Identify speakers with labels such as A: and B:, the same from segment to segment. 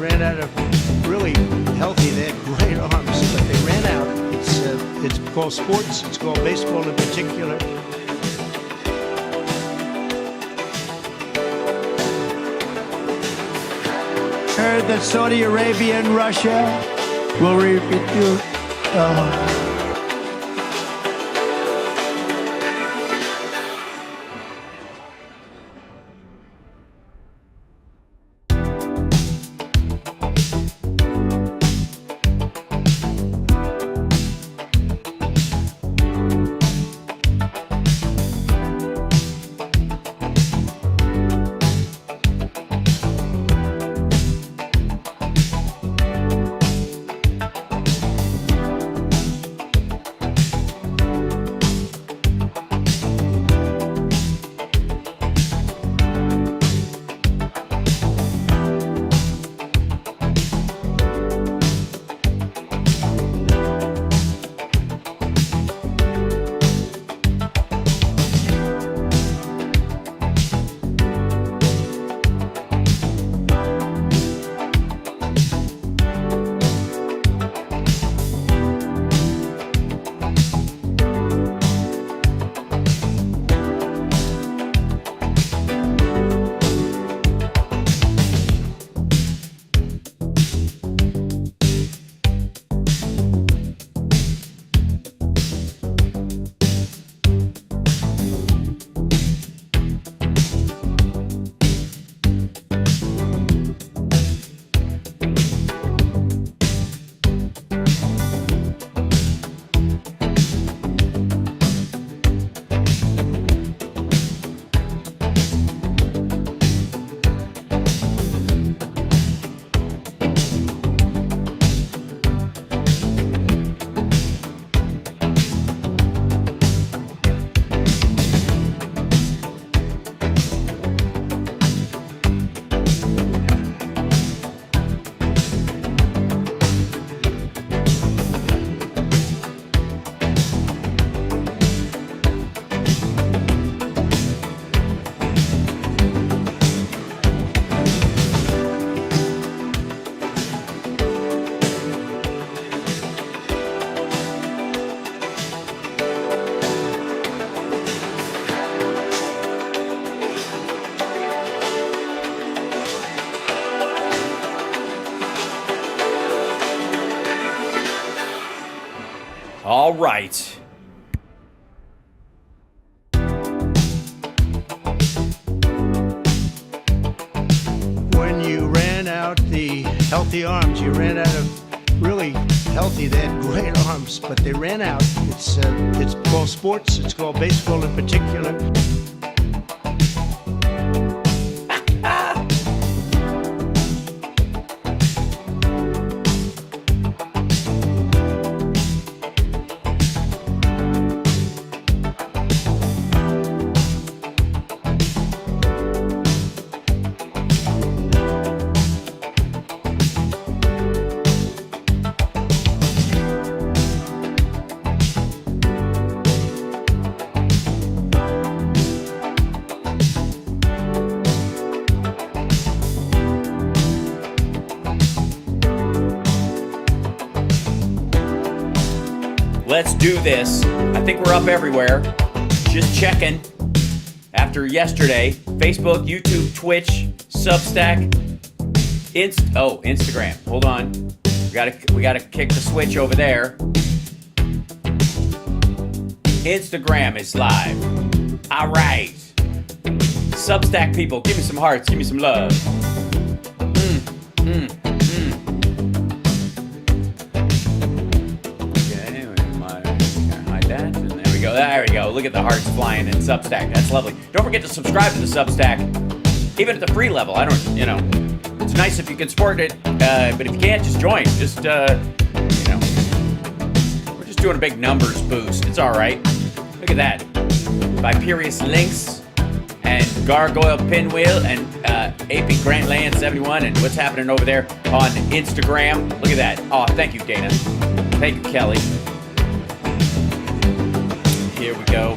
A: ran out of really healthy, they had great arms, but they ran out. It's called sports, it's called baseball in particular. Heard that Saudi Arabia and Russia will reproduce.
B: All right.
A: When you ran out the healthy arms, you ran out of really healthy, they had great arms, but they ran out. It's called sports, it's called baseball in particular.
B: Let's do this. I think we're up everywhere. Just checking. After yesterday, Facebook, YouTube, Twitch, Substack, Instagram. Hold on. We gotta kick the switch over there. Instagram is live. All right. Substack people, give me some hearts, give me some love. There we go. Look at the hearts flying in Substack. That's lovely. Don't forget to subscribe to the Substack, even at the free level. It's nice if you can support it, but if you can't, just join. Just, we're just doing a big numbers boost. It's all right. Look at that. Viperius Lynx and Gargoyle Pinwheel and AP Grantland 71 and what's happening over there on Instagram. Look at that. Oh, thank you, Dana. Thank you, Kelly. Here we go.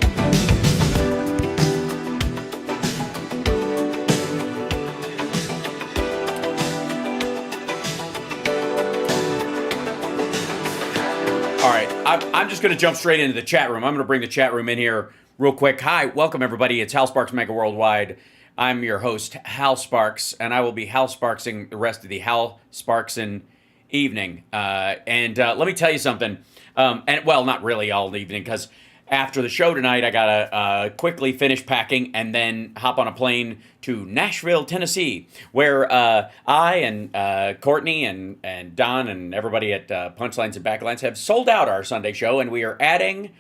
B: All right, I'm just going to jump straight into the chat room. I'm going to bring the chat room in here real quick. Hi, welcome everybody. It's HalSparks Megaworldwide. I'm your host, Hal Sparks, and I will be HalSparksing the rest of the HalSparksin evening. And let me tell you something. And well, not really all evening, because after the show tonight, I gotta quickly finish packing and then hop on a plane to Nashville, Tennessee, where I and Courtney and Don and everybody at Punchlines and Backlines have sold out our Sunday show, and we are adding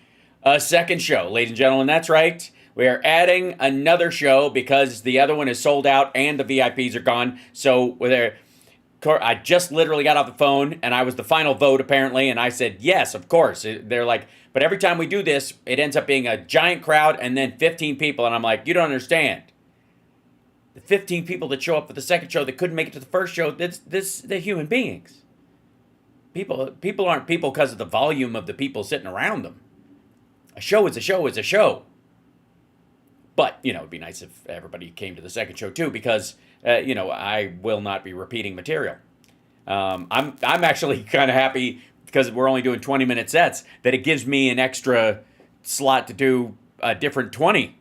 B: a second show, ladies and gentlemen. That's right. We are adding another show because the other one is sold out and the VIPs are gone. So I just literally got off the phone and I was the final vote apparently, and I said yes, of course. They're like, but every time we do this, it ends up being a giant crowd and then 15 people, and I'm like, you don't understand. The 15 people that show up for the second show that couldn't make it to the first show, they're human beings. People aren't people because of the volume of the people sitting around them. A show is a show is a show. But, it'd be nice if everybody came to the second show too, because, I will not be repeating material. I'm actually kind of happy because we're only doing 20-minute sets that it gives me an extra slot to do a different 20.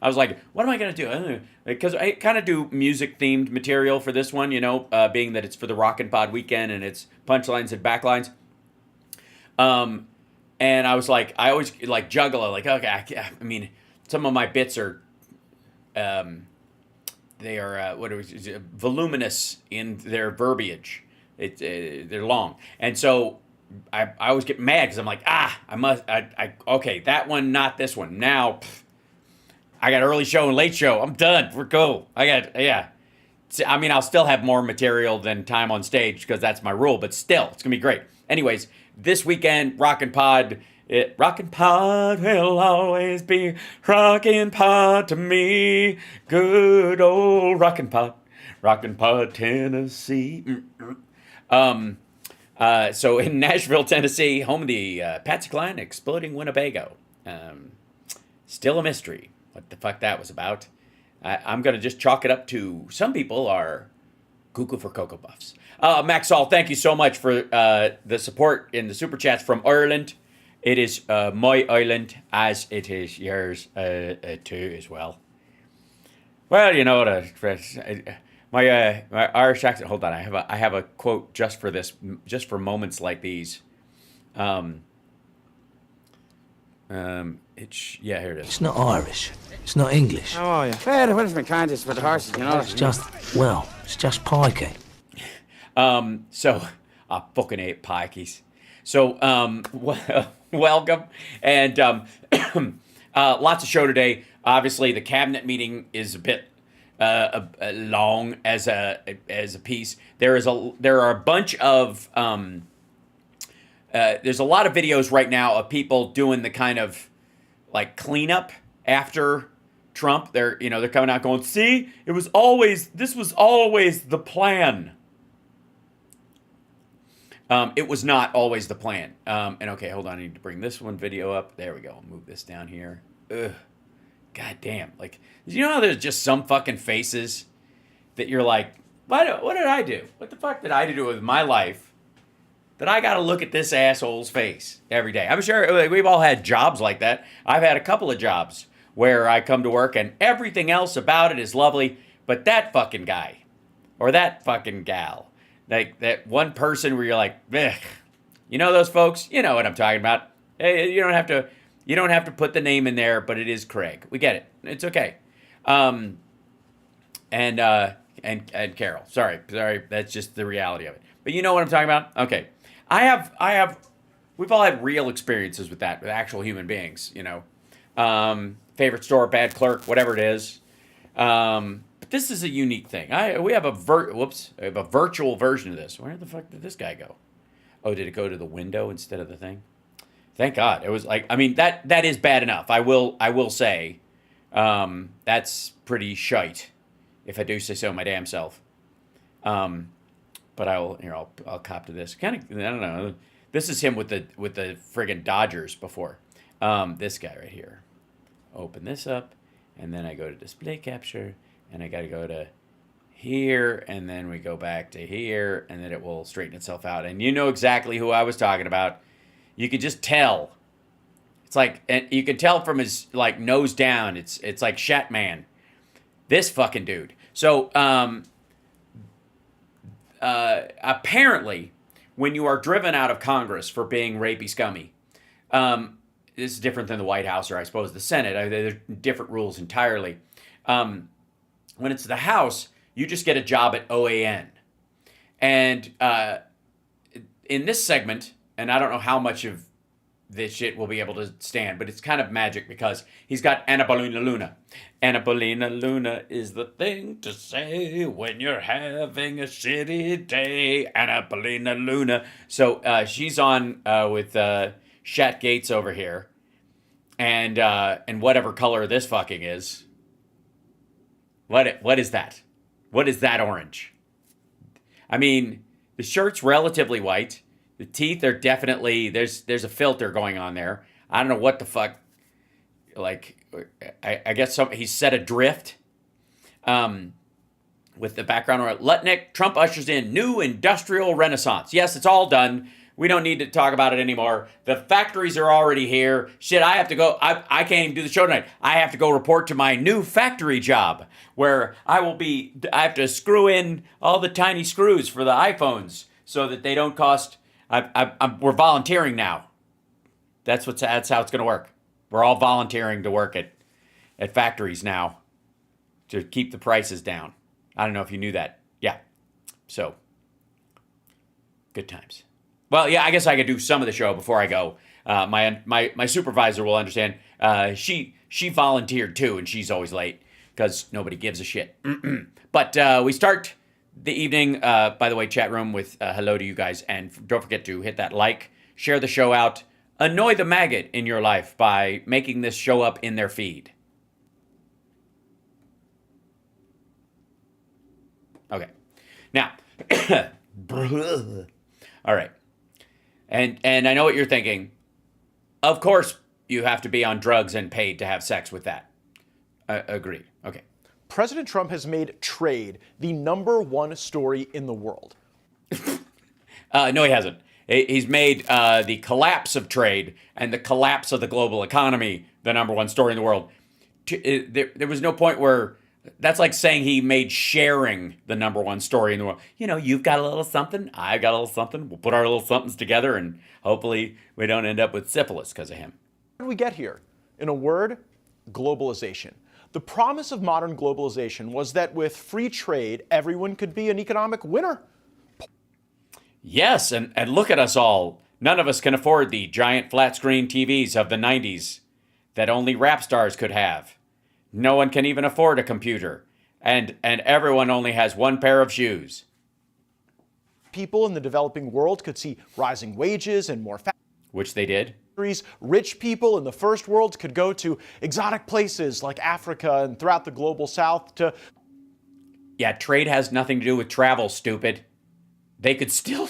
B: I was like, what am I going to do? I don't know. Because I kind of do music-themed material for this one, being that it's for the Rockin' Pod weekend and it's punchlines and backlines. And I was like, I always juggle it. Like, okay, I mean, some of my bits are, they are voluminous in their verbiage. They're long, and so I always get mad because I'm like, okay, that one, not this one. Now, I got early show and late show. I'm done. We're cool. I mean, I'll still have more material than time on stage because that's my rule, but still, it's gonna be great. Anyways, this weekend, Rockin' Pod. Rockin' Pod will always be Rockin' Pod to me. Good old Rockin' Pod, Tennessee. So in Nashville, Tennessee, home of the Patsy Cline Exploding Winnebago. Still a mystery what the fuck that was about. I'm going to just chalk it up to some people are cuckoo for Cocoa Puffs. Maxall, thank you so much for the support in the Super Chats from Ireland. It is my island as it is yours too as well. Well, my Irish accent. Hold on, I have a quote just for this, just for moments like these. Here it is.
C: It's not Irish. It's not English.
D: How are you? Well, what is my kindest for the horses,
C: It's just pikey.
B: So I fucking ate pikeys. So welcome, and lots of show today. Obviously, the cabinet meeting is a bit long as a piece. There are a bunch of there's a lot of videos right now of people doing the kind of like cleanup after Trump. They're coming out going, see, this was always the plan. It was not always the plan. And okay, hold on, I need to bring this one video up. There we go. I'll move this down here. Ugh. God damn. Like, you know how there's just some fucking faces that you're like, what did I do? What the fuck did I do with my life that I got to look at this asshole's face every day? I'm sure we've all had jobs like that. I've had a couple of jobs where I come to work and everything else about it is lovely, but that fucking guy or that fucking gal, like that one person where you're like, ugh. You know those folks? You know what I'm talking about. Hey, you don't have to put the name in there, but it is Craig. We get it. It's okay. And Carol. Sorry. That's just the reality of it. But you know what I'm talking about? Okay. We've all had real experiences with that, with actual human beings, favorite store, bad clerk, whatever it is. But this is a unique thing. We have a virtual version of this. Where the fuck did this guy go? Oh, did it go to the window instead of the thing? Thank God. It was like, I mean, that is bad enough. I will say, that's pretty shite, if I do say so my damn self. But I'll cop to this. Kind of, I don't know. This is him with the friggin' Dodgers before. This guy right here. Open this up, and then I go to display capture, and I got to go to here, and then we go back to here, and then it will straighten itself out. And you know exactly who I was talking about. You could just tell. It's like, and you can tell from his like nose down. It's like Shatman. This fucking dude. So apparently, when you are driven out of Congress for being rapey scummy, this is different than the White House or I suppose the Senate. There's different rules entirely. When it's the House, you just get a job at OAN. And in this segment, and I don't know how much of this shit will be able to stand, but it's kind of magic because he's got Annapolina Luna. Annapolina Luna is the thing to say when you're having a shitty day. Annapolina Luna. So she's on with Shat Gates over here. And whatever color this fucking is. What is that? What is that orange? I mean, the shirt's relatively white. The teeth are definitely, there's a filter going on there. I don't know what the fuck, like, I guess he's set adrift. With the background, Lutnick, Trump ushers in new industrial renaissance. Yes, it's all done. We don't need to talk about it anymore. The factories are already here. Shit, I have to go. I can't even do the show tonight. I have to go report to my new factory job where I have to screw in all the tiny screws for the iPhones so that they don't cost. We're volunteering now. That's how it's going to work. We're all volunteering to work at factories now to keep the prices down. I don't know if you knew that. Yeah. So, good times. Well, yeah, I guess I could do some of the show before I go. My supervisor will understand. She volunteered too, and she's always late because nobody gives a shit. But we start the evening, by the way, chat room with hello to you guys. And don't forget to hit that like, share the show out, annoy the maggot in your life by making this show up in their feed. Okay. Now, all right. And I know what you're thinking. Of course, you have to be on drugs and paid to have sex with that. Agreed. Okay.
E: President Trump has made trade the #1 story in the world.
B: No, he hasn't. He's made the collapse of trade and the collapse of the global economy the #1 story in the world. There was no point where that's like saying he made sharing the #1 story in the world. You know, you've got a little something, I've got a little something. We'll put our little somethings together and hopefully we don't end up with syphilis because of him.
E: How did we get here? In a word, globalization. The promise of modern globalization was that with free trade, everyone could be an economic winner.
B: Yes, and look at us all. None of us can afford the giant flat screen TVs of the 90s that only rap stars could have. No one can even afford a computer. And everyone only has one pair of shoes.
E: People in the developing world could see rising wages and more
B: Which they did.
E: factories. Rich people in the first world could go to exotic places like Africa and throughout the global south to...
B: Yeah, trade has nothing to do with travel, stupid. They could still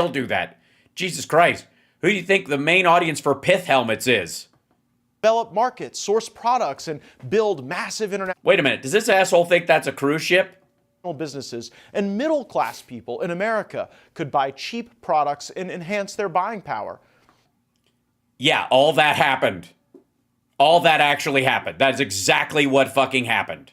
B: do that. Jesus Christ. Who do you think the main audience for pith helmets is?
E: Develop markets, source products, and build massive international...
B: Wait a minute. Does this asshole think that's a cruise ship?
E: businesses, and middle-class people in America could buy cheap products and enhance their buying power.
B: Yeah, all that happened. All that actually happened. That's exactly what fucking happened.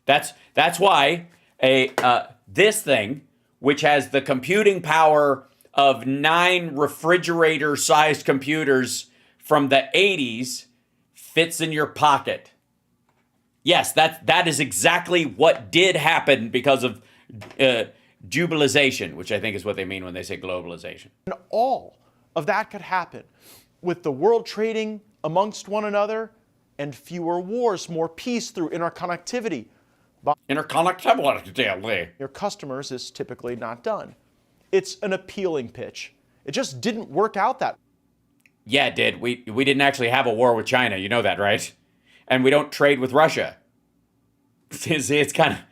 B: That's why this thing, which has the computing power of 9 refrigerator-sized computers from the 80s, fits in your pocket. Yes, that is exactly what did happen because of jubilization, which I think is what they mean when they say globalization.
E: And all of that could happen with the world trading amongst one another and fewer wars, more peace through interconnectivity.
B: Interconnectivity.
E: Your customers is typically not done. It's an appealing pitch. It just didn't work out that way.
B: Yeah, it did. We didn't actually have a war with China. You know that, right? And we don't trade with Russia. It's kind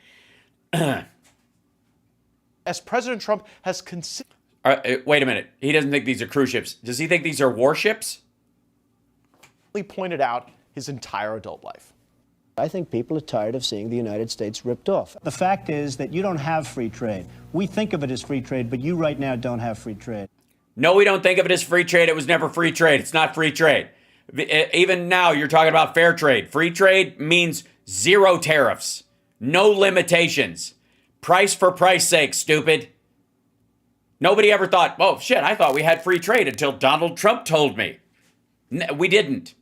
B: of...
E: As President Trump has considered...
B: Wait a minute. He doesn't think these are cruise ships. Does he think these are warships?
E: ...pointed out his entire adult life.
F: I think people are tired of seeing the United States ripped off.
G: The fact is that you don't have free trade. We think of it as free trade, but you right now don't have free trade.
B: No, we don't think of it as free trade. It was never free trade. It's not free trade. Even now, you're talking about fair trade. Free trade means zero tariffs, no limitations. Price for price sake, stupid. Nobody ever thought, oh, shit, I thought we had free trade until Donald Trump told me. We didn't.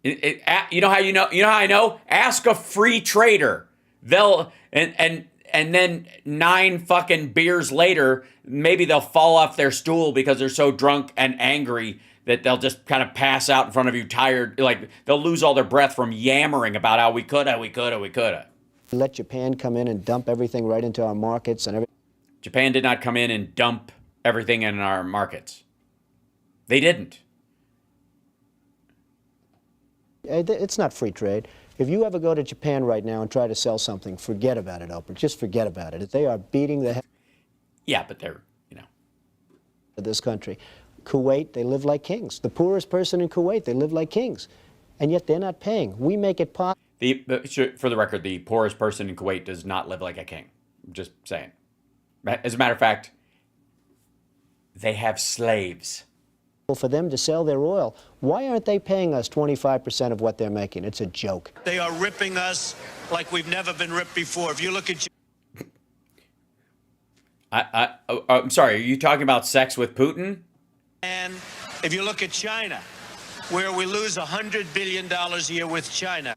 B: You know how you know? You know how I know? Ask a free trader. They'll and then 9 fucking beers later, maybe they'll fall off their stool because they're so drunk and angry that they'll just kind of pass out in front of you tired. Like they'll lose all their breath from yammering about how we coulda.
F: Let Japan come in and dump everything right into our markets and everything.
B: Japan did not come in and dump everything in our markets. They didn't.
F: It's not free trade. If you ever go to Japan right now and try to sell something, forget about it, Oprah. Just forget about it. They are beating the hell
B: Yeah, but they're,
F: of this country. Kuwait, they live like kings. The poorest person in Kuwait, they live like kings. And yet they're not paying. We make it possible.
B: For the record, the poorest person in Kuwait does not live like a king. I'm just saying. As a matter of fact, they have slaves.
F: For them to sell their oil. Why aren't they paying us 25% of what they're making? It's a joke.
A: They are ripping us like we've never been ripped before. If you look at...
B: I'm sorry, are you talking about sex with Putin?
A: And if you look at China, where we lose $100 billion a year with China.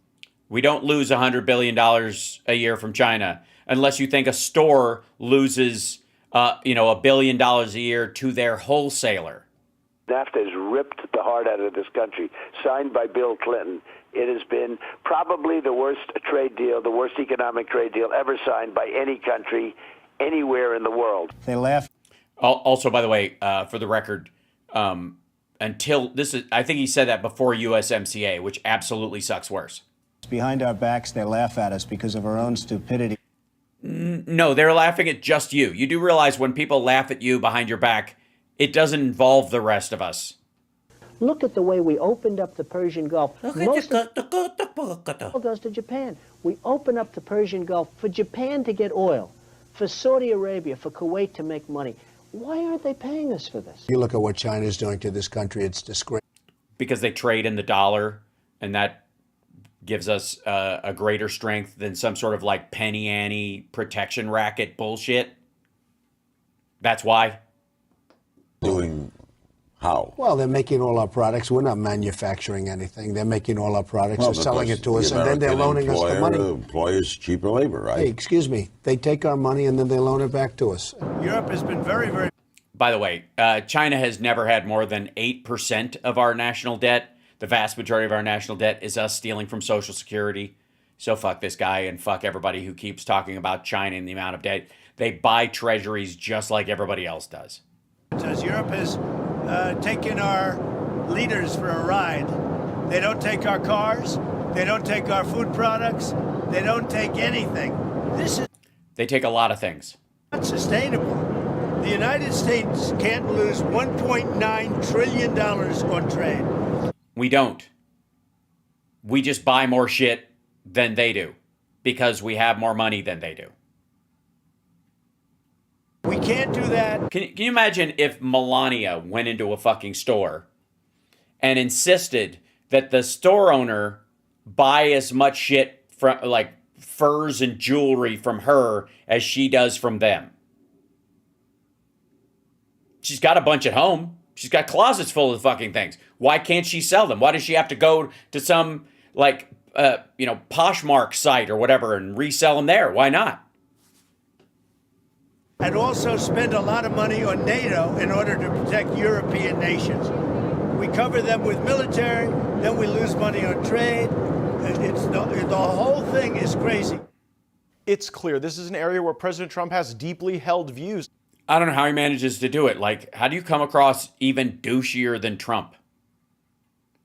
B: We don't lose $100 billion a year from China unless you think a store loses, $1 billion a year to their wholesaler.
G: NAFTA has ripped the heart out of this country, signed by Bill Clinton. It has been probably the worst trade deal, the worst economic trade deal ever signed by any country anywhere in the world.
F: They laugh.
B: Also, by the way, for the record, until this is, I think he said that before USMCA, which absolutely sucks worse.
F: Behind our backs, they laugh at us because of our own stupidity.
B: No, they're laughing at just you. You do realize when people laugh at you behind your back, it doesn't involve the rest of us.
F: Look at the way we opened up the Persian Gulf. Most of it goes to Japan. We open up the Persian Gulf for Japan to get oil, for Saudi Arabia, for Kuwait to make money. Why aren't they paying us for this?
H: You look at what China's doing to this country, it's disgraceful.
B: Because they trade in the dollar, and that gives us a greater strength than some sort of like penny ante protection racket bullshit. That's why.
I: Doing how?
H: Well, they're making all our products. We're not manufacturing anything. They're making all our products.
I: Well,
H: they're selling it to us,
I: the
H: and then they're
I: American
H: loaning us the money.
I: Employers cheaper labor, right?
H: Hey, excuse me. They take our money, and then they loan it back to us.
A: Europe has been very, very...
B: By the way, China has never had more than 8% of our national debt. The vast majority of our national debt is us stealing from Social Security. So fuck this guy and fuck everybody who keeps talking about China and the amount of debt. They buy treasuries just like everybody else does.
A: As Europe has taken our leaders for a ride. They don't take our cars. They don't take our food products. They don't take anything. This is
B: They take a lot of things.
A: not sustainable. The United States can't lose $1.9 trillion on trade.
B: We don't. We just buy more shit than they do because we have more money than they do.
A: We can't do that.
B: Can you imagine if Melania went into a fucking store and insisted that the store owner buy as much shit from, like, furs and jewelry from her as she does from them? She's got a bunch at home. She's got closets full of fucking things. Why can't she sell them? Why does she have to go to some, like, Poshmark site or whatever and resell them there? Why not?
A: And also spend a lot of money on NATO in order to protect European nations. We cover them with military, then we lose money on trade. The whole thing is crazy.
E: It's clear this is an area where President Trump has deeply held views.
B: I don't know how he manages to do it. Like, how do you come across even douchier than Trump?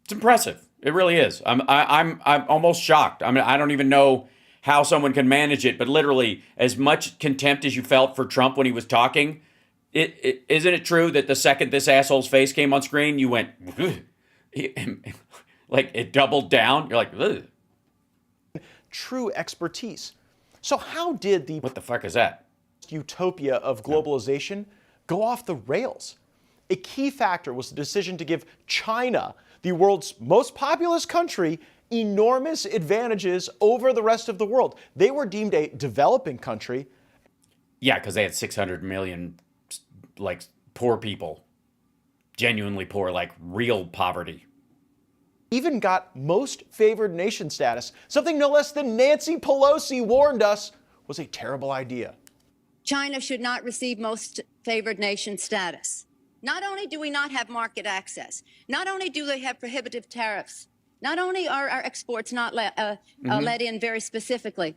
B: It's impressive. It really is. I'm almost shocked. I mean, I don't even know how someone can manage it, but literally, as much contempt as you felt for Trump when he was talking, isn't it true that the second this asshole's face came on screen, you went, like it doubled down? You're like, ugh.
E: True expertise. So how did the
B: What the fuck is that?
E: utopia of globalization go off the rails? A key factor was the decision to give China, the world's most populous country, enormous advantages over the rest of the world. They were deemed a developing country.
B: Yeah, because they had 600 million, like, poor people. Genuinely poor, like real poverty.
E: Even got most favored nation status, something no less than Nancy Pelosi warned us was a terrible idea.
J: China should not receive most favored nation status. Not only do we not have market access, not only do they have prohibitive tariffs, not only are our exports not let in very specifically,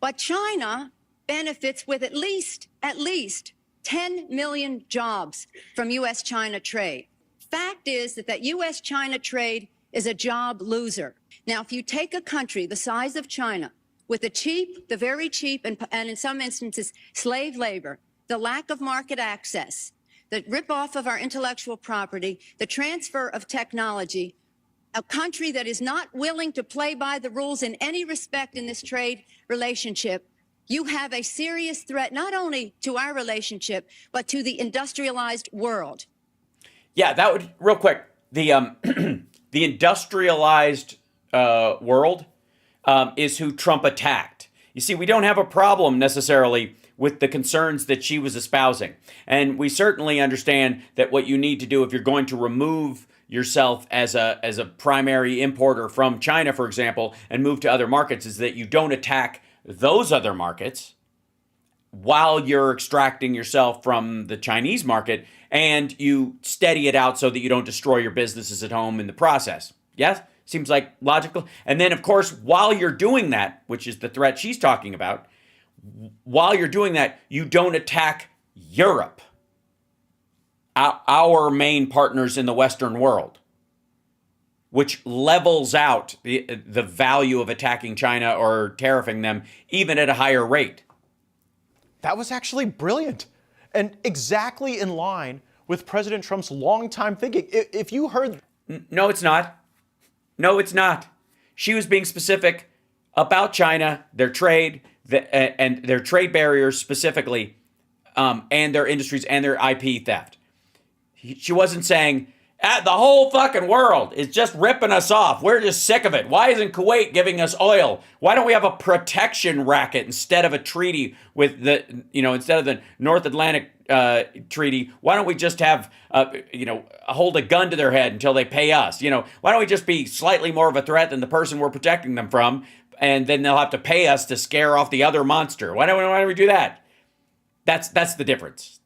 J: but China benefits with at least 10 million jobs from U.S.-China trade. Fact is that U.S.-China trade is a job loser. Now, if you take a country the size of China, with the very cheap, and in some instances, slave labor, the lack of market access, the rip-off of our intellectual property, the transfer of technology, a country that is not willing to play by the rules in any respect in this trade relationship, you have a serious threat not only to our relationship, but to the industrialized world.
B: Yeah, that would, real quick, the the industrialized world is who Trump attacked. You see, we don't have a problem necessarily with the concerns that she was espousing. And we certainly understand that what you need to do if you're going to remove yourself as a primary importer from China, for example, and move to other markets is that you don't attack those other markets while you're extracting yourself from the Chinese market, and you steady it out so that you don't destroy your businesses at home in the process. Yes? Seems like logical. And then, of course, while you're doing that, which is the threat she's talking about, while you're doing that, you don't attack Europe, our main partners in the Western world, which levels out the value of attacking China or tariffing them even at a higher rate.
E: That was actually brilliant and exactly in line with President Trump's longtime thinking. If you heard...
B: No, it's not. No, it's not. She was being specific about China, their trade, and their trade barriers specifically, and their industries and their IP theft. She wasn't saying, the whole fucking world is just ripping us off. We're just sick of it. Why isn't Kuwait giving us oil? Why don't we have a protection racket instead of a treaty with instead of the North Atlantic treaty? Why don't we just have, hold a gun to their head until they pay us? Why don't we just be slightly more of a threat than the person we're protecting them from? And then they'll have to pay us to scare off the other monster. Why don't we do that? That's the difference.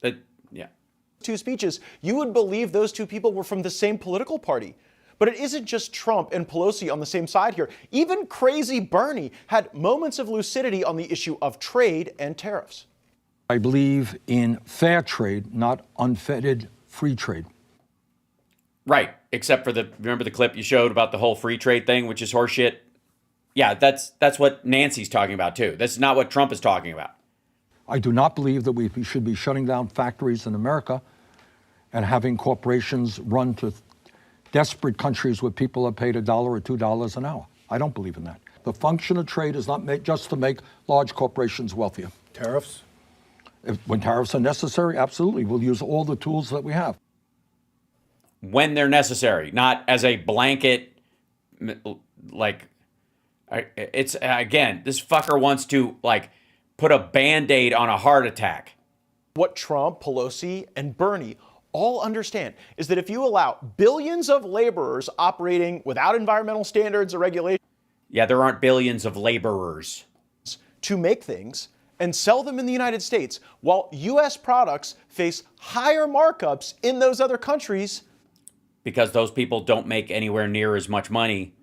E: Two speeches, you would believe those two people were from the same political party. But it isn't just Trump and Pelosi on the same side here. Even crazy Bernie had moments of lucidity on the issue of trade and tariffs.
K: I believe in fair trade, not unfettered free trade.
B: Right, except for remember the clip you showed about the whole free trade thing, which is horseshit? Yeah, that's what Nancy's talking about too. That's not what Trump is talking about.
K: I do not believe that we should be shutting down factories in America and having corporations run to desperate countries where people are paid $1 or $2 an hour. I don't believe in that. The function of trade is not just to make large corporations wealthier.
H: Tariffs?
K: When tariffs are necessary, absolutely. We'll use all the tools that we have.
B: When they're necessary, not as a blanket, it's, again, this fucker wants to, put a Band-Aid on a heart attack.
E: What Trump, Pelosi, and Bernie all understand is that if you allow billions of laborers operating without environmental standards or regulations...
B: Yeah, there aren't billions of laborers.
E: ...to make things and sell them in the United States, while U.S. products face higher markups in those other countries...
B: Because those people don't make anywhere near as much money,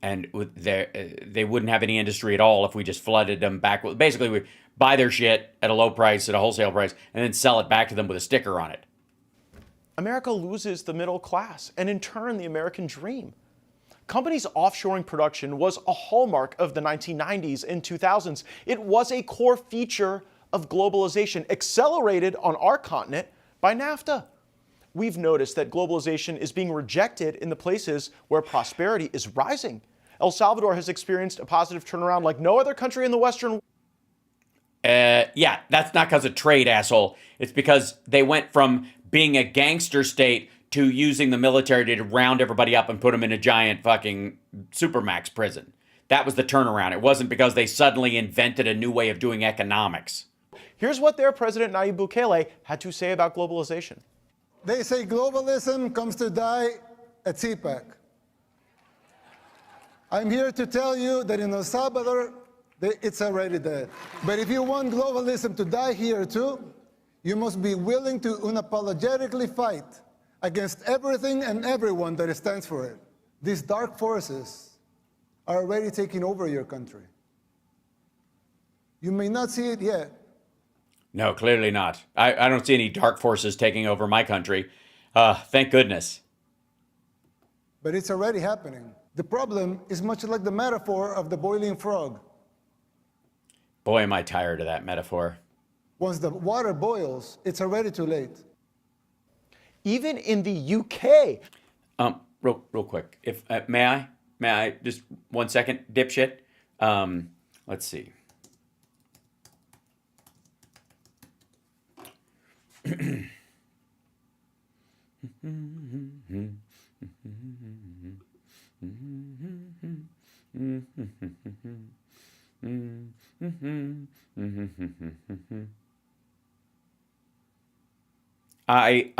B: and they wouldn't have any industry at all if we just flooded them back. Basically, we buy their shit at a low price, at a wholesale price, and then sell it back to them with a sticker on it.
E: America loses the middle class, and in turn, the American dream. Companies offshoring production was a hallmark of the 1990s and 2000s. It was a core feature of globalization, accelerated on our continent by NAFTA. We've noticed that globalization is being rejected in the places where prosperity is rising. El Salvador has experienced a positive turnaround like no other country in the Western world.
B: Yeah, that's not because of trade, asshole. It's because they went from being a gangster state to using the military to round everybody up and put them in a giant fucking supermax prison. That was the turnaround. It wasn't because they suddenly invented a new way of doing economics.
E: Here's what their president, Nayib Bukele, had to say about globalization.
L: They say globalism comes to die at CPAC. I'm here to tell you that in El Salvador, it's already dead. But if you want globalism to die here too, you must be willing to unapologetically fight against everything and everyone that stands for it. These dark forces are already taking over your country. You may not see it yet.
B: No, clearly not. I don't see any dark forces taking over my country. Thank goodness.
L: But it's already happening. The problem is much like the metaphor of the boiling frog.
B: Boy, am I tired of that metaphor.
L: Once the water boils, it's already too late.
E: Even in the UK.
B: Real quick, if may I just 1 second, dipshit. Let's see. I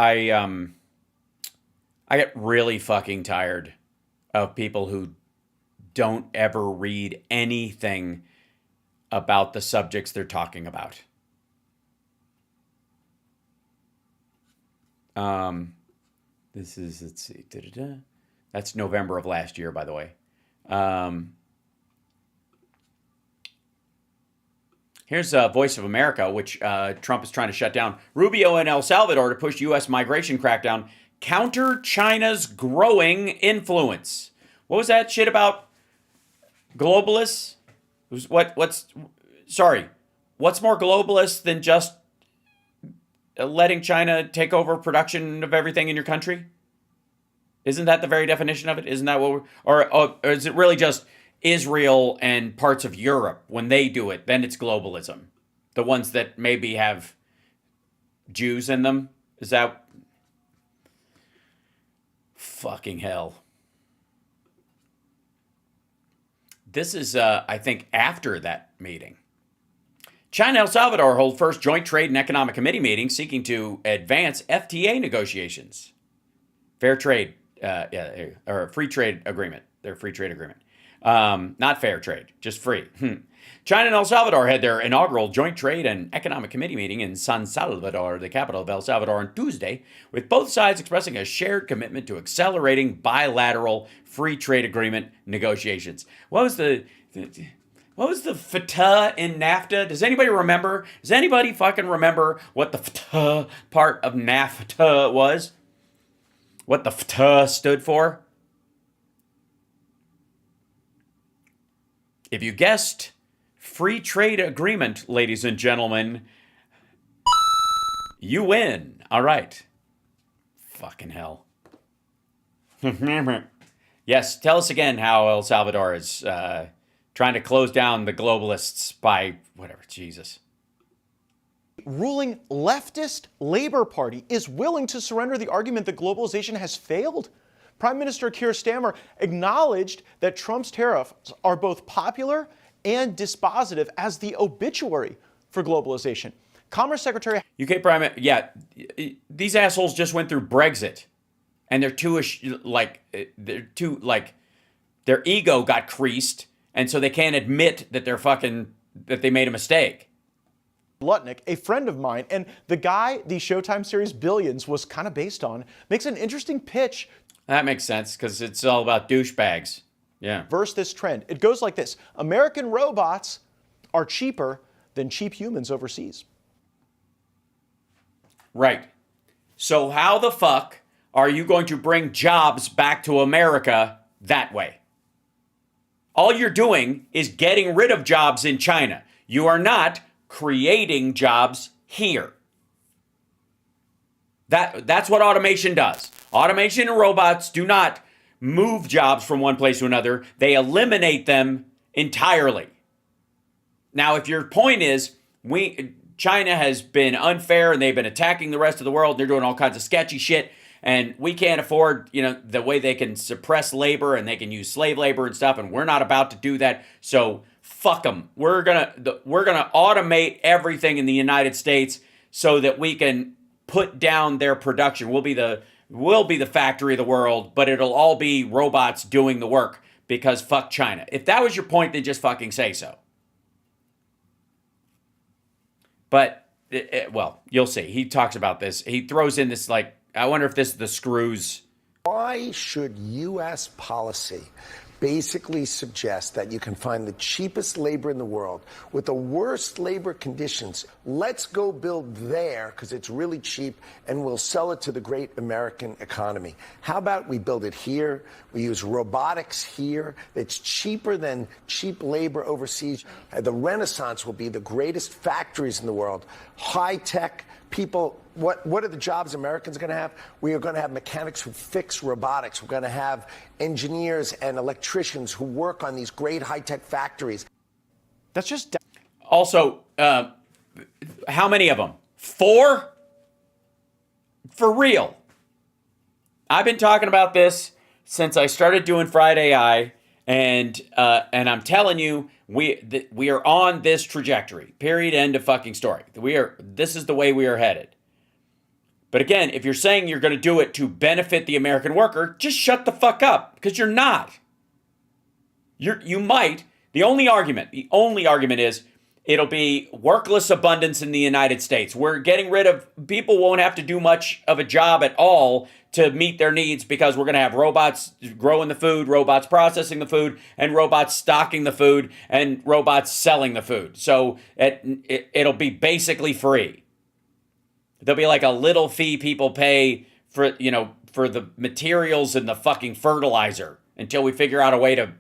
B: get really fucking tired of people who don't ever read anything about the subjects they're talking about. This is, let's see, that's November of last year, by the way. Here's Voice of America, which Trump is trying to shut down. Rubio in El Salvador to push U.S. migration crackdown, counter China's growing influence. What was that shit about globalists? What's more globalist than just letting China take over production of everything in your country? Isn't that the very definition of it? Isn't that what or is it really just Israel and parts of Europe? When they do it, then it's globalism. The ones that maybe have Jews in them? Is that fucking hell? This is, I think, after that meeting. China and El Salvador hold first joint trade and economic committee meeting seeking to advance FTA negotiations. Fair trade, or free trade agreement. Their free trade agreement. Not fair trade, just free. China and El Salvador had their inaugural joint trade and economic committee meeting in San Salvador, the capital of El Salvador, on Tuesday, with both sides expressing a shared commitment to accelerating bilateral free trade agreement negotiations. What was the FTA in NAFTA? Does anybody remember? Does anybody fucking remember what the FTA part of NAFTA was? What the FTA stood for? If you guessed free trade agreement, ladies and gentlemen, you win. All right. Fucking hell. Yes, tell us again how El Salvador is trying to close down the globalists by whatever. Jesus.
E: Ruling leftist Labor Party is willing to surrender the argument that globalization has failed. Prime Minister Keir Starmer acknowledged that Trump's tariffs are both popular and dispositive as the obituary for globalization. Commerce Secretary...
B: UK Prime... Yeah, these assholes just went through Brexit. And their ego got creased, and so they can't admit that that they made a mistake.
E: Lutnick, a friend of mine, and the guy the Showtime series Billions was kind of based on, makes an interesting pitch.
B: That makes sense, because it's all about douchebags. Yeah.
E: Versus this trend. It goes like this. American robots are cheaper than cheap humans overseas.
B: Right. So how the fuck are you going to bring jobs back to America that way? All you're doing is getting rid of jobs in China. You are not creating jobs here. That's what automation does. Automation and robots do not move jobs from one place to another. They eliminate them entirely. Now, if your point is China has been unfair and they've been attacking the rest of the world. They're doing all kinds of sketchy shit. And we can't afford, the way they can suppress labor and they can use slave labor and stuff. And we're not about to do that. So fuck them. We're gonna automate everything in the United States so that we can put down their production. We'll be the factory of the world, but it'll all be robots doing the work because fuck China. If that was your point, then just fucking say so. But, well, you'll see. He talks about this. He throws in this, I wonder if this is the screws.
M: Why should U.S. policy basically suggest that you can find the cheapest labor in the world with the worst labor conditions? Let's go build there because it's really cheap and we'll sell it to the great American economy. How about we build it here? We use robotics here. It's cheaper than cheap labor overseas. The Renaissance will be the greatest factories in the world. High tech people. What are the jobs Americans are going to have? We are going to have mechanics who fix robotics. We're going to have engineers and electricians who work on these great high-tech factories.
E: That's just...
B: Also, how many of them? 4? For real. I've been talking about this since I started doing Friday AI, and I'm telling you, we are on this trajectory. Period. End of fucking story. This is the way we are headed. But again, if you're saying you're going to do it to benefit the American worker, just shut the fuck up, because you're not. You might. The only argument is it'll be workless abundance in the United States. We're getting rid of, people won't have to do much of a job at all to meet their needs because we're going to have robots growing the food, robots processing the food, and robots stocking the food, and robots selling the food. So it'll be basically free. There'll be like a little fee people pay for the materials and the fucking fertilizer until we figure out a way to,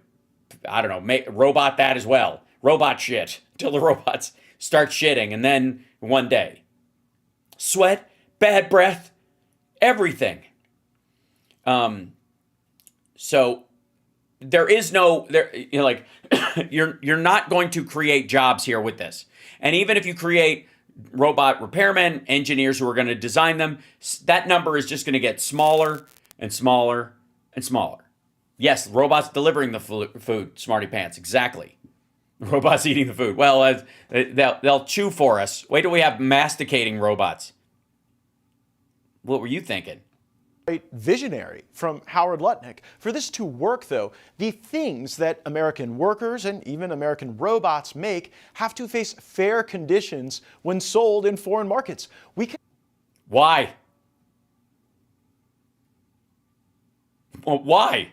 B: make robot that as well. Robot shit till the robots start shitting, and then one day, sweat, bad breath, everything. So there is no you're not going to create jobs here with this, and even if you create robot repairmen, engineers who are going to design them, that number is just going to get smaller and smaller and smaller. Yes, robots delivering the food, smarty pants, exactly. Robots eating the food. Well, they'll chew for us. Wait till we have masticating robots. What were you thinking?
E: Visionary from Howard Lutnick. For this to work, though, the things that American workers and even American robots make have to face fair conditions when sold in foreign markets.
B: Why? Well, why?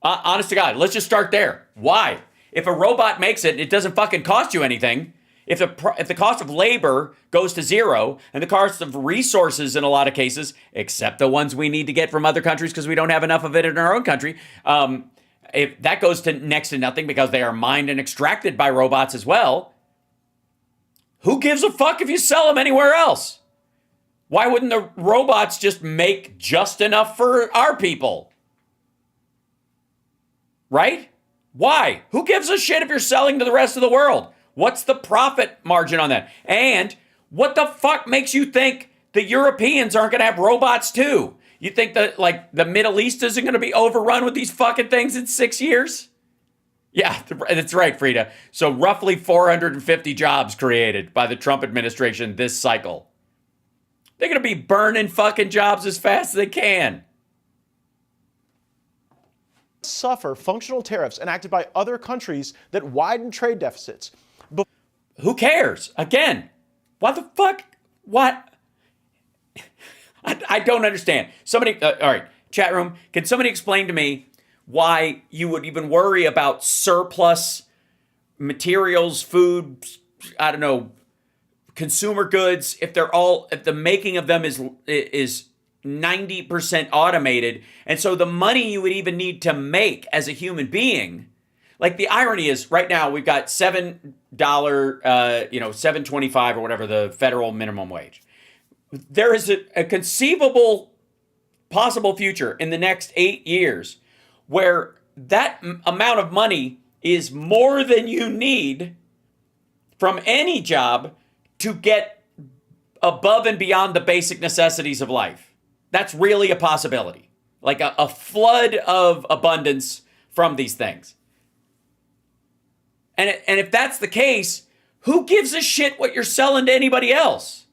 B: Honest to God, let's just start there. Why? If a robot makes it, it doesn't fucking cost you anything. If the cost of labor goes to zero and the cost of resources in a lot of cases, except the ones we need to get from other countries because we don't have enough of it in our own country, if that goes to next to nothing because they are mined and extracted by robots as well, who gives a fuck if you sell them anywhere else? Why wouldn't the robots just make just enough for our people? Right? Why? Who gives a shit if you're selling to the rest of the world? What's the profit margin on that? And what the fuck makes you think the Europeans aren't going to have robots too? You think that the Middle East isn't going to be overrun with these fucking things in 6 years? Yeah, that's right, Frida. So roughly 450 jobs created by the Trump administration this cycle. They're going to be burning fucking jobs as fast as they can.
E: Suffer functional tariffs enacted by other countries that widen trade deficits.
B: Who cares? Again, what the fuck? What? I don't understand. Somebody, all right, chat room, can somebody explain to me why you would even worry about surplus materials, food, consumer goods, if the making of them is 90% automated, and so the money you would even need to make as a human being, the irony is right now we've got $7, $7.25 or whatever the federal minimum wage. There is a conceivable possible future in the next 8 years where that amount of money is more than you need from any job to get above and beyond the basic necessities of life. That's really a possibility. Like a flood of abundance from these things. And if that's the case, who gives a shit what you're selling to anybody else?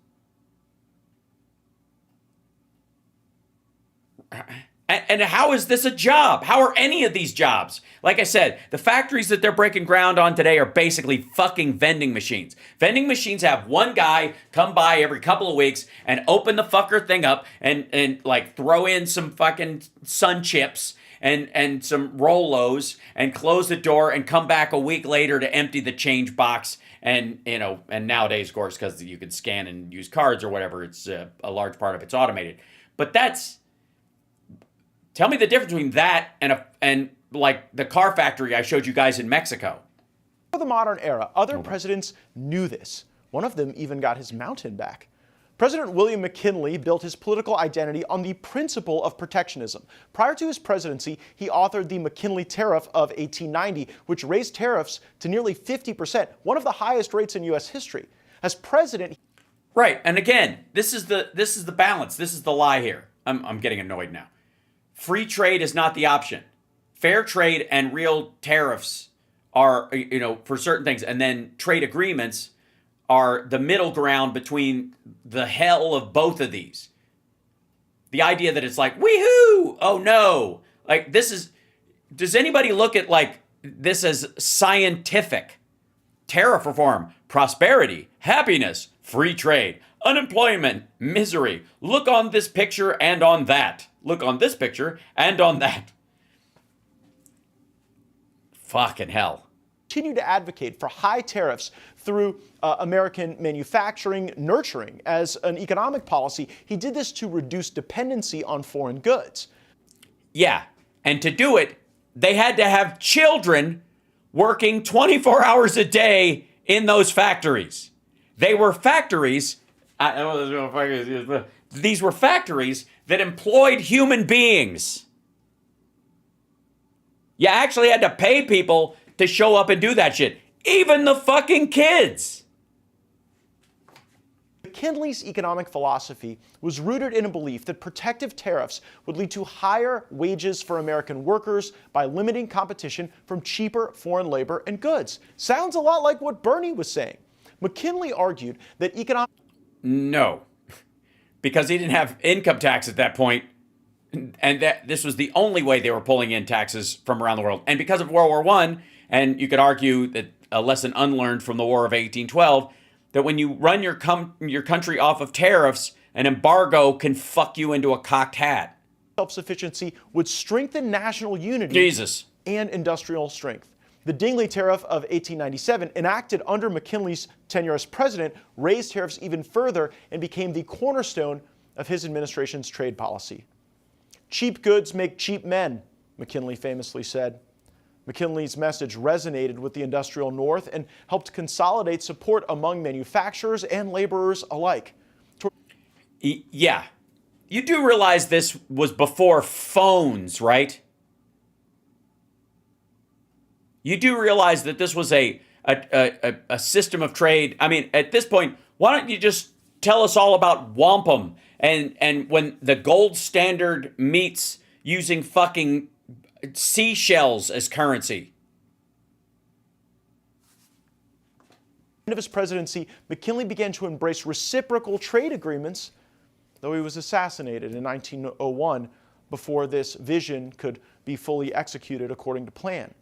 B: And how is this a job? How are any of these jobs? Like I said, the factories that they're breaking ground on today are basically fucking vending machines. Vending machines have one guy come by every couple of weeks and open the fucker thing up and like throw in some fucking sun chips and some Rolos and close the door and come back a week later to empty the change box. And, you know, and nowadays, of course, because you can scan and use cards or whatever, it's a large part of it's automated. But tell me the difference between that and like the car factory I showed you guys in Mexico.
E: For the modern era, other presidents knew this. One of them even got his mountain back. President William McKinley built his political identity on the principle of protectionism. Prior to his presidency, he authored the McKinley Tariff of 1890, which raised tariffs to nearly 50%, one of the highest rates in U.S. history. As president,
B: right, and again, this is the balance. This is the lie here. I'm getting annoyed now. Free trade is not the option. Fair trade and real tariffs are, you know, for certain things, and then trade agreements are the middle ground between the hell of both of these. The idea that it's like, wee-hoo! Oh no! Like does anybody look at like this as scientific? Tariff reform, prosperity, happiness, free trade, unemployment, misery. Look on this picture and on that. Look on this picture and on that. Fucking hell.
E: Continue to advocate for high tariffs through American manufacturing nurturing as an economic policy. He did this to reduce dependency on foreign goods.
B: Yeah, and to do it, they had to have children working 24 hours a day in those factories. They were factories. These were factories that employed human beings. You actually had to pay people to show up and do that shit. Even the fucking kids.
E: McKinley's economic philosophy was rooted in a belief that protective tariffs would lead to higher wages for American workers by limiting competition from cheaper foreign labor and goods. Sounds a lot like what Bernie was saying. McKinley argued that economic...
B: No, because he didn't have income tax at that point, and that this was the only way they were pulling in taxes from around the world. And because of World War I, and you could argue that a lesson unlearned from the War of 1812, that when you run your country off of tariffs, an embargo can fuck you into a cocked hat.
E: Self-sufficiency would strengthen national unity
B: Jesus.
E: And industrial strength. The Dingley Tariff of 1897, enacted under McKinley's tenure as president, raised tariffs even further and became the cornerstone of his administration's trade policy. Cheap goods make cheap men, McKinley famously said. McKinley's message resonated with the industrial North and helped consolidate support among manufacturers and laborers alike.
B: Yeah. You do realize this was before phones, right? You do realize that this was a system of trade. I mean, at this point, why don't you just tell us all about wampum and when the gold standard meets using fucking seashells as currency?
E: At the end of his presidency, McKinley began to embrace reciprocal trade agreements, though he was assassinated in 1901 before this vision could be fully executed according to plan.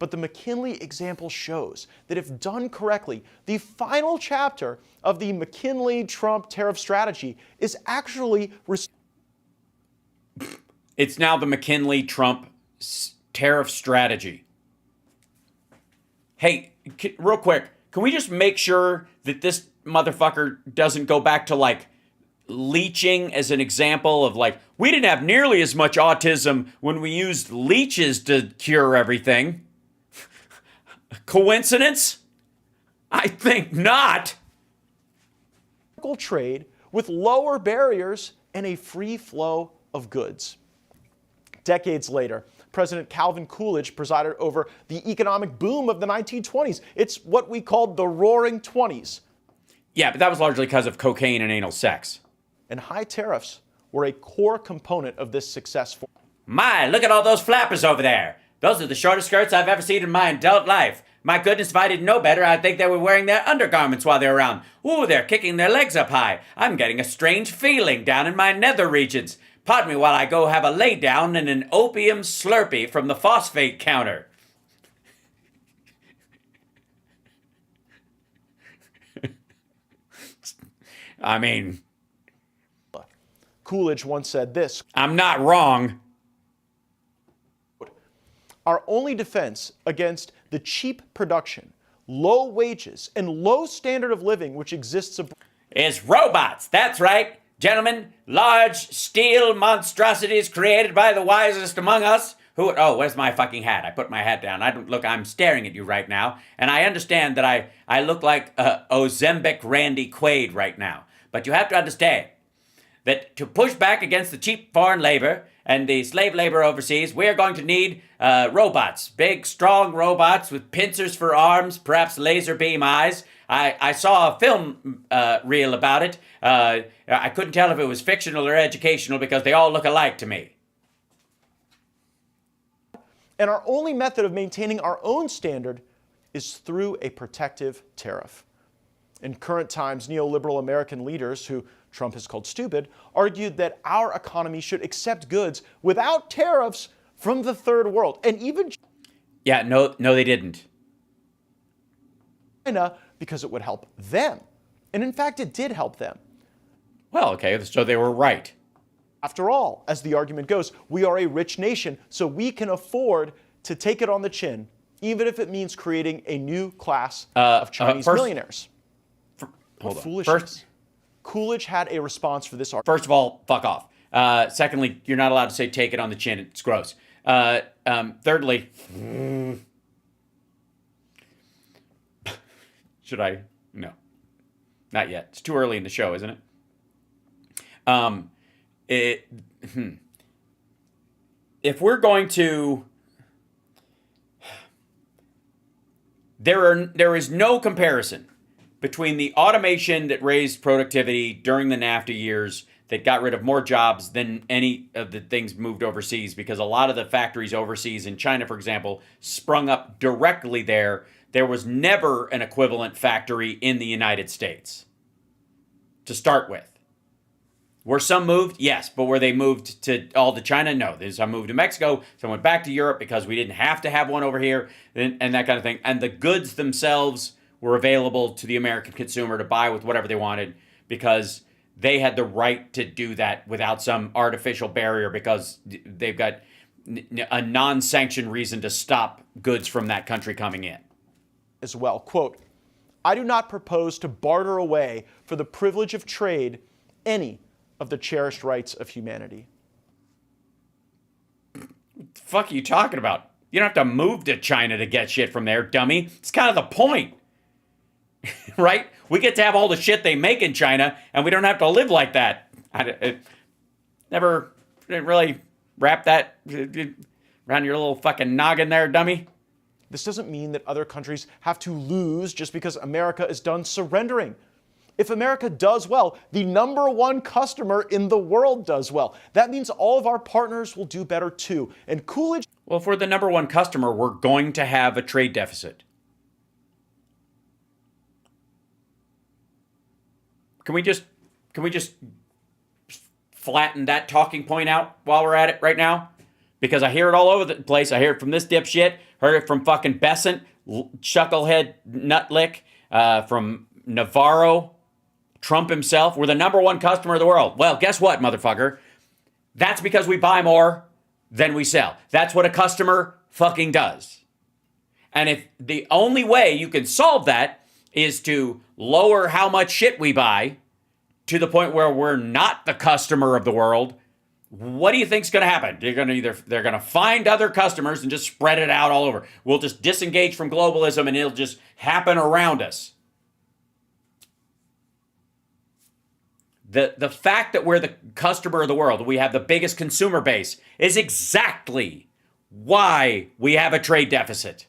E: But the McKinley example shows that if done correctly, the final chapter of the McKinley-Trump tariff strategy is actually...
B: It's now the McKinley-Trump tariff strategy. Hey, real quick, can we just make sure that this motherfucker doesn't go back to, like, leeching as an example of, like, we didn't have nearly as much autism when we used leeches to cure everything? Coincidence? I think not.
E: Trade with lower barriers and a free flow of goods. Decades later, President Calvin Coolidge presided over the economic boom of the 1920s. It's what we called the Roaring Twenties.
B: Yeah, but that was largely because of cocaine and anal sex.
E: And high tariffs were a core component of this success.
B: My, look at all those flappers over there. Those are the shortest skirts I've ever seen in my adult life. My goodness, if I didn't know better, I'd think they were wearing their undergarments while they're around. Ooh, they're kicking their legs up high. I'm getting a strange feeling down in my nether regions. Pardon me while I go have a lay down in an opium slurpee from the phosphate counter. I mean,
E: Coolidge once said this.
B: I'm not wrong.
E: Our only defense against the cheap production, low wages, and low standard of living which exists abroad
B: is robots. That's right. Gentlemen, large steel monstrosities created by the wisest among us who... Oh, where's my fucking hat? I put my hat down. I'm staring at you right now, and I understand that I look like Ozembic Randy Quaid right now. But you have to understand that to push back against the cheap foreign labor and the slave labor overseas, we're going to need robots. Big, strong robots with pincers for arms, perhaps laser beam eyes. I saw a film reel about it. I couldn't tell if it was fictional or educational because they all look alike to me.
E: And our only method of maintaining our own standard is through a protective tariff. In current times, neoliberal American leaders, who Trump has called stupid, argued that our economy should accept goods without tariffs from the third world. And even
B: Yeah, no, they didn't.
E: China, because it would help them. And in fact, it did help them.
B: Well, okay, so they were right.
E: After all, as the argument goes, we are a rich nation, so we can afford to take it on the chin, even if it means creating a new class of Chinese millionaires.
B: Hold on.
E: Foolishness.
B: First,
E: Coolidge had a response for this argument.
B: First of all, fuck off. Secondly, you're not allowed to say take it on the chin. It's gross. Thirdly, should I? No. Not yet. It's too early in the show, isn't it? If we're going to... There is no comparison between the automation that raised productivity during the NAFTA years that got rid of more jobs than any of the things moved overseas, because a lot of the factories overseas in China, for example, sprung up directly there. There was never an equivalent factory in the United States to start with. Were some moved? Yes. But were they moved all to China? No. Some moved to Mexico. Some went back to Europe because we didn't have to have one over here and that kind of thing. And the goods themselves were available to the American consumer to buy with whatever they wanted because they had the right to do that without some artificial barrier because they've got a non-sanctioned reason to stop goods from that country coming in.
E: As well, quote, I do not propose to barter away for the privilege of trade any of the cherished rights of humanity.
B: What the fuck are you talking about? You don't have to move to China to get shit from there, dummy. It's kind of the point. Right? We get to have all the shit they make in China, and we don't have to live like that. I never didn't really wrap that around your little fucking noggin there, dummy.
E: This doesn't mean that other countries have to lose just because America is done surrendering. If America does well, the number one customer in the world does well. That means all of our partners will do better too. And Coolidge...
B: Well, if we're the number one customer, we're going to have a trade deficit. Can we just flatten that talking point out while we're at it right now? Because I hear it all over the place. I hear it from this dipshit. Heard it from fucking Besant, chucklehead nutlick, from Navarro, Trump himself. We're the number one customer of the world. Well, guess what, motherfucker? That's because we buy more than we sell. That's what a customer fucking does. And if the only way you can solve that is to lower how much shit we buy to the point where we're not the customer of the world, what do you think's going to happen? They're going to find other customers and just spread it out all over. We'll just disengage from globalism and it'll just happen around us. The fact that we're the customer of the world, we have the biggest consumer base, is exactly why we have a trade deficit.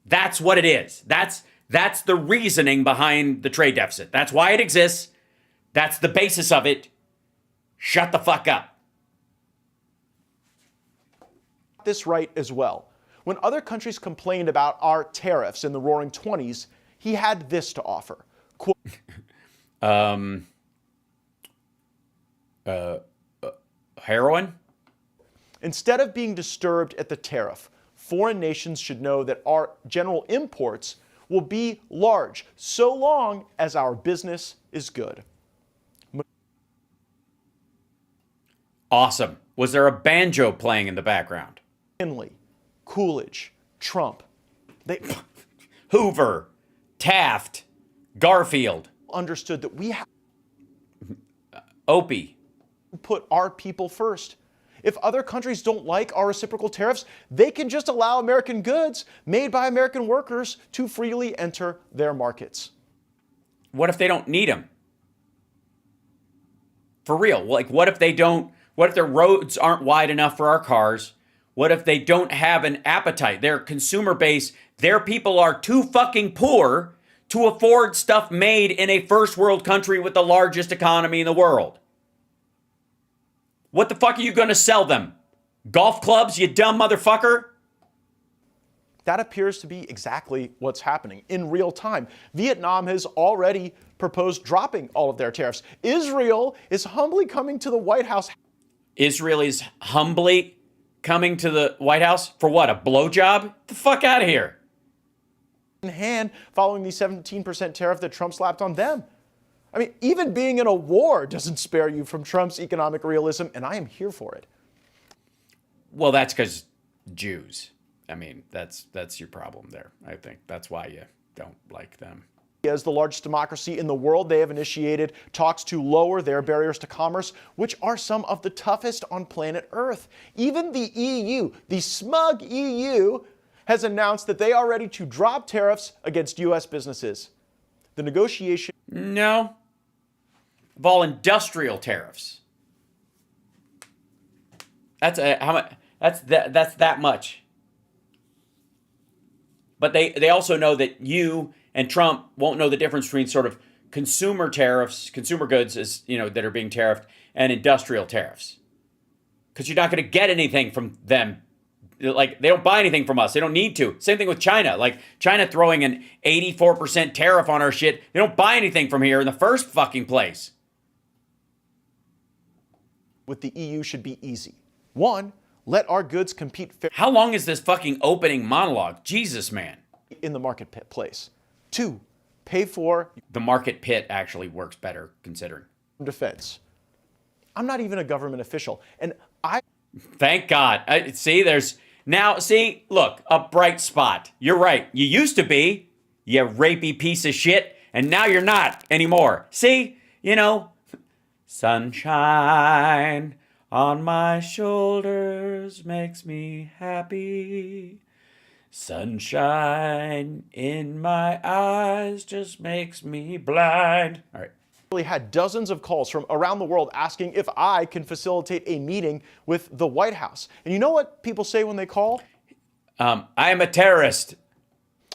B: That's what it is. That's That's the reasoning behind the trade deficit. That's why it exists. That's the basis of it. Shut the fuck up.
E: This right as well. When other countries complained about our tariffs in the Roaring '20s, he had this to offer. Quote,
B: heroin?
E: Instead of being disturbed at the tariff, foreign nations should know that our general imports will be large so long as our business is good.
B: Awesome. Was there a banjo playing in the background?
E: McKinley, Coolidge, Trump, they
B: Hoover, Taft, Garfield,
E: understood that we have
B: Opie.
E: to put our people first. If other countries don't like our reciprocal tariffs, they can just allow American goods made by American workers to freely enter their markets.
B: What if they don't need them? For real. Like, what if their roads aren't wide enough for our cars? What if they don't have an appetite? Their consumer base, their people are too fucking poor to afford stuff made in a first world country with the largest economy in the world. What the fuck are you going to sell them? Golf clubs, you dumb motherfucker?
E: That appears to be exactly what's happening in real time. Vietnam has already proposed dropping all of their tariffs. Israel is humbly coming to the White House.
B: Israel is humbly coming to the White House for what? A blowjob? Get the fuck out of here.
E: In hand, following the 17% tariff that Trump slapped on them. I mean, even being in a war doesn't spare you from Trump's economic realism, and I am here for it.
B: Well, that's because Jews. I mean, that's your problem there. I think that's why you don't like them.
E: As the largest democracy in the world, they have initiated talks to lower their barriers to commerce, which are some of the toughest on planet Earth. Even the EU, the smug EU, has announced that they are ready to drop tariffs against U.S. businesses. The negotiation...
B: No. Of all industrial tariffs. That's how much? That's that much. But they also know that you and Trump won't know the difference between sort of consumer tariffs, consumer goods as that are being tariffed, and industrial tariffs. Because you're not going to get anything from them. Like, they don't buy anything from us. They don't need to. Same thing with China. Like, China throwing an 84% tariff on our shit. They don't buy anything from here in the first fucking place.
E: With the EU should be easy. One, let our goods compete fairly.
B: How long is this fucking opening monologue? Jesus, man.
E: In the marketplace. Two, pay for...
B: The market pit actually works better, considering.
E: Defense. I'm not even a government official, and I...
B: Thank God. Look, a bright spot. You're right. You used to be, you rapey piece of shit, and now you're not anymore. See? Sunshine on my shoulders makes me happy. Sunshine in my eyes just makes me blind. All right.
E: Had dozens of calls from around the world asking if I can facilitate a meeting with the White House. And you know what people say when they call?
B: I am a terrorist.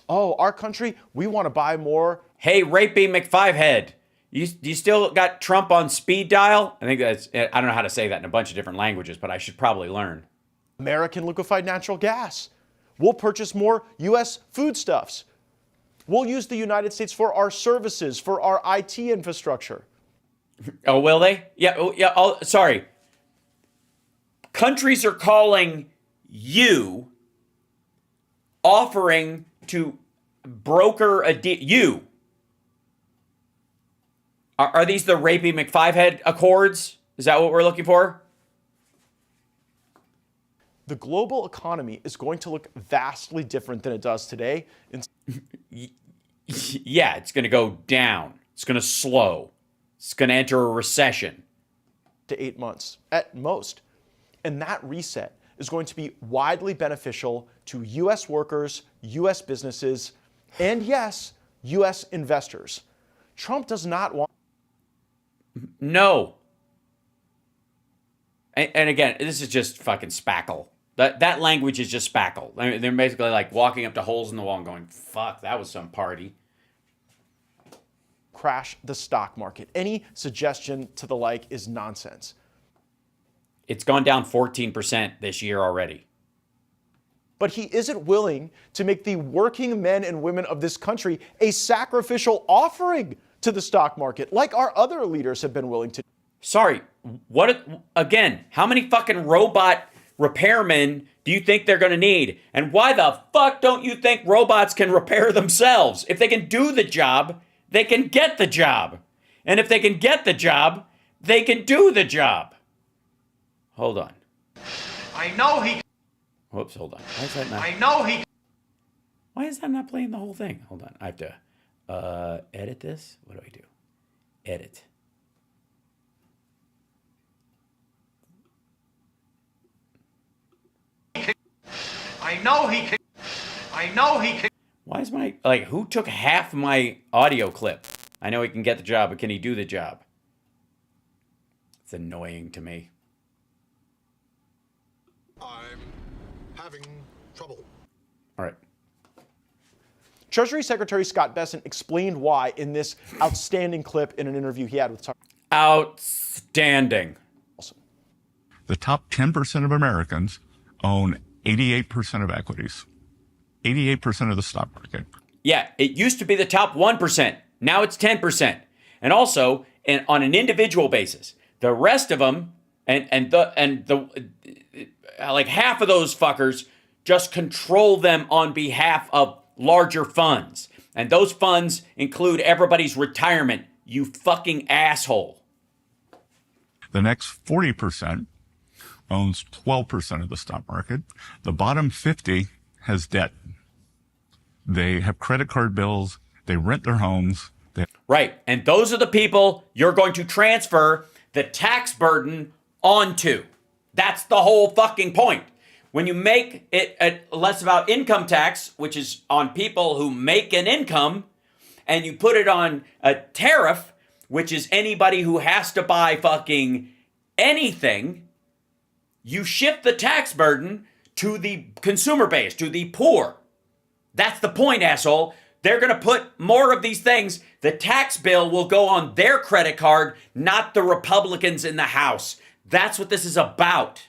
E: Oh, our country, we want to buy more.
B: Hey, rapey McFivehead. You still got Trump on speed dial? I don't know how to say that in a bunch of different languages, but I should probably learn.
E: American liquefied natural gas. We'll purchase more U.S. foodstuffs. We'll use the United States for our services, for our IT infrastructure.
B: Oh, will they? Yeah. Oh, yeah. Oh, sorry. Countries are calling you, offering to broker a deal. You. Are these the rapey McFivehead Accords? Is that what we're looking for?
E: The global economy is going to look vastly different than it does today.
B: Yeah, it's going to go down. It's going to slow. It's going to enter a recession.
E: To 8 months at most. And that reset is going to be widely beneficial to U.S. workers, U.S. businesses, and yes, U.S. investors. Trump does not want...
B: No. And again, this is just fucking spackle. That language is just spackle. I mean, they're basically like walking up to holes in the wall and going, fuck, that was some party.
E: crash the stock market. Any suggestion to the like is nonsense.
B: It's gone down 14% this year already.
E: But he isn't willing to make the working men and women of this country a sacrificial offering to the stock market, like our other leaders have been willing to.
B: Sorry, again, how many fucking robot repairmen do you think they're going to need? And why the fuck don't you think robots can repair themselves? If they can do the job, they can get the job. And if they can get the job, they can do the job. Hold on.
N: I know he.
B: Whoops, hold on. Why is that not?
N: I know he.
B: Why is that not playing the whole thing? Hold on. I have to edit this. What do I do? Edit.
N: I know he can. I know he can.
B: Why is my, like, who took half my audio clip? I know he can get the job, but can he do the job? It's annoying to me.
O: I'm having trouble.
B: All right.
E: Treasury Secretary Scott Bessent explained why in this outstanding clip in an interview he had with Tucker.
B: Outstanding.
P: The top 10% of Americans own 88% of equities, 88% of the stock market.
B: Yeah, it used to be the top 1%. Now it's 10%. And also, on an individual basis, the rest of them, and like half of those fuckers just control them on behalf of larger funds. And those funds include everybody's retirement, you fucking asshole.
P: The next 40% owns 12% of the stock market. The bottom 50 has debt. They have credit card bills. They rent their homes.
B: Right. And those are the people you're going to transfer the tax burden onto. That's the whole fucking point. When you make it less about income tax, which is on people who make an income, and you put it on a tariff, which is anybody who has to buy fucking anything, you shift the tax burden to the consumer base, to the poor. That's the point, asshole. They're going to put more of these things. The tax bill will go on their credit card, not the Republicans in the House. That's what this is about.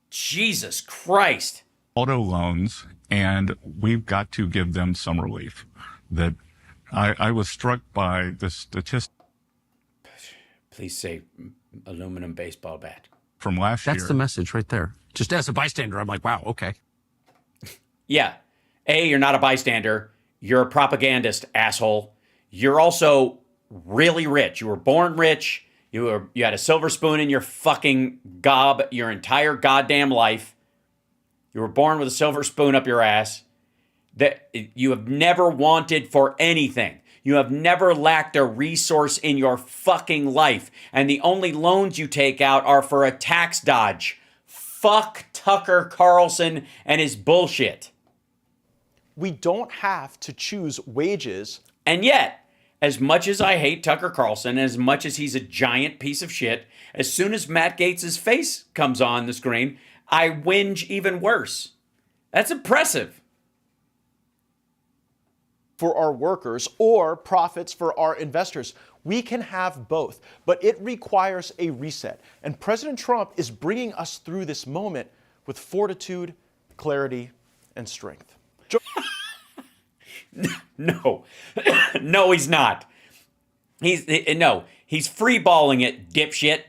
B: Jesus Christ.
P: Auto loans, and we've got to give them some relief. That I was struck by the statistic.
B: Please say aluminum baseball bat.
P: From last year.
Q: That's the message right there. Just as a bystander, I'm like, wow, okay.
B: Yeah. A, you're not a bystander. You're a propagandist, asshole. You're also really rich. You were born rich. You had a silver spoon in your fucking gob your entire goddamn life. You were born with a silver spoon up your ass. That you have never wanted for anything. You have never lacked a resource in your fucking life. And the only loans you take out are for a tax dodge. Fuck Tucker Carlson and his bullshit.
E: We don't have to choose wages.
B: And yet, as much as I hate Tucker Carlson, as much as he's a giant piece of shit, as soon as Matt Gaetz' face comes on the screen, I whinge even worse. That's impressive.
E: For our workers or profits for our investors. We can have both, but it requires a reset. And President Trump is bringing us through this moment with fortitude, clarity, and strength.
B: No, no, he's not. He's freeballing it, dipshit.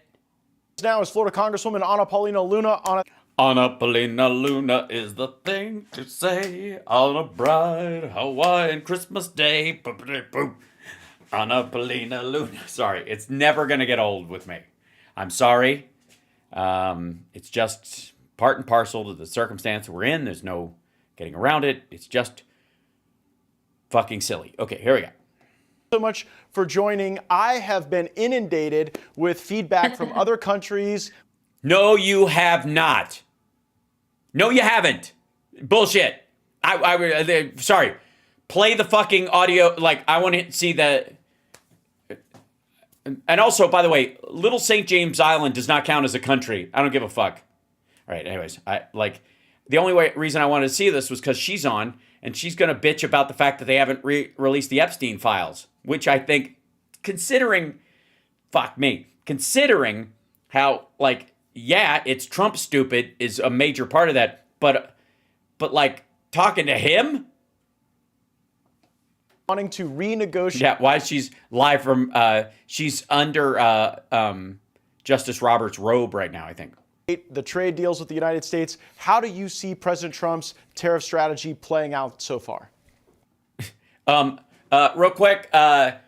E: Now is Florida Congresswoman Ana Paulina Luna on a...
B: Ana Paulina Luna is the thing to say on a bright Hawaiian Christmas day. Ana Paulina Luna. Sorry, it's never going to get old with me. I'm sorry. It's just part and parcel to the circumstance we're in. There's no getting around it. It's just fucking silly. Okay, here we go.
E: So much for joining. I have been inundated with feedback from other countries.
B: No, you have not. No, you haven't. Bullshit. Sorry. Play the fucking audio. Like, I want to see the... And also, by the way, Little St. James Island does not count as a country. I don't give a fuck. All right, anyways. The only reason I wanted to see this was because she's on, and she's going to bitch about the fact that they haven't released the Epstein files, which I think, considering how, like, yeah, it's Trump stupid is a major part of that, but like, talking to him?
E: Wanting to renegotiate.
B: Yeah, why she's live from, she's under Justice Roberts' robe right now, I think.
E: The trade deals with the United States. How do you see President Trump's tariff strategy playing out so far?
B: Real quick, I'm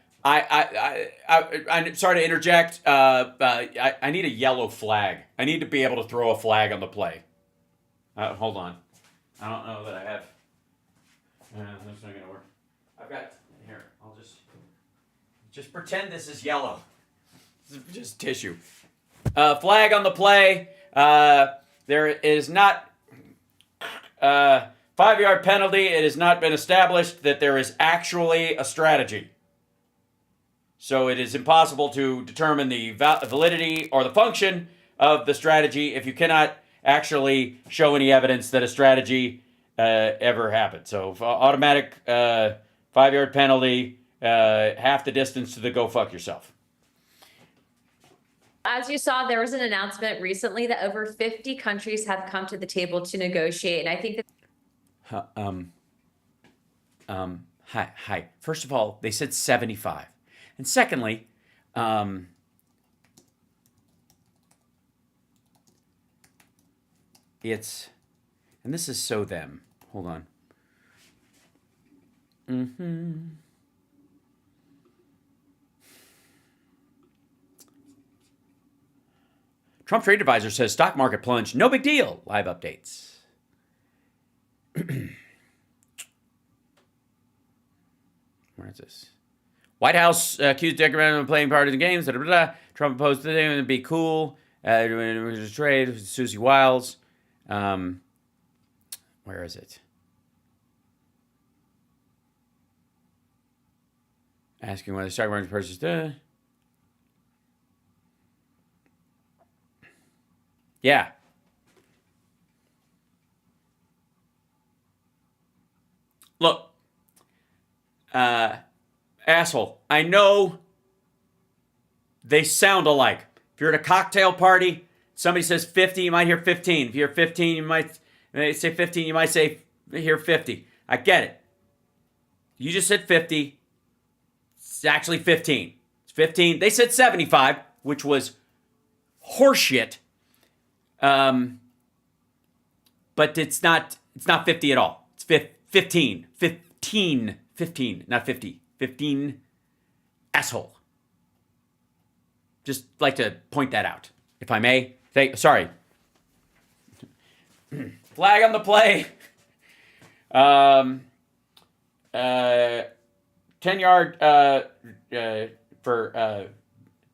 B: sorry to interject. I need a yellow flag. I need to be able to throw a flag on the play. Hold on. I don't know that I have. That's not gonna work. I've got here. I'll just pretend this is yellow. This is just tissue. Flag on the play. There is not 5-yard penalty. It has not been established that there is actually a strategy. So it is impossible to determine the validity or the function of the strategy if you cannot actually show any evidence that a strategy ever happened. So automatic 5-yard penalty, half the distance to the go fuck yourself.
R: As you saw, there was an announcement recently that over 50 countries have come to the table to negotiate. And I think that
B: Hi. First of all, they said 75. And secondly, it's, and this is so them. Hold on. Trump trade advisor says stock market plunge. No big deal. Live updates. Where is this? White House accused Democrats of playing partisan games. Trump opposed to them and be cool. Trade. Susie Wiles. Where is it? Asking whether stock market purchase. Yeah. Look, asshole, I know they sound alike. If you're at a cocktail party, somebody says 50, you might hear 15. If you hear 15, you might say 15, you might hear 50. I get it. You just said 50. It's actually 15. It's 15. They said 75, which was horseshit. But it's not 50 at all. It's 15, not 50. 15, asshole. Just like to point that out, if I may. Sorry. Flag on the play. 10-yard for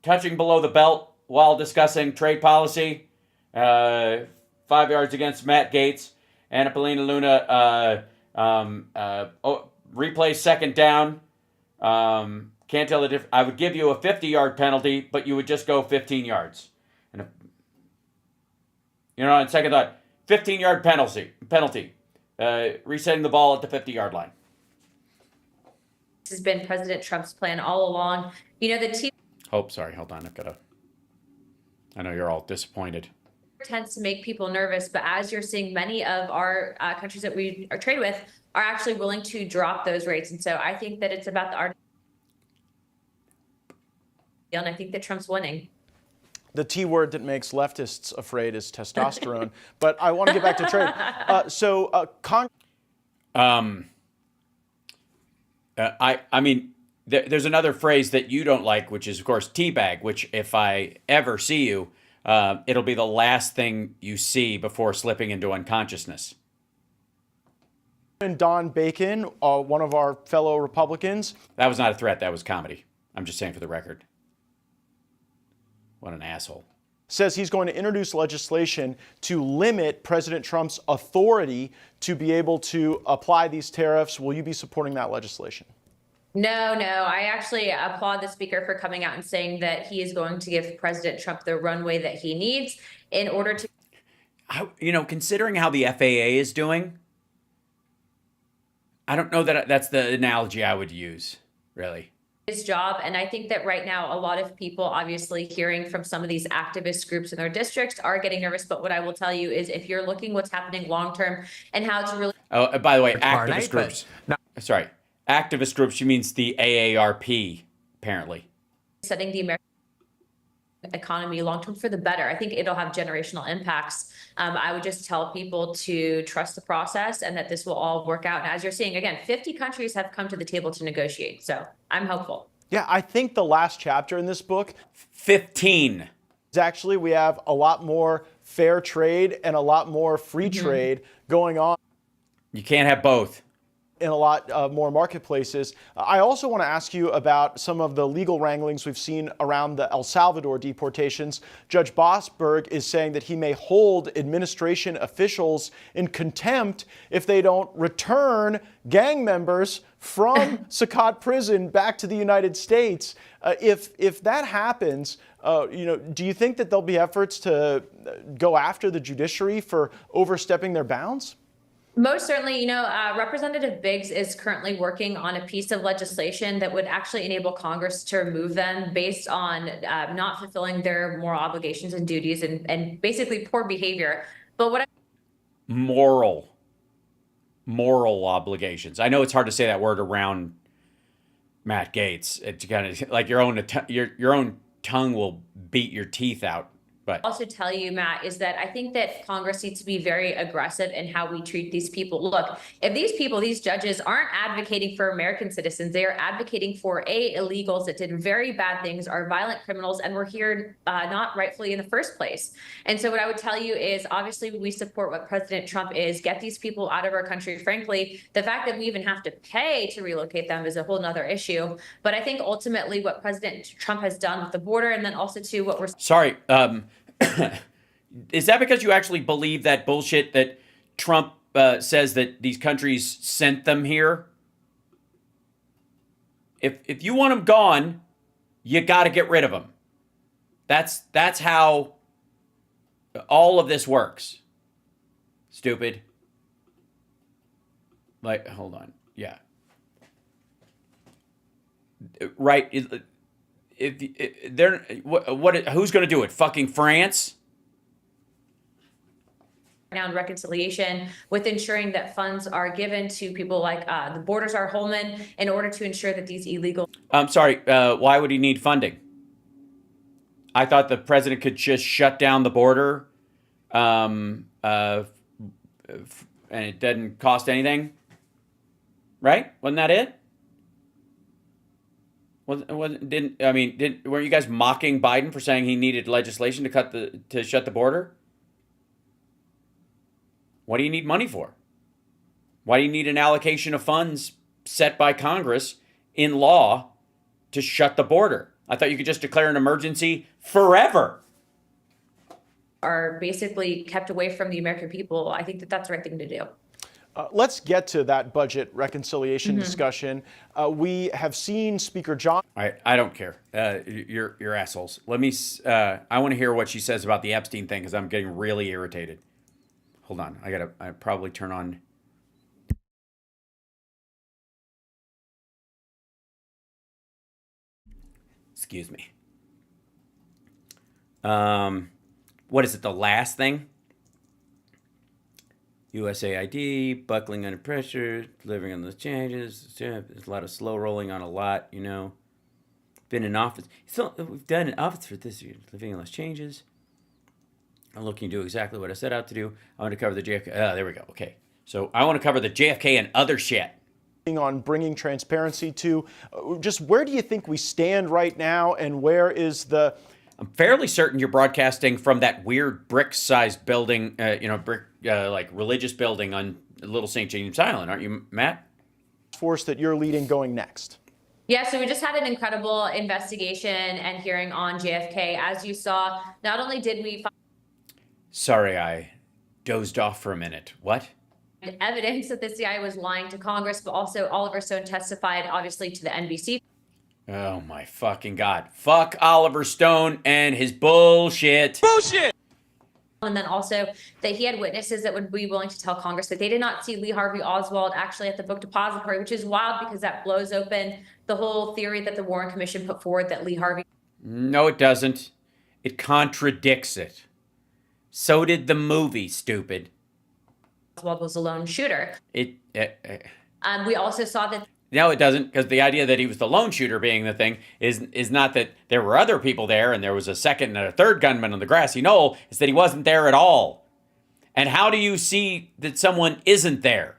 B: touching below the belt while discussing trade policy. 5 yards against Matt Gaetz. Anna Paulina Luna replay second down. Can't tell the difference. I would give you a 50-yard penalty, but you would just go 15 yards. And on second thought, 15-yard penalty. Resetting the ball at the 50-yard line.
R: this has been President Trump's plan all along. The
B: sorry, hold on. I know you're all disappointed.
R: Tends to make people nervous, but as you're seeing, many of our countries that we are trade with are actually willing to drop those rates. And so I think that it's about the art. And I think that Trump's winning.
E: The T word that makes leftists afraid is testosterone. But I want to get back to trade.
B: There's another phrase that you don't like, which is, of course, teabag, which if I ever see you, it'll be the last thing you see before slipping into unconsciousness.
E: And Don Bacon, one of our fellow Republicans.
B: That was not a threat. That was comedy. I'm just saying for the record. What an asshole.
E: Says he's going to introduce legislation to limit President Trump's authority to be able to apply these tariffs. Will you be supporting that legislation?
R: No. I actually applaud the speaker for coming out and saying that he is going to give President Trump the runway that he needs in order to.
B: Considering how the FAA is doing, I don't know that that's the analogy I would use, really.
R: His job. And I think that right now, a lot of people obviously hearing from some of these activist groups in their districts are getting nervous. But what I will tell you is if you're looking what's happening long term and how to really.
B: Oh, by the way,
Q: Tomorrow
B: activist
Q: night,
B: groups.
Q: but
B: Sorry. Activist groups, she means the AARP, apparently.
R: Setting the American economy long term for the better. I think it'll have generational impacts. I would just tell people to trust the process and that this will all work out. And as you're seeing, again, 50 countries have come to the table to negotiate. So I'm hopeful.
E: Yeah, I think the last chapter in this book,
B: 15.
E: is actually we have a lot more fair trade and a lot more free trade going on.
B: You can't have both.
E: In a lot more marketplaces. I also want to ask you about some of the legal wranglings we've seen around the El Salvador deportations. Judge Bosberg is saying that he may hold administration officials in contempt if they don't return gang members from Sakat prison back to the United States. If that happens, do you think that there'll be efforts to go after the judiciary for overstepping their bounds?
R: Most certainly, Representative Biggs is currently working on a piece of legislation that would actually enable Congress to remove them based on not fulfilling their moral obligations and duties and basically poor behavior. But what
B: moral obligations. I know it's hard to say that word around Matt Gaetz. It's kind of like your own tongue will beat your teeth out. But
R: also tell you, Matt, is that I think that Congress needs to be very aggressive in how we treat these people. Look, if these judges aren't advocating for American citizens, they are advocating for illegals that did very bad things, are violent criminals, and were here not rightfully in the first place. And so what I would tell you is obviously we support what President Trump is, get these people out of our country. Frankly, the fact that we even have to pay to relocate them is a whole nother issue. But I think ultimately what President Trump has done with the border and then also to what we're...
B: Sorry, is that because you actually believe that bullshit that Trump says that these countries sent them here? If you want them gone, you got to get rid of them. That's how all of this works. Stupid. Like, hold on. Yeah. Right. If they're who's going to do it? Fucking France?
R: Now in reconciliation with ensuring that funds are given to people like the Border Czar Holman in order to ensure that these illegal...
B: I'm sorry, why would he need funding? I thought the president could just shut down the border and it doesn't cost anything. Right? Wasn't that it? Weren't you guys mocking Biden for saying he needed legislation to shut the border? What do you need money for? Why do you need an allocation of funds set by Congress in law to shut the border? I thought you could just declare an emergency forever.
R: Are basically kept away from the American people. I think that that's the right thing to do.
E: Let's get to that budget reconciliation discussion. We have seen Speaker John.
B: I don't care. You're assholes. Let me. I want to hear what she says about the Epstein thing because I'm getting really irritated. Hold on. I probably turn on. Excuse me. What is it? The last thing? USAID, buckling under pressure, delivering on those changes. There's a lot of slow rolling on a lot, Been in office. We've done in office for this year, living on those changes. I'm looking to do exactly what I set out to do. I want to cover the JFK. There we go. Okay. So I want to cover the JFK and other shit.
E: On bringing transparency to just where do you think we stand right now and where is the...
B: I'm fairly certain you're broadcasting from that weird brick-sized building, like religious building on Little St. James Island, aren't you, Matt?
E: Force that you're leading going next.
R: Yeah, so we just had an incredible investigation and hearing on JFK. As you saw, not only did we find...
B: Sorry, I dozed off for a minute. What?
R: Evidence that the CIA was lying to Congress, but also Oliver Stone testified, obviously, to the NBC.
B: Oh my fucking God. Fuck Oliver Stone and his bullshit.
S: Bullshit!
R: And then also that he had witnesses that would be willing to tell Congress that they did not see Lee Harvey Oswald actually at the book depository, which is wild because that blows open the whole theory that the Warren Commission put forward that Lee Harvey.
B: No, it doesn't. It contradicts it. So did the movie, stupid.
R: Oswald was a lone shooter.
B: We
R: also saw that.
B: No, it doesn't, because the idea that he was the lone shooter being the thing is not that there were other people there and there was a second and a third gunman on the grassy knoll. It's that he wasn't there at all. And how do you see that someone isn't there?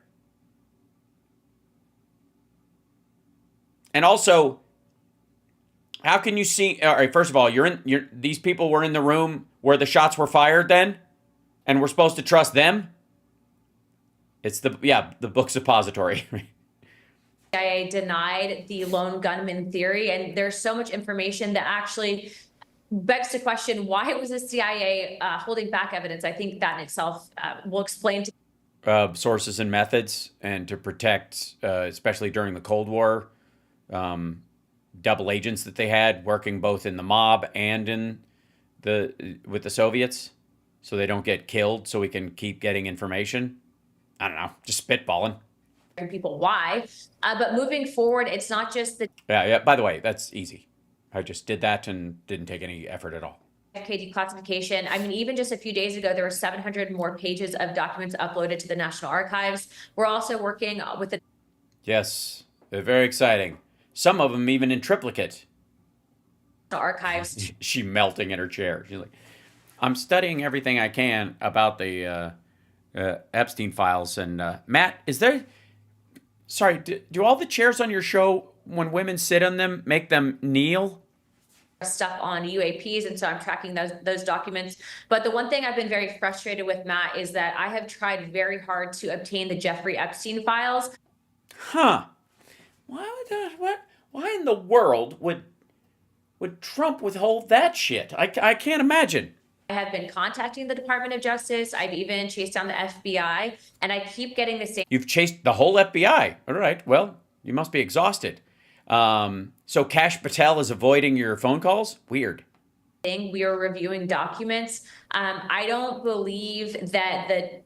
B: And also, how can you see? All right, first of all, these people were in the room where the shots were fired then, and we're supposed to trust them. It's the book suppository.
R: CIA denied the lone gunman theory, and there's so much information that actually begs to question why was the CIA holding back evidence. I think that in itself will explain to
B: sources and methods, and to protect, especially during the Cold War, double agents that they had working both in the mob and with the Soviets, so they don't get killed, so we can keep getting information. I don't know, just spitballing.
R: People why, but moving forward, it's not just the
B: By the way, that's easy. I just did that and didn't take any effort at all.
R: JFK declassification. I mean, even just a few days ago, there were 700 more pages of documents uploaded to the National Archives. We're also working with the.
B: Yes, they're very exciting. Some of them even in triplicate.
R: Archives.
B: She melting in her chair. She's like, I'm studying everything I can about the Epstein files. And Matt, is there? Sorry, do all the chairs on your show, when women sit on them, make them kneel?
R: Stuff on UAPs, and so I'm tracking those documents. But the one thing I've been very frustrated with, Matt, is that I have tried very hard to obtain the Jeffrey Epstein files.
B: Huh? Why in the world would Trump withhold that shit? I can't imagine.
R: I have been contacting the Department of Justice. I've even chased down the FBI, and I keep getting the same.
B: You've chased the whole FBI. All right. Well, you must be exhausted. So Kash Patel is avoiding your phone calls? Weird.
R: We are reviewing documents. I don't believe that the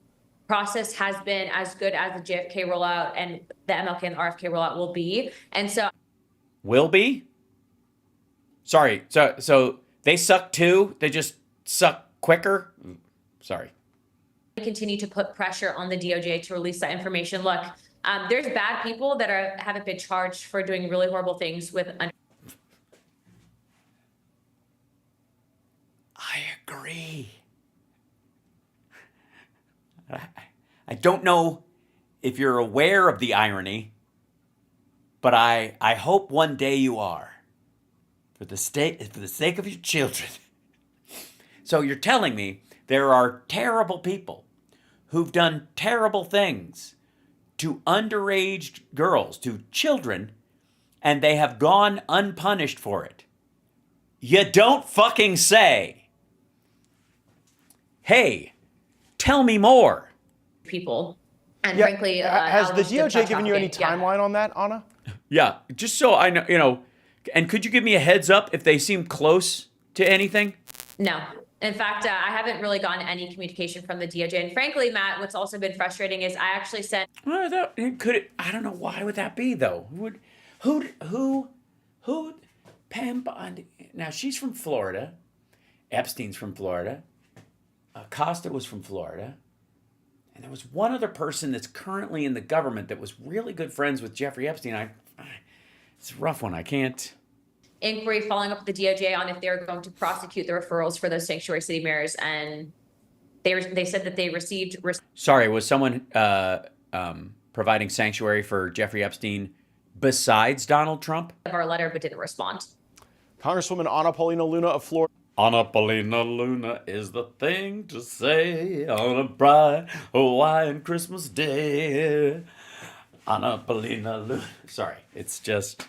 R: process has been as good as the JFK rollout and the MLK and the RFK rollout will be. And so.
B: Will be? Sorry. So they suck too? They just suck quicker? Sorry.
R: Continue to put pressure on the DOJ to release that information. Look, there's bad people that haven't been charged for doing really horrible things with.
B: I agree. I don't know if you're aware of the irony, but I hope one day you are, for the sake of your children. So you're telling me there are terrible people who've done terrible things to underage girls, to children, and they have gone unpunished for it. You don't fucking say. Hey, tell me more.
R: People. And frankly,
E: has the DOJ given you any timeline on that, Anna?
B: Yeah, just so I know, and could you give me a heads up if they seem close to anything?
R: No. In fact, I haven't really gotten any communication from the DOJ. And frankly, Matt, what's also been frustrating is I actually sent.
B: I don't know, why would that be though? Who? Pam Bondi. Now she's from Florida. Epstein's from Florida. Costa was from Florida. And there was one other person that's currently in the government that was really good friends with Jeffrey Epstein. It's a rough one. I can't.
R: Inquiry following up with the DOJ on if they're going to prosecute the referrals for those sanctuary city mayors, and they said that they received.
B: Sorry, was someone providing sanctuary for Jeffrey Epstein besides Donald Trump?
R: Of our letter, but didn't respond.
E: Congresswoman Anna Paulina Luna of Florida.
B: Anna Paulina Luna is the thing to say on a bright Hawaiian Christmas day. Anna Paulina Luna. Sorry, it's just.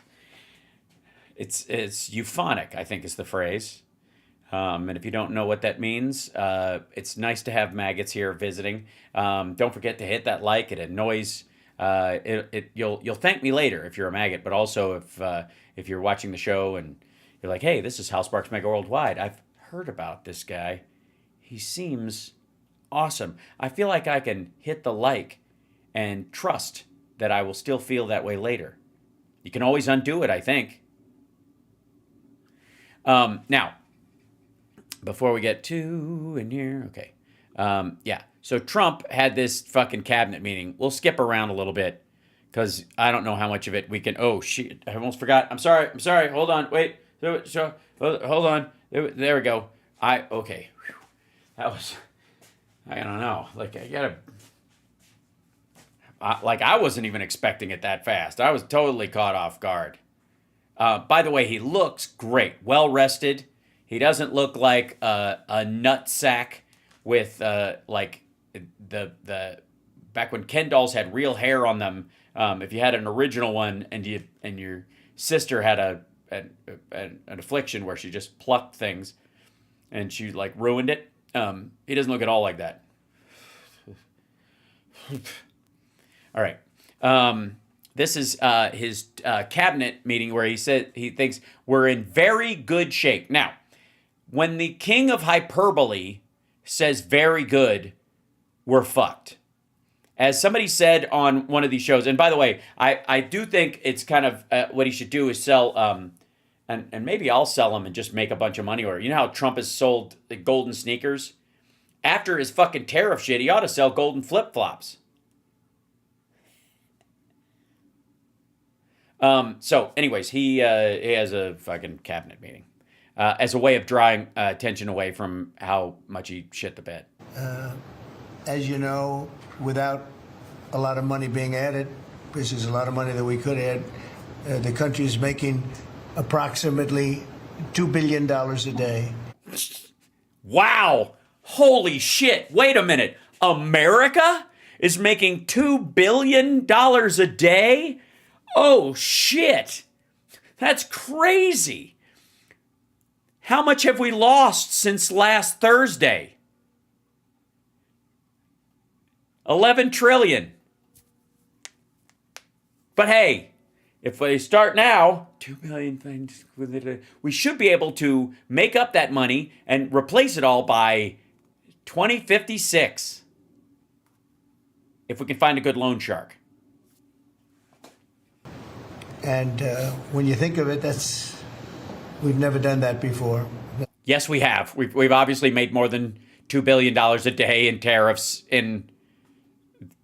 B: It's euphonic, I think is the phrase. And if you don't know what that means, it's nice to have maggots here visiting. Don't forget to hit that like. It annoys. You'll thank me later if you're a maggot, but also if you're watching the show and you're like, hey, this is HalSparks Megaworldwide. I've heard about this guy. he seems awesome. I feel like I can hit the like and trust that I will still feel that way later. You can always undo it, I think. Now, before we get too in here, okay. Yeah, so Trump had this fucking cabinet meeting. We'll skip around a little bit because I don't know how much of it we can. Oh, shit, I almost forgot. I'm sorry. Hold on. Wait. So, hold on. There we go. Okay. Whew. That was, I don't know. Like, I wasn't even expecting it that fast. I was totally caught off guard. By the way, he looks great. Well rested. He doesn't look like a nut sack with like the back when Ken dolls had real hair on them. If you had an original one and your sister had an affliction where she just plucked things and she like ruined it. He doesn't look at all like that. All right. This is his cabinet meeting where he said he thinks we're in very good shape. Now, when the king of hyperbole says very good, we're fucked. As somebody said on one of these shows, and by the way, I do think it's kind of what he should do is sell, and maybe I'll sell them and just make a bunch of money. Or you know how Trump has sold the golden sneakers? After his fucking tariff shit, he ought to sell golden flip-flops. So anyways, he has a fucking cabinet meeting as a way of drawing attention away from how much he shit the bed.
A: As you know, without a lot of money being added, this is a lot of money that we could add, the country is making approximately $2 billion a day.
B: Wow. Holy shit. Wait a minute. America is making $2 billion a day? Oh, shit. That's crazy. How much have we lost since last Thursday? 11 trillion. But hey, if we start now, 2 billion things with it, we should be able to make up that money and replace it all by 2056. If we can find a good loan shark.
A: And when you think of it, we've never done that before.
B: Yes, we have. We've obviously made more than $2 billion a day in tariffs in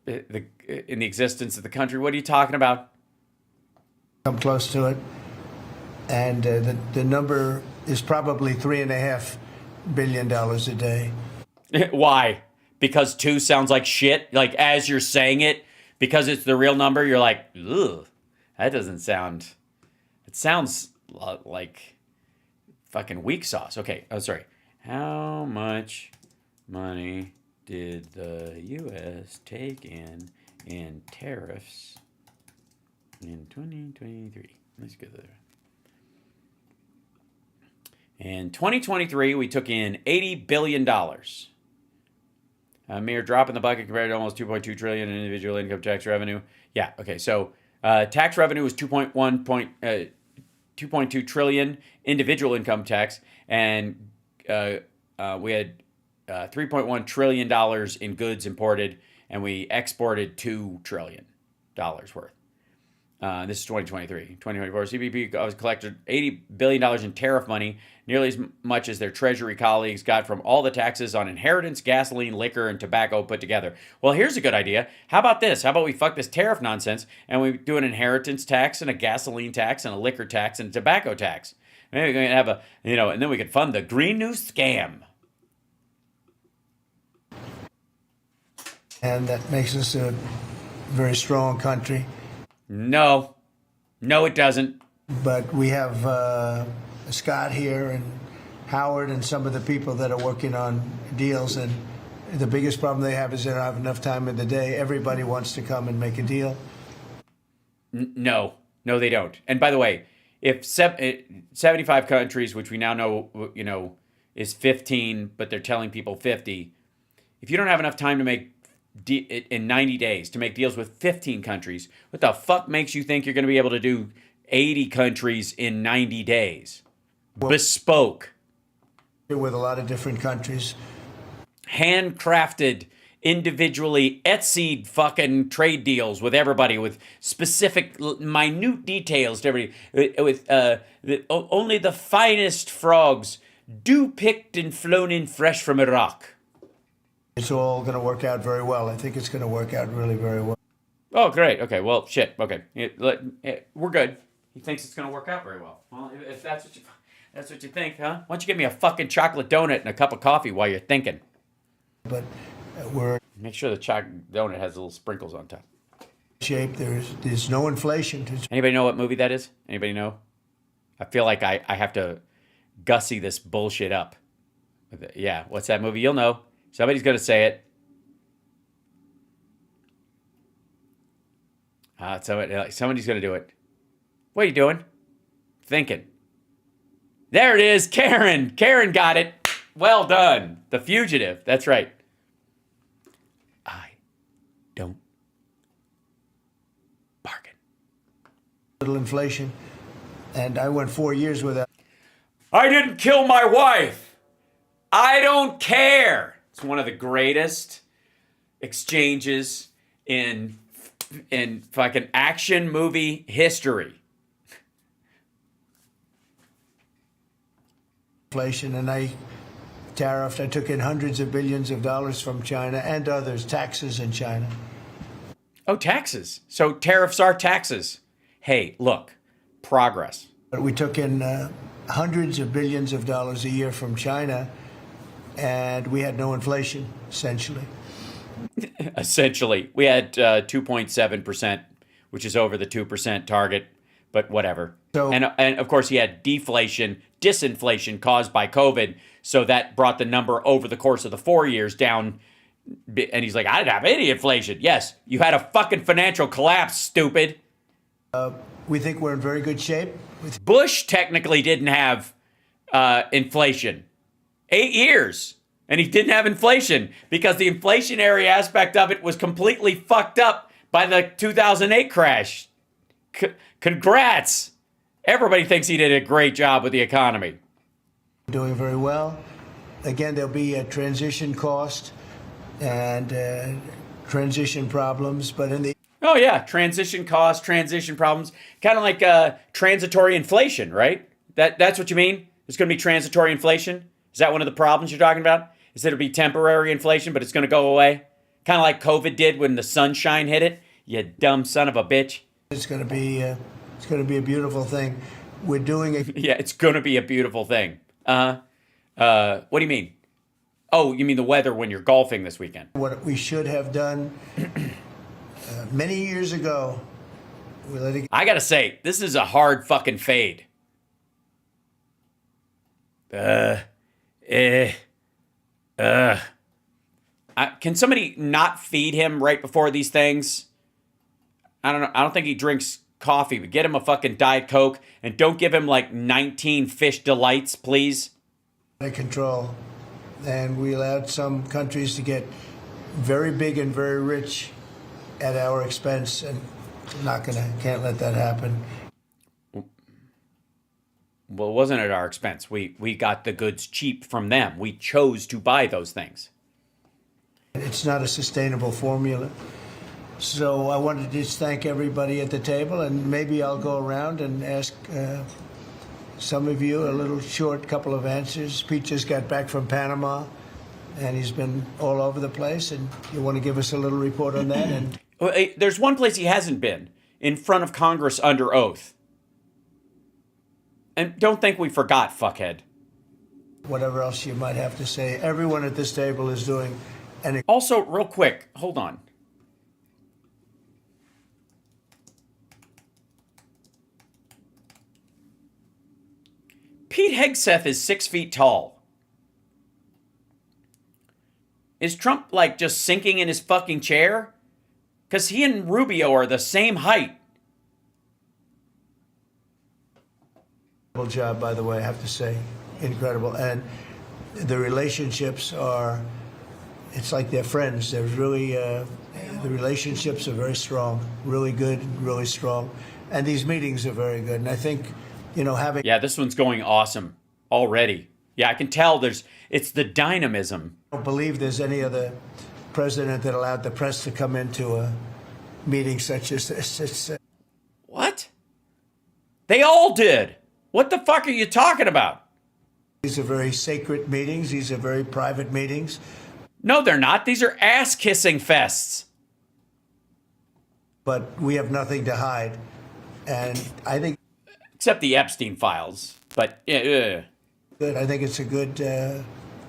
B: the existence of the country. What are you talking about?
A: Come close to it. And the number is probably $3.5 billion a day.
B: Why? Because 2 sounds like shit? Like as you're saying it, because it's the real number, you're like, ugh, that doesn't sound... It sounds like fucking weak sauce. Okay, oh, sorry. How much money did the U.S. take in tariffs in 2023? Let's go there. In 2023, we took in $80 billion. A mere drop in the bucket compared to almost $2.2 trillion in individual income tax revenue. Yeah, okay, so tax revenue was 2.2 trillion individual income tax, and we had $3.1 trillion in goods imported, and we exported $2 trillion worth. This is 2023. 2024, CBP collected $80 billion in tariff money, nearly as much as their Treasury colleagues got from all the taxes on inheritance, gasoline, liquor, and tobacco put together. Well, here's a good idea. How about this? How about we fuck this tariff nonsense, and we do an inheritance tax, and a gasoline tax, and a liquor tax, and a tobacco tax. Maybe we're going to have and then we could fund the Green New Scam.
A: And that makes us a very strong country.
B: No, it doesn't.
A: But we have Scott here and Howard and some of the people that are working on deals. And the biggest problem they have is they don't have enough time in the day. Everybody wants to come and make a deal.
B: No, they don't. And by the way, if 75 countries, which we now know, is 15, but they're telling people 50, if you don't have enough time to make in 90 days to make deals with 15 countries, what the fuck makes you think you're going to be able to do 80 countries in 90 days? Bespoke.
A: With a lot of different countries.
B: handcrafted, individually Etsy'd fucking trade deals with everybody, with specific minute details to everybody, with only the finest frogs, dew-picked and flown in fresh from Iraq.
A: It's all going to work out very well. I think it's going to work out really very well.
B: Oh, great. Okay, well, shit. Okay, we're good. He thinks it's going to work out very well. Well, if that's what you think, huh? Why don't you give me a fucking chocolate donut and a cup of coffee while you're thinking?
A: But we're
B: make sure the chocolate donut has little sprinkles on top.
A: Shape. There's no inflation.
B: Anybody know what movie that is? Anybody know? I feel like I have to gussy this bullshit up. Yeah, what's that movie? You'll know. Somebody's going to say it. Somebody's going to do it. What are you doing? Thinking. There it is, Karen. Karen got it. Well done. The Fugitive. That's right. I don't bargain.
A: Little inflation, and I went 4 years without.
B: I didn't kill my wife. I don't care. It's one of the greatest exchanges in fucking action movie history.
A: Inflation, and I took in hundreds of billions of dollars from China and others, taxes in China.
B: Oh, taxes. So tariffs are taxes. Hey, look, progress.
A: But we took in hundreds of billions of dollars a year from China, and we had no inflation, essentially.
B: Essentially. We had 2.7%, which is over the 2% target, but whatever.
A: So,
B: and of course, he had disinflation caused by COVID, so that brought the number over the course of the 4 years down. And he's like, I didn't have any inflation. Yes, you had a fucking financial collapse, stupid.
A: We think we're in very good shape.
B: Bush technically didn't have inflation. 8 years. And he didn't have inflation because the inflationary aspect of it was completely fucked up by the 2008 crash. Congrats. Everybody thinks he did a great job with the economy.
A: Doing very well. Again, there'll be a transition cost and transition problems, but in the...
B: Oh, yeah. Transition costs, transition problems. Kind of like transitory inflation, right? That's what you mean? There's going to be transitory inflation? Is that one of the problems you're talking about? Is that it'll be temporary inflation, but it's going to go away? Kind of like COVID did when the sunshine hit it? You dumb son of a bitch.
A: It's going to be a beautiful thing. We're doing a...
B: Yeah, it's going to be a beautiful thing. What do you mean? Oh, you mean the weather when you're golfing this weekend?
A: What we should have done many years ago.
B: I got to say, this is a hard fucking fade. Can somebody not feed him right before these things? I don't know. I don't think he drinks coffee, but get him a fucking Diet Coke and don't give him like 19 fish delights, please.
A: Control. And we allowed some countries to get very big and very rich at our expense, and can't let that happen.
B: Well, it wasn't at our expense. We got the goods cheap from them. We chose to buy those things.
A: It's not a sustainable formula. So I wanted to just thank everybody at the table, and maybe I'll go around and ask some of you a little short couple of answers. Pete just got back from Panama, and he's been all over the place, and you want to give us a little report on that? And
B: there's one place he hasn't been, in front of Congress under oath. And don't think we forgot, fuckhead.
A: Whatever else you might have to say, everyone at this table is doing...
B: Also, real quick, hold on. Pete Hegseth is 6 feet tall. Is Trump, like, just sinking in his fucking chair? Because he and Rubio are the same height.
A: Incredible job, by the way, I have to say. Incredible. And the relationships are, it's like they're friends. There's really, the relationships are very strong, really good, really strong. And these meetings are very good. And I think, having...
B: Yeah, this one's going awesome already. Yeah, I can tell it's the dynamism.
A: I don't believe there's any other president that allowed the press to come into a meeting such as this.
B: What? They all did. What the fuck are you talking about?
A: These are very sacred meetings. These are very private meetings.
B: No, they're not. These are ass-kissing fests.
A: But we have nothing to hide. And I think...
B: Except the Epstein files. But,
A: good. I think it's a good...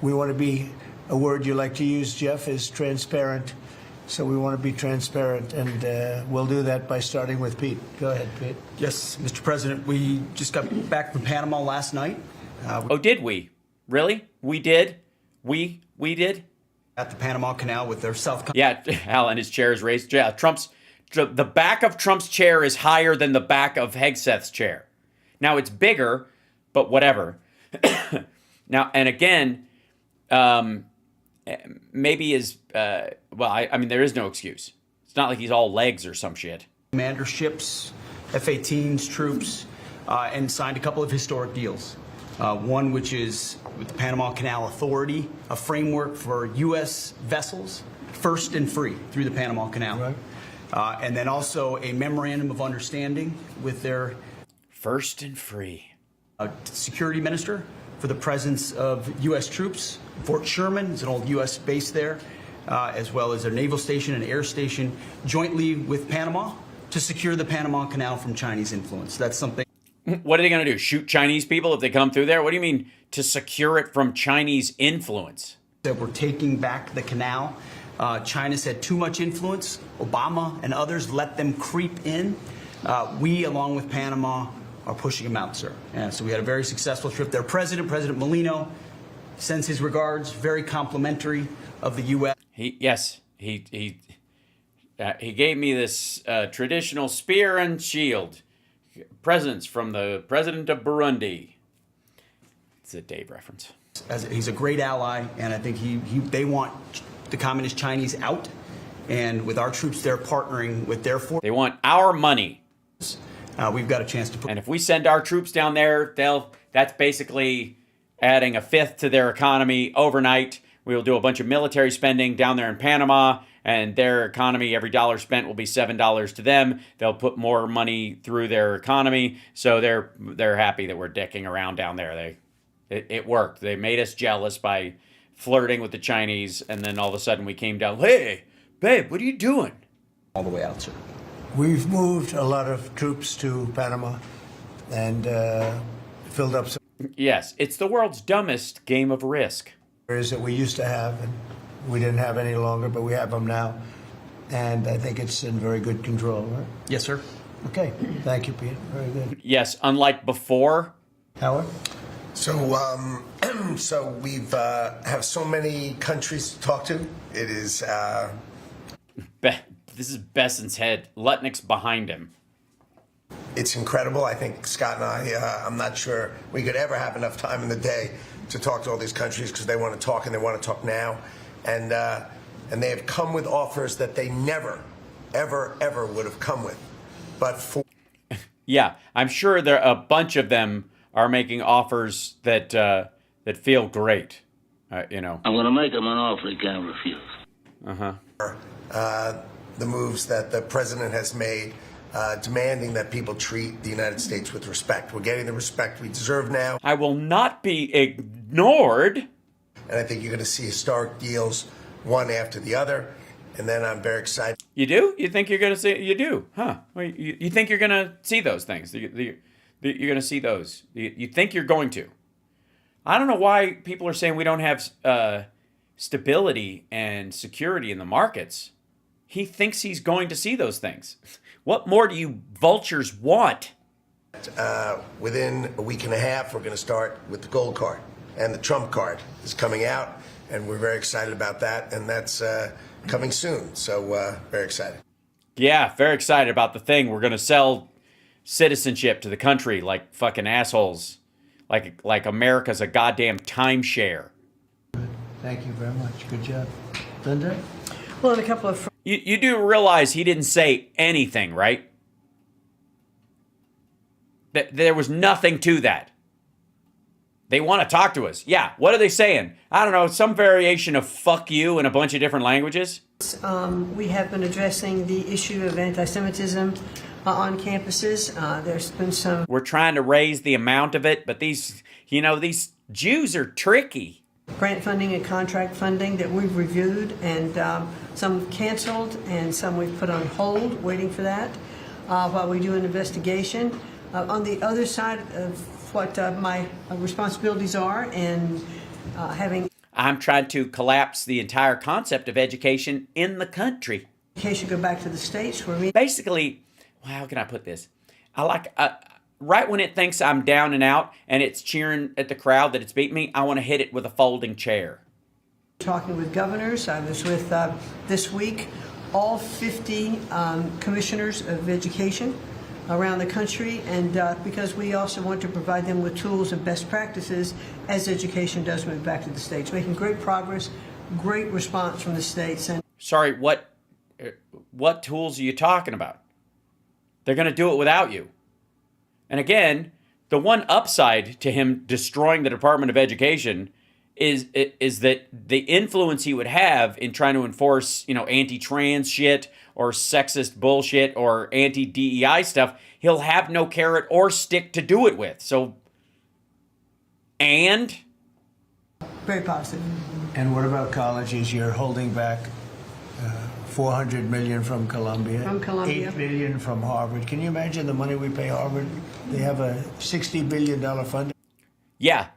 A: we want to be... A word you like to use, Jeff, is transparent. So we want to be transparent, and we'll do that by starting with Pete. Go ahead, Pete.
S: Yes, Mr. President, we just got back from Panama last night.
B: Oh, did we? Really? We did? We did?
S: At the Panama Canal with their South...
B: Yeah, Hal, and his chair is raised. Yeah, the back of Trump's chair is higher than the back of Hegseth's chair. Now, it's bigger, but whatever. Now, and again... maybe is I mean, there is no excuse. It's not like he's all legs or some shit.
S: Commander ships, F-18s, troops, and signed a couple of historic deals. One which is with the Panama Canal Authority, a framework for U.S. vessels, first and free through the Panama Canal. Right. And then also a memorandum of understanding with their...
B: First and free.
S: Security minister for the presence of U.S. troops. Fort Sherman is an old U.S. base there, as well as their naval station and air station, jointly with Panama to secure the Panama Canal from Chinese influence. That's something.
B: What are they going to do? Shoot Chinese people if they come through there? What do you mean to secure it from Chinese influence?
S: That we're taking back the canal. China's had too much influence. Obama and others let them creep in. We, along with Panama, are pushing them out, sir. And so we had a very successful trip. Their president, President Molino, sends his regards, very complimentary of the U.S.
B: He gave me this traditional spear and shield. Presents from the president of Burundi. It's a Dave reference.
S: He's a great ally, and I think they want the communist Chinese out. And with our troops, they're partnering with their forces.
B: They want our money.
S: We've got a chance to put.
B: And if we send our troops down there, that's basically adding a fifth to their economy overnight. We will do a bunch of military spending down there in Panama, and their economy, every dollar spent will be $7 to them. They'll put more money through their economy, so they're happy that we're dicking around down there. It worked. They made us jealous by flirting with the Chinese, and then all of a sudden we came down, hey, babe, what are you doing?
S: All the way out, sir.
A: We've moved a lot of troops to Panama and filled up some...
B: Yes, it's the world's dumbest game of Risk.
A: Areas that we used to have, and we didn't have any longer, but we have them now. And I think it's in very good control, right?
S: Yes, sir.
A: Okay. Thank you, Pete. Very good.
B: Yes, unlike before.
A: Howard?
M: So, so we've have so many countries to talk to. It is...
B: This is Besson's head. Lutnick's behind him.
M: It's incredible. I think Scott and I, I'm not sure we could ever have enough time in the day to talk to all these countries because they want to talk and they want to talk now. And they have come with offers that they never, ever, ever would have come with. But for...
B: Yeah, I'm sure a bunch of them are making offers that feel great. I'm
T: going to make them an offer he can't refuse.
M: The moves that the president has made, demanding that people treat the United States with respect. We're getting the respect we deserve now.
B: I will not be ignored.
M: And I think you're going to see historic deals, one after the other. And then I'm very excited.
B: You do? You think you're going to see? You do, huh? Well, you think you're going to see those things? You're going to see those. You think you're going to? I don't know why people are saying we don't have stability and security in the markets. He thinks he's going to see those things. What more do you vultures want?
M: Within a week and a half, we're going to start with the gold card. And the Trump card is coming out. And we're very excited about that. And that's coming soon. So very excited.
B: Yeah, very excited about the thing. We're going to sell citizenship to the country like fucking assholes. Like America's a goddamn timeshare.
A: Thank you very much. Good job. Linda?
U: Well, in a couple of...
B: You do realize he didn't say anything, right? There was nothing to that. They want to talk to us. Yeah, what are they saying? I don't know, some variation of fuck you in a bunch of different languages.
U: We have been addressing the issue of anti-Semitism on campuses. There's been some...
B: We're trying to raise the amount of it, but these Jews are tricky.
U: Grant funding and contract funding that we've reviewed, and some canceled and some we've put on hold, waiting for that, while we do an investigation. On the other side of what my responsibilities are, and having...
B: I'm trying to collapse the entire concept of education in the country.
U: Education go back to the states where we...
B: Basically, well, how can I put this? I like... right when it thinks I'm down and out and it's cheering at the crowd that it's beat me, I want to hit it with a folding chair.
U: Talking with governors. I was with, this week, all 50 commissioners of education around the country, and because we also want to provide them with tools and best practices as education does move back to the states. Making great progress, great response from the states. And
B: sorry, what tools are you talking about? They're going to do it without you. And again, the one upside to him destroying the Department of Education is that the influence he would have in trying to enforce, anti-trans shit or sexist bullshit or anti-DEI stuff, he'll have no carrot or stick to do it with. So, and?
U: Very positive.
V: And what about colleges? You're holding back $400 million from Columbia.
U: From Columbia.
V: $8 billion from Harvard. Can you imagine the money we pay Harvard? They have a $60 billion fund.
B: Yeah.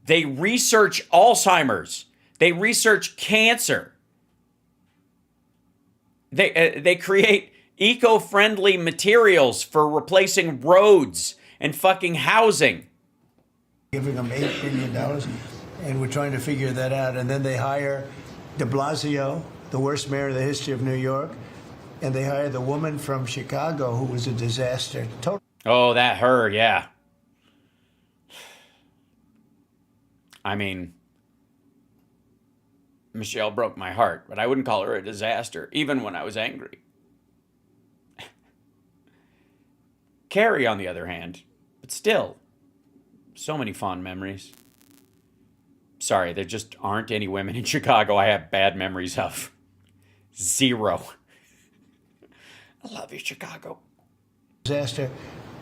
B: They research Alzheimer's. They research cancer. They create eco-friendly materials for replacing roads and fucking housing.
V: Giving them $8 billion, and we're trying to figure that out. And then they hire de Blasio, the worst mayor in the history of New York, and they hired the woman from Chicago who was a disaster.
B: Oh, that her, yeah. I mean, Michelle broke my heart, but I wouldn't call her a disaster, even when I was angry. Carrie, on the other hand, but still, so many fond memories. Sorry, there just aren't any women in Chicago I have bad memories of. Zero. I love you, Chicago.
V: Disaster,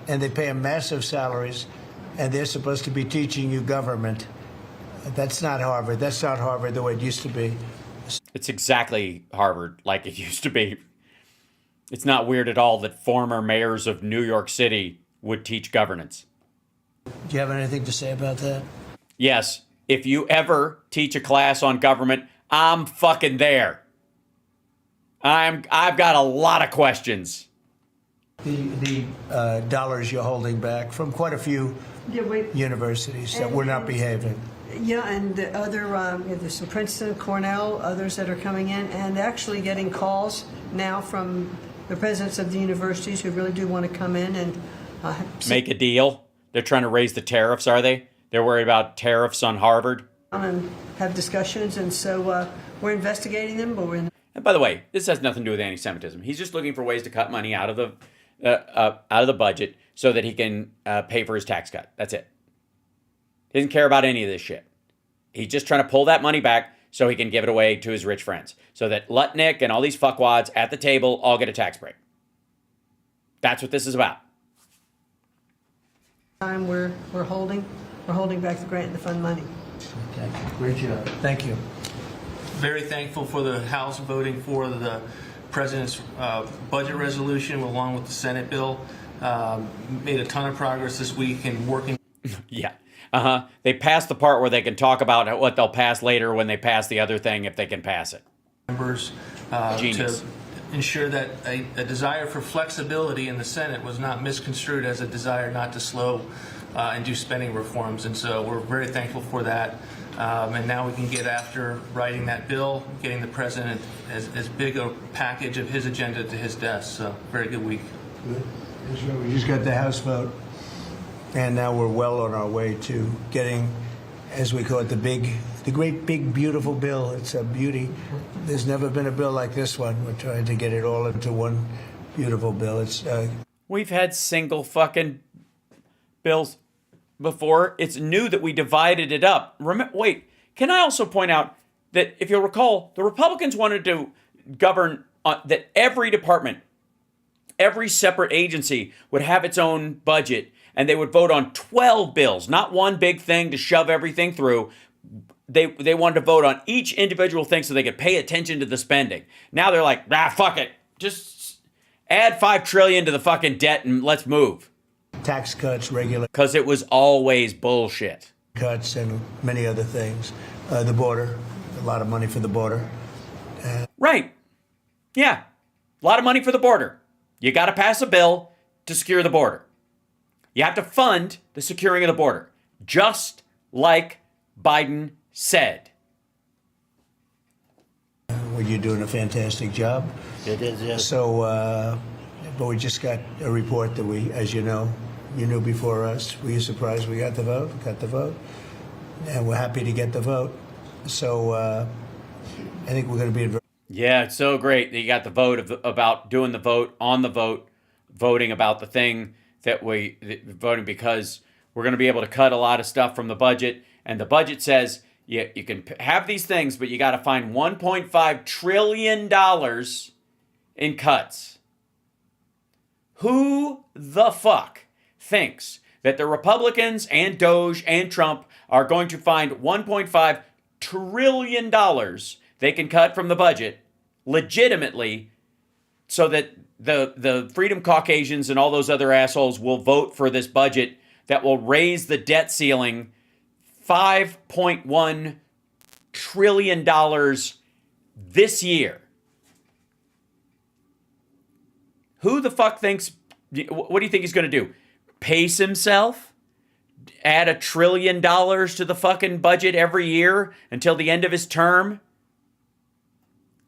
V: and they pay them massive salaries, and they're supposed to be teaching you government. That's not Harvard. That's not Harvard the way it used to be.
B: It's exactly Harvard like it used to be. It's not weird at all that former mayors of New York City would teach governance.
V: Do you have anything to say about that?
B: Yes. If you ever teach a class on government, I'm fucking there. I've got a lot of questions.
V: The dollars you're holding back from quite a few universities that were not behaving.
U: Yeah, and the other, there's some Princeton, Cornell, others that are coming in, and actually getting calls now from the presidents of the universities who really do want to come in and
B: make a deal. They're trying to raise the tariffs, are they? They're worried about tariffs on Harvard.
U: And have discussions, and so we're investigating them. But
B: and by the way, this has nothing to do with anti-Semitism. He's just looking for ways to cut money out of the budget so that he can pay for his tax cut. That's it. He doesn't care about any of this shit. He's just trying to pull that money back so he can give it away to his rich friends, so that Lutnick and all these fuckwads at the table all get a tax break. That's what this is about.
U: Time we're holding back the grant and the fund money.
V: Okay. Great job. Thank you.
W: Very thankful for the House voting for the President's budget resolution along with the Senate bill. Made a ton of progress this week in working.
B: Yeah. They passed the part where they can talk about what they'll pass later when they pass the other thing, if they can pass it.
W: Members to ensure that a desire for flexibility in the Senate was not misconstrued as a desire not to slow and do spending reforms. And so we're very thankful for that. And now we can get after writing that bill, getting the president as big a package of his agenda to his desk. So very good week.
V: Good. We just got the House vote. And now we're well on our way to getting, as we call it, the great big beautiful bill. It's a beauty. There's never been a bill like this one. We're trying to get it all into one beautiful bill. It's
B: we've had single fucking bills before. It's new that we divided it up. Wait, can I also point out that if you'll recall, the Republicans wanted to govern that every department, every separate agency would have its own budget, and they would vote on 12 bills, not one big thing to shove everything through. They wanted to vote on each individual thing so they could pay attention to the spending. Now they're like, fuck it. Just add $5 trillion to the fucking debt and let's move.
V: Tax cuts, regular.
B: Because it was always bullshit.
V: Cuts and many other things. The border, a lot of money for the border.
B: Right. Yeah. A lot of money for the border. You got to pass a bill to secure the border. You have to fund the securing of the border. Just like Biden said.
V: Well, you're doing a fantastic job.
H: It is, yes.
V: So, but we just got a report that we, as you know, you knew before us. Were you surprised we got the vote? Got the vote. And we're happy to get the vote. So I think we're going to be in.
B: Yeah, it's so great that you got the vote about doing the vote on the vote, voting about the thing that voting because we're going to be able to cut a lot of stuff from the budget. And the budget says you can have these things, but you got to find $1.5 trillion in cuts. Who the fuck thinks that the Republicans and Doge and Trump are going to find $1.5 trillion they can cut from the budget legitimately so that the Freedom Caucasians and all those other assholes will vote for this budget that will raise the debt ceiling $5.1 trillion this year? Who the fuck thinks, what do you think he's going to do? Pace himself? Add $1 trillion to the fucking budget every year until the end of his term?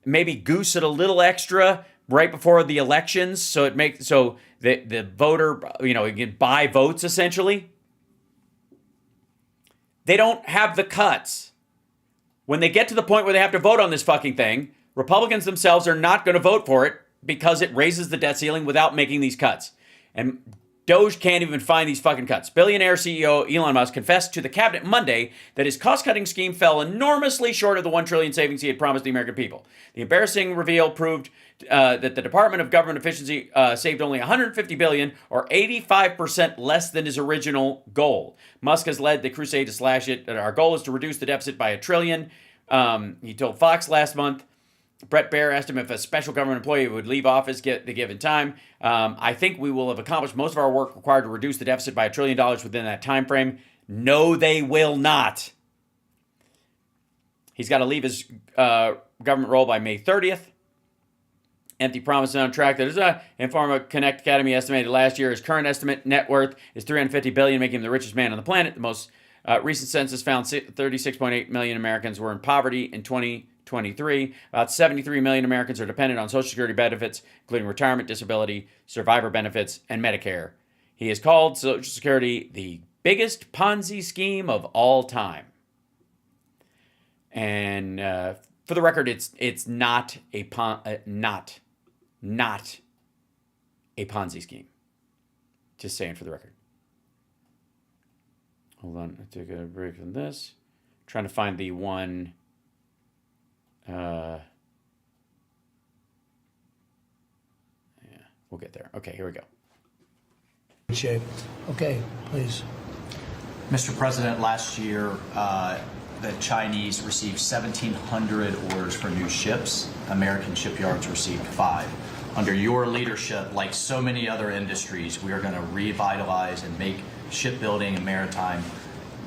B: Maybe goose it a little extra right before the elections so the voter, you can buy votes essentially? They don't have the cuts. When they get to the point where they have to vote on this fucking thing, Republicans themselves are not going to vote for it because it raises the debt ceiling without making these cuts. And Doge can't even find these fucking cuts. Billionaire CEO Elon Musk confessed to the cabinet Monday that his cost-cutting scheme fell enormously short of the $1 trillion savings he had promised the American people. The embarrassing reveal proved that the Department of Government Efficiency saved only $150 billion, or 85% less than his original goal. Musk has led the crusade to slash it. Our goal is to reduce the deficit by $1 trillion. He told Fox last month. Brett Baer asked him if a special government employee would leave office at the given time. I think we will have accomplished most of our work required to reduce the deficit by $1 trillion within that time frame. No, they will not. He's got to leave his government role by May 30th. Empty promises on track. There's Informa Connect Academy estimated last year his current estimate net worth is $350 billion, making him the richest man on the planet. The most recent census found 36.8 million Americans were in poverty in 2023. About 73 million Americans are dependent on Social Security benefits, including retirement, disability, survivor benefits, and Medicare. He has called Social Security the biggest Ponzi scheme of all time. And for the record, it's not a not a Ponzi scheme. Just saying for the record. Hold on, I'll take a break from this. Trying to find the one. Yeah, we'll get there. Okay, here we go.
V: Good shape. Okay, please.
C: Mr. President, last year, the Chinese received 1,700 orders for new ships. American shipyards received 5. Under your leadership, like so many other industries, we are going to revitalize and make shipbuilding and maritime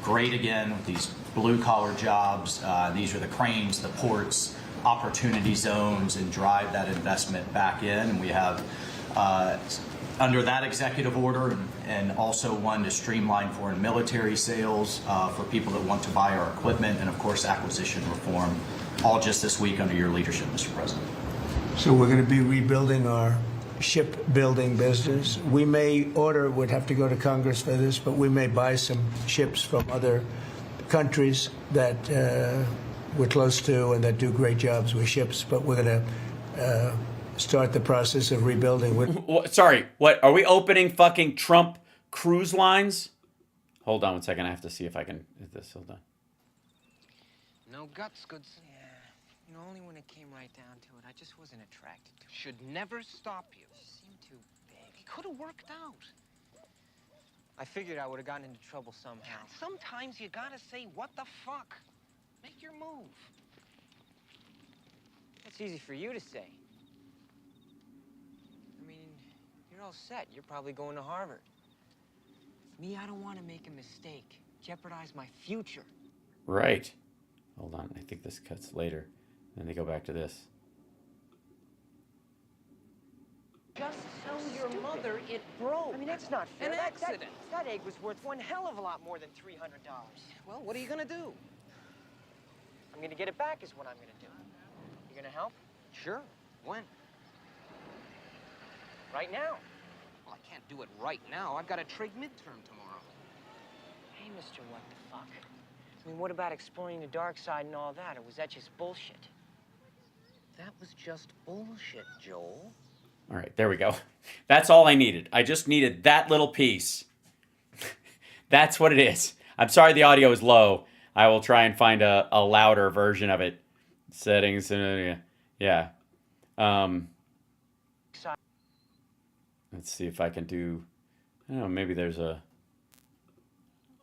C: great again with these blue-collar jobs. These are the cranes, the ports, opportunity zones, and drive that investment back in. And we have, under that executive order, and also one to streamline foreign military sales for people that want to buy our equipment, and of course acquisition reform, all just this week under your leadership, Mr. President.
V: So we're going to be rebuilding our shipbuilding business. We would have to go to Congress for this, but we may buy some ships from other countries that we're close to and that do great jobs with ships, but we're going to start the process of rebuilding.
B: Sorry, what? Are we opening fucking Trump cruise lines? Hold on one second. I have to see if I can hit this. Hold on.
D: No guts, Goodson. Yeah. You know, only when it came right down to it, I just wasn't attracted to him. Should never stop you. Seemed too big. It could have worked out. I figured I would have gotten into trouble somehow. Yeah, sometimes you gotta say, what the fuck? Make your move. That's easy for you to say. I mean, you're all set. You're probably going to Harvard. Me, I don't want to make a mistake. Jeopardize my future.
B: Right. Hold on. I think this cuts later. Then they go back to this.
D: Just tell your mother it broke. I mean, that's not fair. An accident. That egg was worth one hell of a lot more than $300. Well, what are you gonna do? I'm gonna get it back is what I'm gonna do. You gonna help? Sure. When? Right now. Well, I can't do it right now. I've got a trig midterm tomorrow. Hey, Mr. What the fuck? I mean, what about exploring the dark side and all that, or was that just bullshit? That was just bullshit, Joel.
B: All right, there we go. That's all I needed. I just needed that little piece. That's what it is. I'm sorry the audio is low. I will try and find a louder version of it. Settings, yeah. Let's see if I can do. I don't know. Maybe there's a.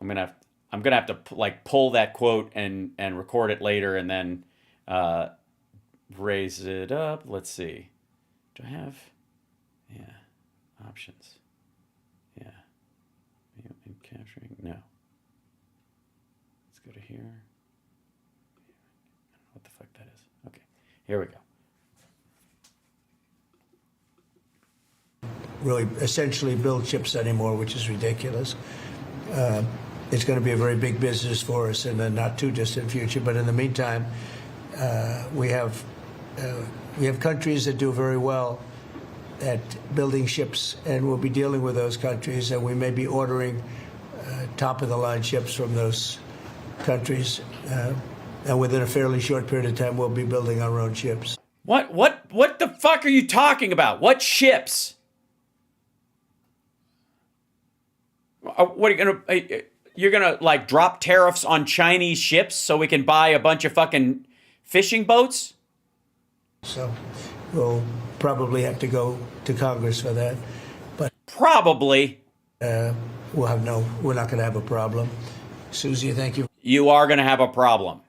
B: I'm gonna have to like pull that quote and record it later and then raise it up. Let's see. Do I have? Yeah. Options. Yeah. And capturing. No. Let's go to here. I don't know what the fuck that is. Okay. Here we go.
V: Really essentially build chips anymore, which is ridiculous. It's going to be a very big business for us in the not too distant future. But in the meantime, we have countries that do very well at building ships, and we'll be dealing with those countries, and we may be ordering top of the line ships from those countries, and within a fairly short period of time, we'll be building our own ships.
B: What the fuck are you talking about? What ships? What are you gonna? You're gonna like drop tariffs on Chinese ships so we can buy a bunch of fucking fishing boats?
V: So we'll probably have to go to Congress for that. But
B: probably
V: we're not going to have a problem. Susie, thank you.
B: You are going to have a problem.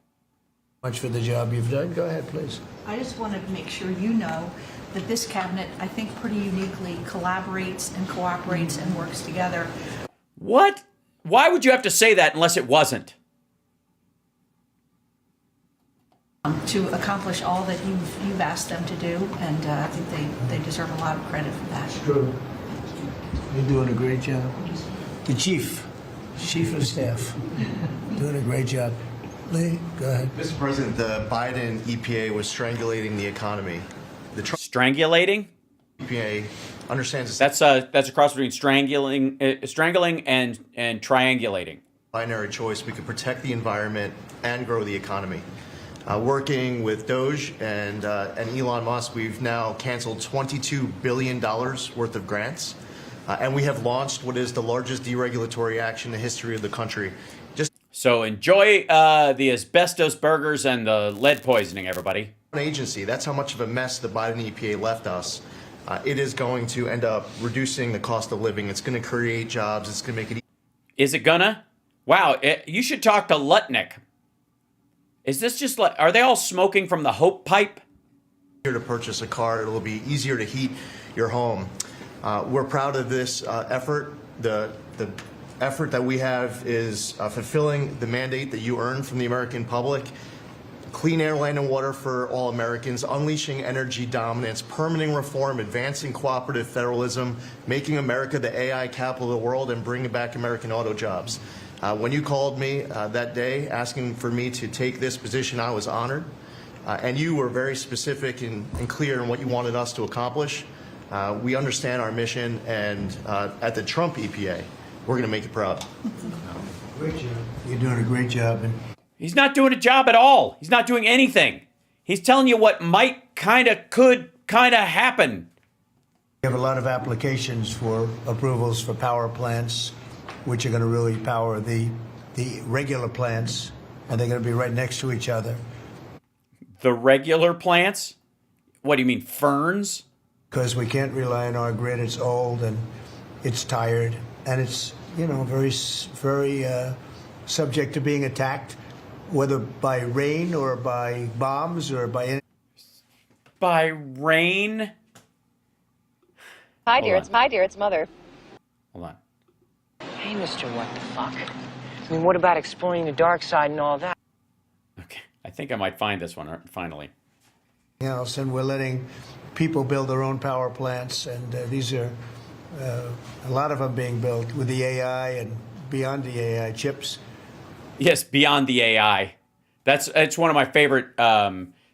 V: Much for the job you've done. Go ahead, please.
F: I just want to make sure you know that this cabinet, I think, pretty uniquely collaborates and cooperates and works together.
B: What? Why would you have to say that unless it wasn't?
F: To accomplish all that you've asked them to do, and I think they deserve a lot of credit for that.
V: It's true. You're doing a great job. The chief of staff, doing a great job. Lee, go ahead.
G: Mr. President, the Biden EPA was strangulating the economy.
B: Strangulating?
G: EPA understands
B: that's a cross between strangling and triangulating.
G: Binary choice. We could protect the environment and grow the economy. Working with Doge and Elon Musk, we've now canceled $22 billion worth of grants, and we have launched what is the largest deregulatory action in the history of the country.
B: So enjoy the asbestos burgers and the lead poisoning, everybody.
G: An agency. That's how much of a mess the Biden EPA left us. It is going to end up reducing the cost of living. It's going to create jobs. It's going to make it.
B: Is it gonna? Wow, you should talk to Lutnick. Is this just like, are they all smoking from the Hope pipe?
G: Easier to purchase a car. It'll be easier to heat your home. We're proud of this effort. The effort that we have is fulfilling the mandate that you earned from the American public. Clean air, land, and water for all Americans, unleashing energy dominance, permitting reform, advancing cooperative federalism, making America the AI capital of the world, and bringing back American auto jobs. When you called me that day asking for me to take this position, I was honored. And you were very specific and clear in what you wanted us to accomplish. We understand our mission, and at the Trump EPA, we're going to make you proud.
V: Great job. You're doing a great job.
B: He's not doing a job at all. He's not doing anything. He's telling you what might, could happen.
V: We have a lot of applications for approvals for power plants which are going to really power the regular plants, and they're going to be right next to each other.
B: The regular plants? What do you mean, ferns?
V: Because we can't rely on our grid. It's old and it's tired, and it's, you know, very subject to being attacked, whether by rain or by bombs or by any.
B: By rain?
I: Hi, dear. It's Mother.
B: Hold on.
D: Hey, Mr. What the fuck? I mean, what about exploring the dark side and all that?
B: Okay, I think I might find this one finally.
V: Else, and we're letting people build their own power plants, and these are a lot of them being built with the AI and beyond the AI chips.
B: Yes, beyond the AI. It's one of my favorite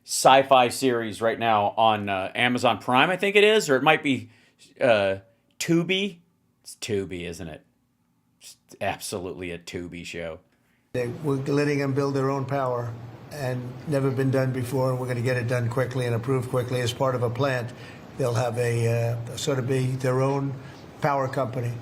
B: sci-fi series right now on Amazon Prime, I think it is, or it might be Tubi. It's Tubi, isn't it? It's absolutely a Tubi show.
V: We're letting them build their own power, and never been done before, and we're going to get it done quickly and approved quickly as part of a plant. They'll have a sort of be their own power company,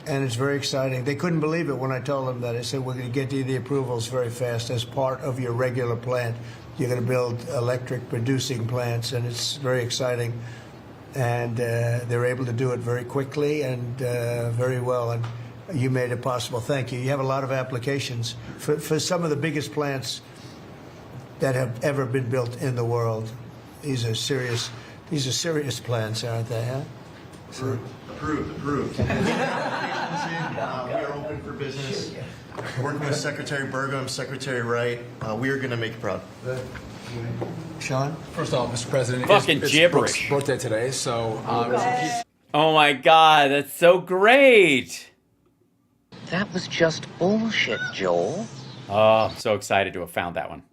V: and it's very exciting. They couldn't believe it when I told them that. I said, we're going to get you the approvals very fast as part of your regular plant. You're going to build electric producing plants, and it's very exciting. And they're able to do it very quickly and very well, and you made it possible. Thank you. You have a lot of applications for some of the biggest plants that have ever been built in the world. These are serious plants, aren't they, huh?
G: Approved. We are open for business. Working with Secretary Burgum, Secretary Wright, we are going to make you proud.
V: Sean?
J: First off, Mr. President,
B: fucking
J: it's
B: gibberish.
J: Brooke's birthday today, so
B: Oh my God, that's so great.
D: That was just bullshit, Joel.
B: Oh, I'm so excited to have found that one.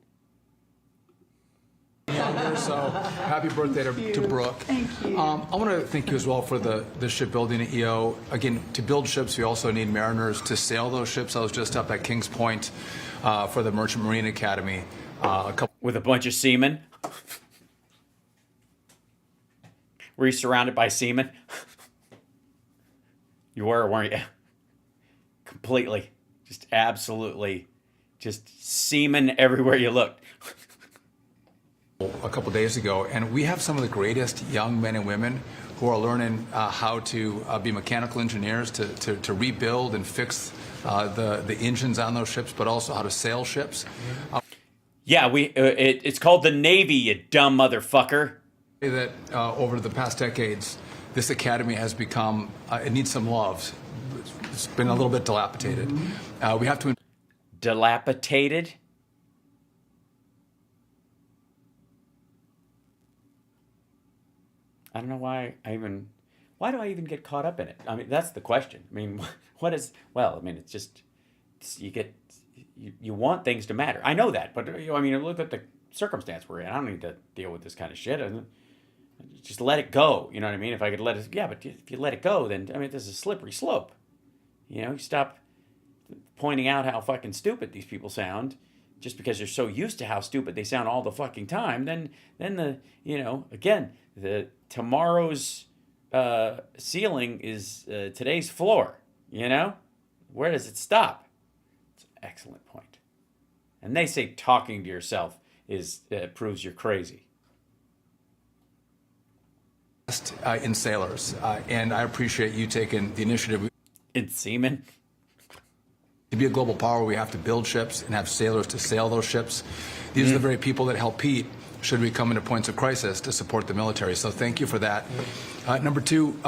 J: So happy birthday to Brooke.
F: Thank you.
J: I want to thank you as well for the shipbuilding at EO. Again, to build ships, we also need mariners to sail those ships. I was just up at Kings Point for the Merchant Marine Academy.
B: With a bunch of seamen? Were you surrounded by seamen? You were, weren't you? Completely. Just absolutely. Just seamen everywhere you looked.
J: A couple days ago, and we have some of the greatest young men and women who are learning how to be mechanical engineers to rebuild and fix the engines on those ships, but also how to sail ships.
B: Yeah, it's called the Navy, you dumb motherfucker.
J: That over the past decades, this academy has become, it needs some love. It's been a little bit dilapidated. We have to...
B: Dilapidated? I don't know why do I even get caught up in it? I mean, that's the question. I mean, it's just, you want things to matter. I know that, but I mean, look at the circumstance we're in. I don't need to deal with this kind of shit. Just let it go. You know what I mean? If I could let it, yeah, but if you let it go, then, I mean, this is a slippery slope. You know, you stop pointing out how fucking stupid these people sound just because you're so used to how stupid they sound all the fucking time. Then tomorrow's ceiling is today's floor. You know, where does it stop? It's an excellent point. And they say talking to yourself proves you're crazy.
J: In sailors, and I appreciate you taking the initiative.
B: In seamen?
J: To be a global power, we have to build ships and have sailors to sail those ships. These are the very people that help Pete should we come into points of crisis to support the military. So thank you for that. Number two,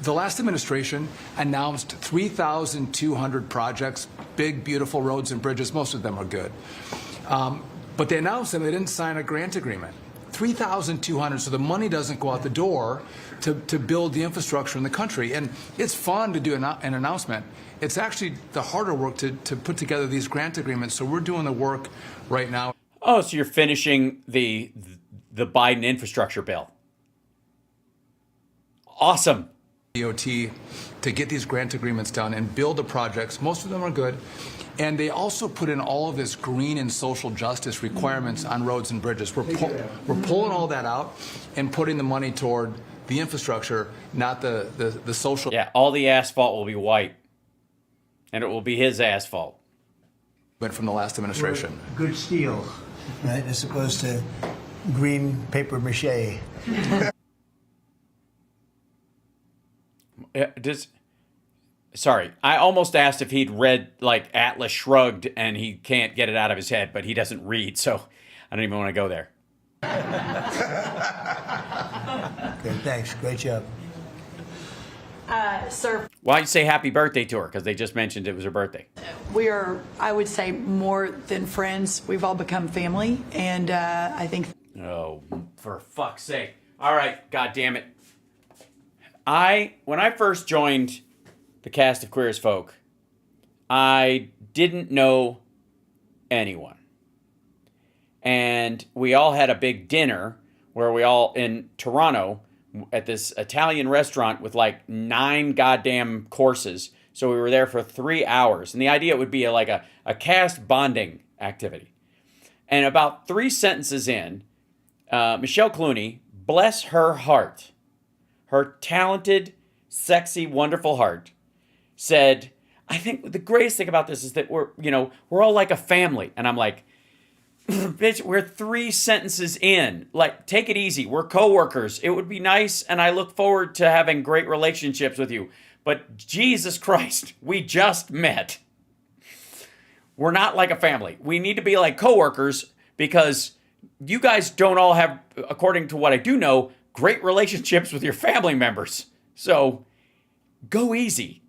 J: the last administration announced 3,200 projects, big, beautiful roads and bridges. Most of them are good. But they announced them, they didn't sign a grant agreement. 3,200, so the money doesn't go out the door to build the infrastructure in the country. And it's fun to do an announcement. It's actually the harder work to put together these grant agreements. So we're doing the work right now.
B: Oh, so you're finishing the Biden infrastructure bill. Awesome.
J: DOT to get these grant agreements done and build the projects. Most of them are good. And they also put in all of this green and social justice requirements on roads and bridges. We're pulling all that out and putting the money toward the infrastructure, not the social.
B: Yeah, all the asphalt will be white. and it will be his asphalt.
J: Went from the last administration.
V: Good steel, right, as opposed to green paper mache.
B: Sorry, I almost asked if he'd read like Atlas Shrugged, and he can't get it out of his head, but he doesn't read, so I don't even want to go there.
V: Good, thanks. Great job.
I: Sir,
B: Why you say happy birthday to her? Because they just mentioned it was her birthday.
I: we are, I would say, more than friends. We've all become family, and I think.
B: Oh, for fuck's sake. All right, God damn it. When I first joined the cast of Queer as Folk, I didn't know anyone. And we all had a big dinner where we all, in Toronto, at this Italian restaurant with like 9 goddamn courses. So we were there for 3 hours. And the idea would be like a cast bonding activity. And about 3 sentences in, Michelle Clooney, bless her heart, her talented, sexy, wonderful heart, said, I think the greatest thing about this is that we're all like a family. And I'm like, bitch, we're 3 sentences in. Like, take it easy. We're coworkers. It would be nice, and I look forward to having great relationships with you. But Jesus Christ, we just met. We're not like a family. We need to be like coworkers because you guys don't all have, according to what I do know, great relationships with your family members. So go easy.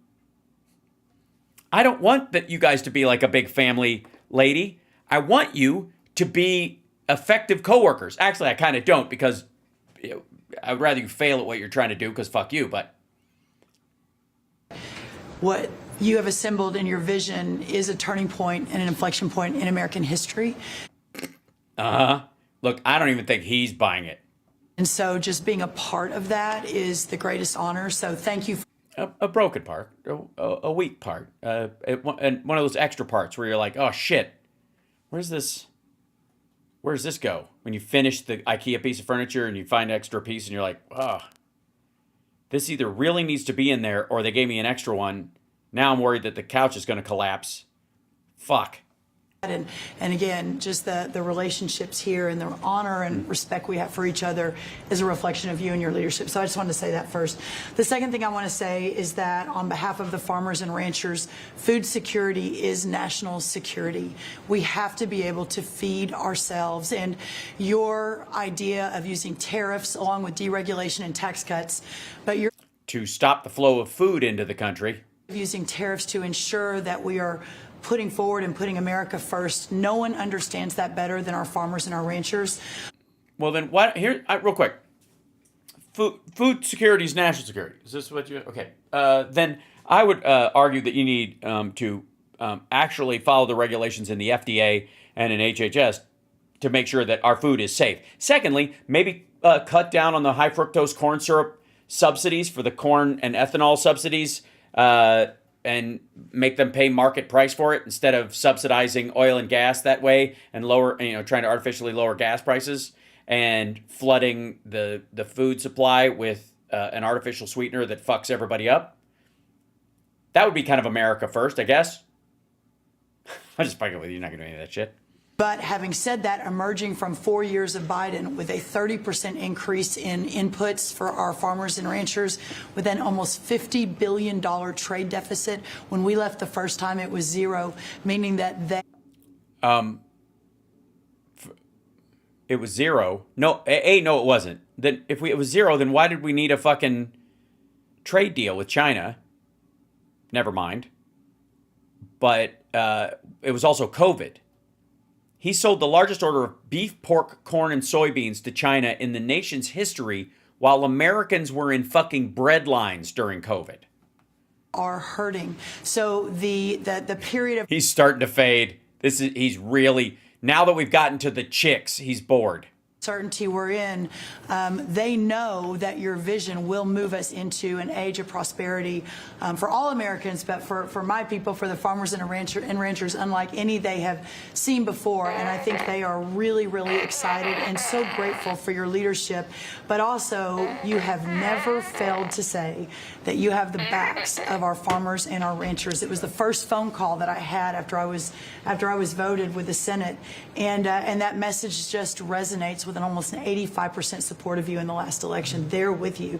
B: I don't want that you guys to be like a big family, lady. I want you to be effective coworkers. Actually, I kind of don't because I'd rather you fail at what you're trying to do because fuck you, but.
I: What you have assembled in your vision is a turning point and an inflection point in American history.
B: Look, I don't even think he's buying it.
I: And so just being a part of that is the greatest honor. So thank you.
B: A broken part, a weak part, and one of those extra parts where you're like, oh shit, where does this go? When you finish the IKEA piece of furniture and you find an extra piece and you're like, oh, this either really needs to be in there or they gave me an extra one. Now I'm worried that the couch is going to collapse. Fuck.
I: And again, just the relationships here and the honor and respect we have for each other is a reflection of you and your leadership. So I just wanted to say that first. The second thing I want to say is that on behalf of the farmers and ranchers, food security is national security. We have to be able to feed ourselves. And your idea of using tariffs along with deregulation and tax cuts, but you're
B: to stop the flow of food into the country.
I: Using tariffs to ensure that we are putting forward and putting America first. No one understands that better than our farmers and our ranchers.
B: Well, then what? Here, real quick. Food security is national security. Is this what you? Okay. Then I would argue that you need to actually follow the regulations in the FDA and in HHS to make sure that our food is safe. Secondly, maybe cut down on the high fructose corn syrup subsidies for the corn and ethanol subsidies. And make them pay market price for it instead of subsidizing oil and gas that way and trying to artificially lower gas prices and flooding the food supply with an artificial sweetener that fucks everybody up. That would be kind of America first, I guess. I'm just fucking with you. You're not going to do any of that shit.
I: But having said that, emerging from 4 years of Biden with a 30% increase in inputs for our farmers and ranchers, with an almost $50 billion trade deficit. When we left the first time, it was zero, meaning that they...
B: It was zero. No, no, it wasn't. Then if it was zero, then why did we need a fucking trade deal with China? Never mind. But it was also COVID. He sold the largest order of beef, pork, corn, and soybeans to China in the nation's history while Americans were in fucking bread lines during COVID.
I: Are hurting. So the period of...
B: He's starting to fade. He's really... Now that we've gotten to the chicks, he's bored.
I: uncertainty we're in, they know that your vision will move us into an age of prosperity for all Americans, but for my people, for the farmers and ranchers, unlike any they have seen before. And I think they are really, really excited and so grateful for your leadership. But also, you have never failed to say that you have the backs of our farmers and our ranchers. It was the first phone call that I had after I was voted with the Senate, and that message just resonates with almost an 85% support of you in the last election. They're with you.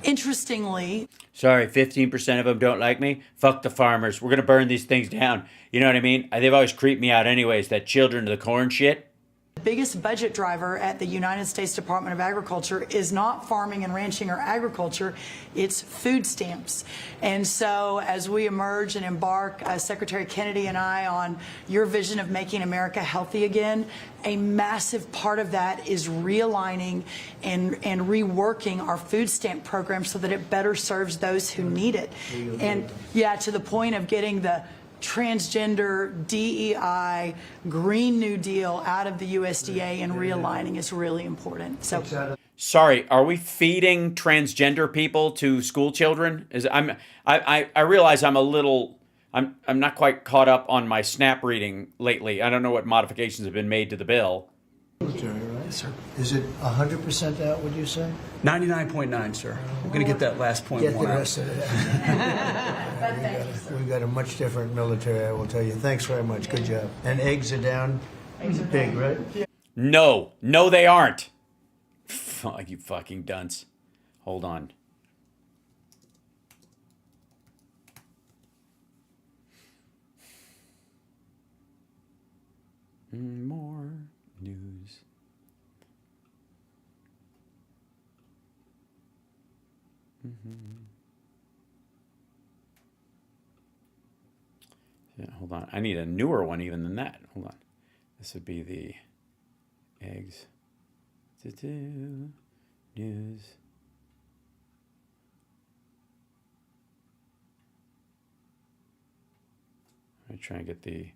I: Interestingly,
B: sorry, 15% of them don't like me. Fuck the farmers. We're gonna burn these things down. You know what I mean? They've always creeped me out anyways. That children of the corn shit.
I: the biggest budget driver at the United States Department of Agriculture is not farming and ranching or agriculture, it's food stamps. And so as we emerge and embark, Secretary Kennedy and I, on your vision of making America healthy again, a massive part of that is realigning and reworking our food stamp program so that it better serves those who need it. And yeah, to the point of getting the transgender, DEI, Green New Deal out of the USDA and realigning is really important. So,
B: sorry, are we feeding transgender people to school children? I realize I'm not quite caught up on my SNAP reading lately. I don't know what modifications have been made to the bill.
V: Military, right? Yes, sir. Is it 100% out, would you say?
S: 99.9, sir. We're going to get that last point.
V: Get the rest of it out. We've got a much different military, I will tell you. Thanks very much. Good job. And eggs are down. Big, right?
B: No, they aren't. Fuck, you fucking dunce. Hold on. More news. Yeah, hold on. I need a newer one even than that. Hold on. This would be the eggs. News. I'm going to try and get the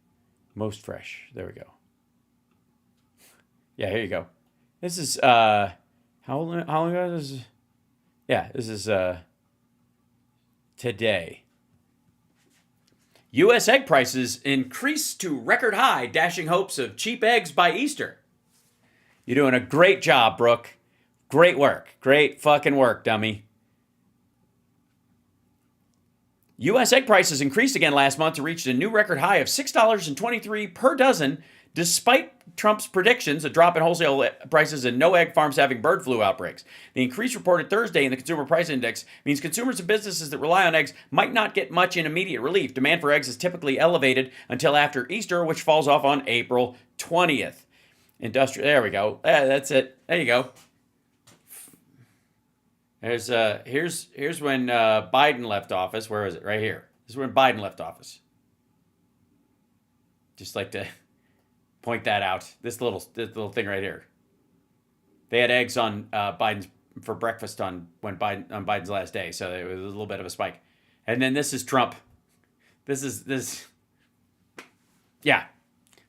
B: most fresh. There we go. Yeah, here you go. This is, how long ago is this? Yeah, this is, today. U.S. egg prices increase to record high, dashing hopes of cheap eggs by Easter. You're doing a great job, Brooke. Great work. Great fucking work, dummy. U.S. egg prices increased again last month to reach a new record high of $6.23 per dozen, despite Trump's predictions, a drop in wholesale prices and no egg farms having bird flu outbreaks. The increase reported Thursday in the Consumer Price Index means consumers and businesses that rely on eggs might not get much in immediate relief. Demand for eggs is typically elevated until after Easter, which falls off on April 20th. There we go. That's it. There you go. Here's when Biden left office. Where is it? Right here. This is when Biden left office. Just like to point that out. This little thing right here. They had eggs on Biden's for breakfast on Biden's last day, so it was a little bit of a spike. And then this is Trump. This. Yeah,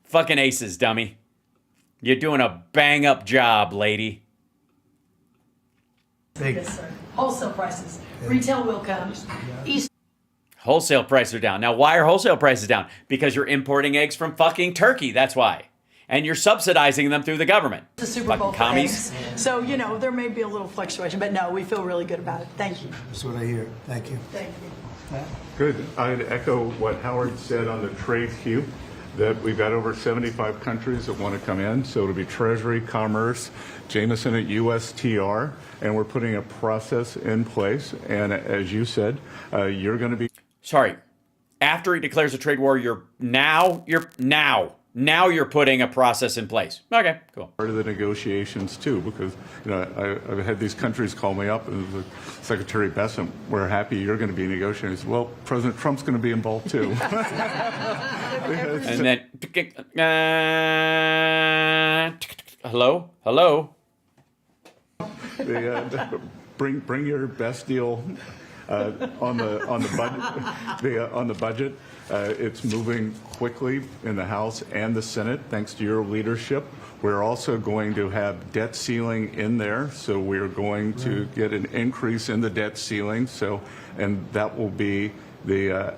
B: fucking aces, dummy. You're doing a bang up job, lady.
V: Big.
I: yes, sir. Wholesale prices. Retail will come.
B: Wholesale prices are down. Now, why are wholesale prices down? Because you're importing eggs from fucking Turkey. That's why. And you're subsidizing them through the government.
I: The Super Bowl
B: fucking commies.
I: So, there may be a little fluctuation, but no, we feel really good about it. Thank you.
V: That's what I hear. Thank you.
I: Thank you.
P: Good. I'd echo what Howard said on the trade queue, that we've got over 75 countries that want to come in. So it'll be Treasury, Commerce, Jameson at USTR, and we're putting a process in place. And as you said, you're going to be...
B: Sorry. After he declares a trade war, you're putting a process in place. Okay, cool.
P: Part of the negotiations too, because I've had these countries call me up and the Secretary Bessent, we're happy you're going to be negotiating. Well, President Trump's going to be involved too.
B: And then, hello.
P: Bring your best deal On the budget, it's moving quickly in the House and the Senate, thanks to your leadership. We're also going to have debt ceiling in there, so we're going to get an increase in the debt ceiling. And that will be the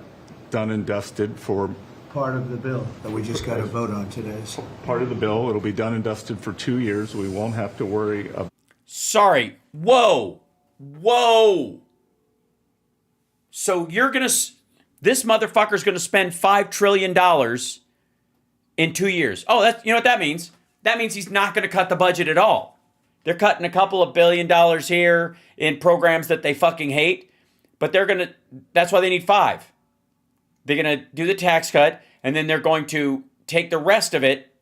P: done and dusted for
V: Part of the bill that we just got to vote on today.
P: part of the bill. It'll be done and dusted for 2 years. We won't have to worry about.
B: Sorry. Whoa. So this motherfucker's gonna spend $5 trillion in 2 years. Oh, you know what that means? That means he's not gonna cut the budget at all. They're cutting a couple of $1 billion here in programs that they fucking hate, but that's why they need 5. They're going to do the tax cut, and then they're going to take the rest of it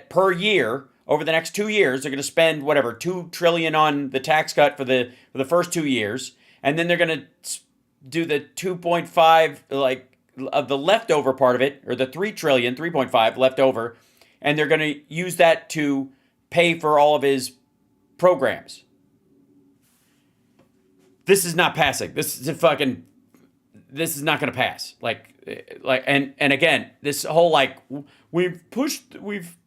B: per year over the next 2 years. They're going to spend whatever $2 trillion on the tax cut for the first 2 years, and then they're going to do the 2.5 of the leftover part of it, or the 3 trillion, 3.5 left over, and they're going to use that to pay for all of his programs. This is not passing. This is not going to pass. And again, this whole we've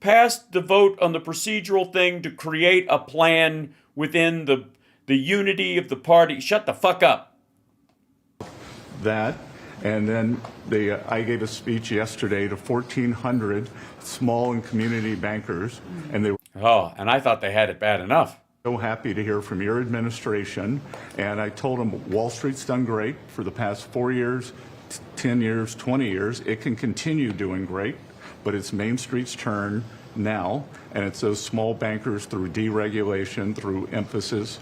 B: passed the vote on the procedural thing to create a plan within the unity of the party. Shut the fuck up.
P: That, and then I gave a speech yesterday to 1,400 small and community bankers, and they were
B: and I thought they had it bad enough.
P: So happy to hear from your administration, and I told them Wall Street's done great for the past 4 years, 10 years, 20 years. It can continue doing great, but it's Main Street's turn now, and it's those small bankers through deregulation, through emphasis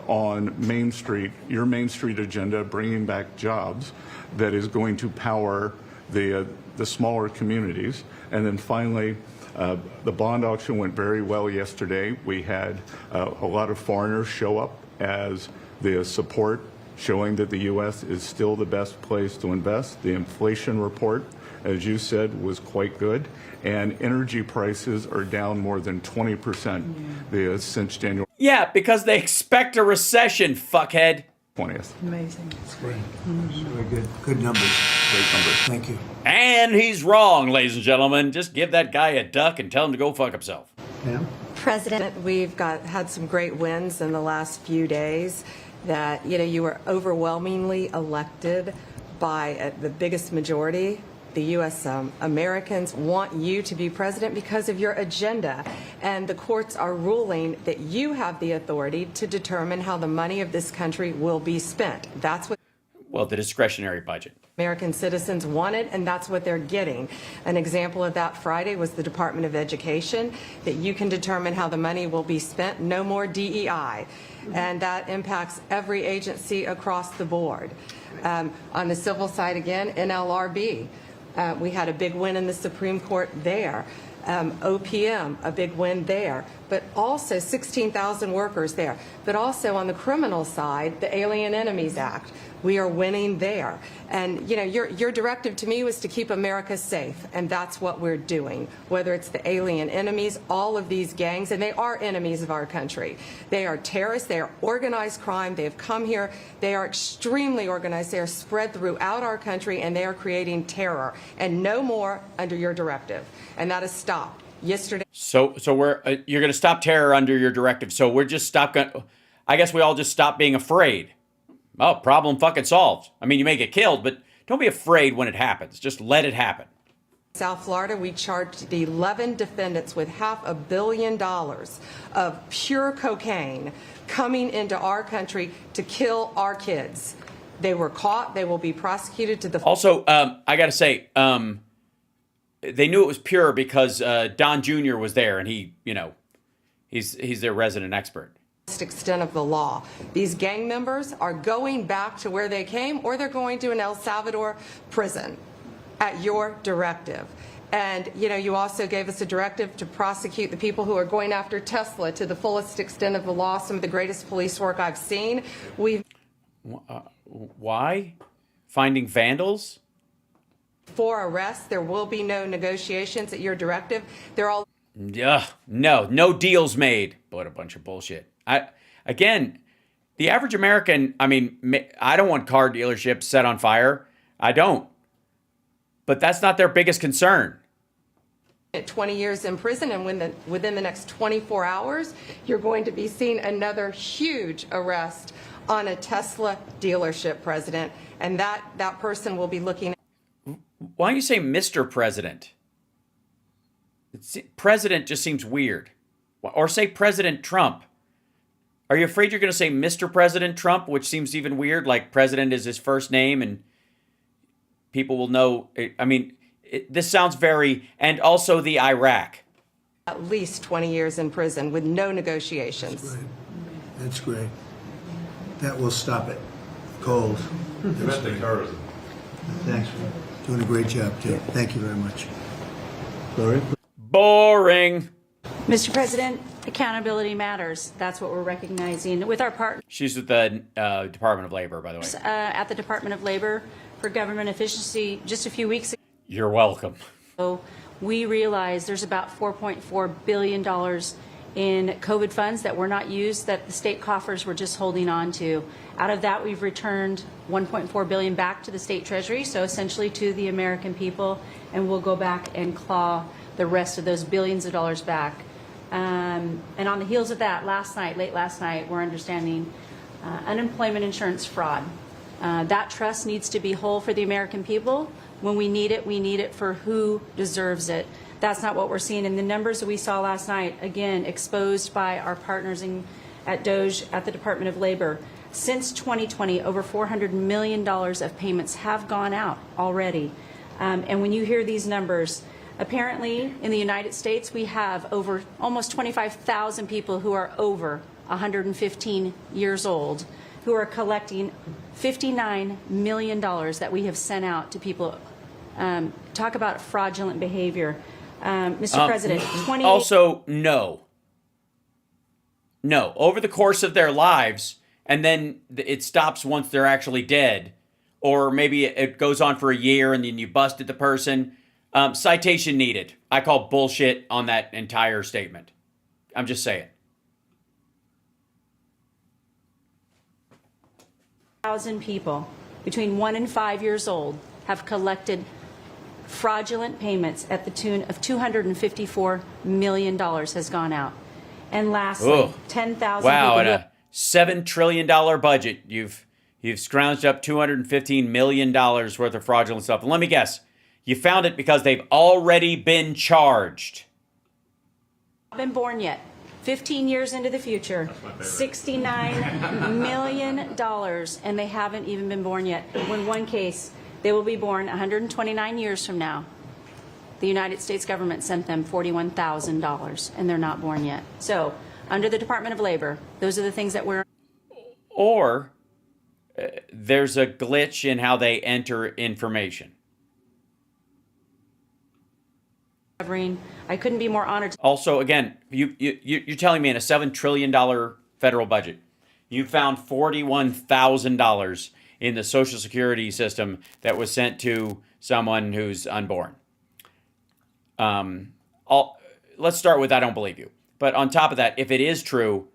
P: on Main Street, your Main Street agenda, bringing back jobs, that is going to power the smaller communities. And then finally, the bond auction went very well yesterday. We had a lot of foreigners show up as the support, showing that the U.S. is still the best place to invest. The inflation report, as you said, was quite good. And energy prices are down more than 20% since January.
B: Yeah, because they expect a recession, fuckhead.
P: 20th.
I: Amazing.
V: That's great. Really good numbers.
P: Great numbers.
V: Thank you.
B: And he's wrong, ladies and gentlemen. Just give that guy a duck and tell him to go fuck himself.
V: Yeah.
K: President, we've had some great wins in the last few days. That you were overwhelmingly elected by the biggest majority. The U.S. Americans want you to be president because of your agenda, and the courts are ruling that you have the authority to determine how the money of this country will be spent. That's what
B: the discretionary budget.
K: American citizens wanted, and that's what they're getting. An example of that Friday was the Department of Education, that you can determine how the money will be spent. No more DEI. And that impacts every agency across the board. On the civil side, again, NLRB. We had a big win in the Supreme Court there. OPM, a big win there. But also 16,000 workers there. But also on the criminal side, the Alien Enemies Act. We are winning there. And, your directive to me was to keep America safe, and that's what we're doing. Whether it's the alien enemies, all of these gangs, and they are enemies of our country. They are terrorists. They are organized crime. They have come here. They are extremely organized. They are spread throughout our country, and they are creating terror. And no more under your directive. And that is stopped. Yesterday.
B: So you're going to stop terror under your directive. So we're just I guess we all just stop being afraid. Oh, problem fucking solved. I mean, you may get killed, but don't be afraid when it happens. Just let it happen.
K: South Florida, we charged 11 defendants with $500 million of pure cocaine coming into our country to kill our kids. They were caught. They will be prosecuted to the...
B: Also, I got to say, they knew it was pure because Don Jr. was there, and he's their resident expert.
K: Extent of the law. These gang members are going back to where they came, or they're going to an El Salvador prison at your directive. And, you also gave us a directive to prosecute the people who are going after Tesla to the fullest extent of the law, some of the greatest police work I've seen.
B: Why? Finding vandals?
K: For arrests, there will be no negotiations at your directive. They're all...
B: No deals made. But a bunch of bullshit. Again, The average American, I mean, I don't want car dealerships set on fire. I don't. But that's not their biggest concern.
K: 20 years in prison, and within the next 24 hours, you're going to be seeing another huge arrest on a Tesla dealership, President, and that person will be looking.
B: Why don't you say Mr. President? President just seems weird. Or say President Trump. Are you afraid you're going to say Mr. President Trump, which seems even weird, like President is his first name and people will know? I mean, this sounds very, and also the Iraq.
K: At least 20 years in prison with no negotiations.
V: That's great. That will stop it. Cold.
L: Domestic terrorism.
V: Thanks. Doing a great job, too. Thank you very much. Gloria?
B: Boring.
F: Mr. President, accountability matters. That's what we're recognizing with our partners.
B: She's with the Department of Labor, by the way.
F: At the Department of Labor for Government Efficiency just a few weeks ago.
B: You're welcome.
F: We realized there's about $4.4 billion in COVID funds that were not used, that the state coffers were just holding on to. Out of that, we've returned $1.4 billion back to the state treasury, so essentially to the American people, and we'll go back and claw the rest of those billions of dollars back. And on the heels of that, late last night, we're understanding unemployment insurance fraud. That trust needs to be whole for the American people. When we need it for who deserves it. That's not what we're seeing. And the numbers that we saw last night, again, exposed by our partners at DOJ, at the Department of Labor. Since 2020, over $400 million of payments have gone out already. And when you hear these numbers, apparently in the United States, we have over almost 25,000 people who are over 115 years old who are collecting $59 million that we have sent out to people. Talk about fraudulent behavior. Mr. President,
B: Also, no. Over the course of their lives, and then it stops once they're actually dead, or maybe it goes on for a year and then you busted the person. Citation needed. I call bullshit on that entire statement. I'm just saying.
F: 1,000 people between 1 and 5 years old have collected fraudulent payments at the tune of $254 million has gone out. And lastly, 10,000
B: wow,
F: people.
B: and a $7 trillion budget. You've scrounged up $215 million worth of fraudulent stuff. And let me guess, you found it because they've already been charged.
F: Not been born yet. 15 years into the future, $69 million, and they haven't even been born yet. In one case, they will be born 129 years from now. The United States government sent them $41,000, and they're not born yet. So, under the Department of Labor, those are the things that we're...
B: Or there's a glitch in how they enter information.
F: I couldn't be more honored.
B: Also, again, you're telling me in a $7 trillion federal budget, you found $41,000 in the Social Security system that was sent to someone who's unborn. Let's start with I don't believe you. But on top of that, if it is true,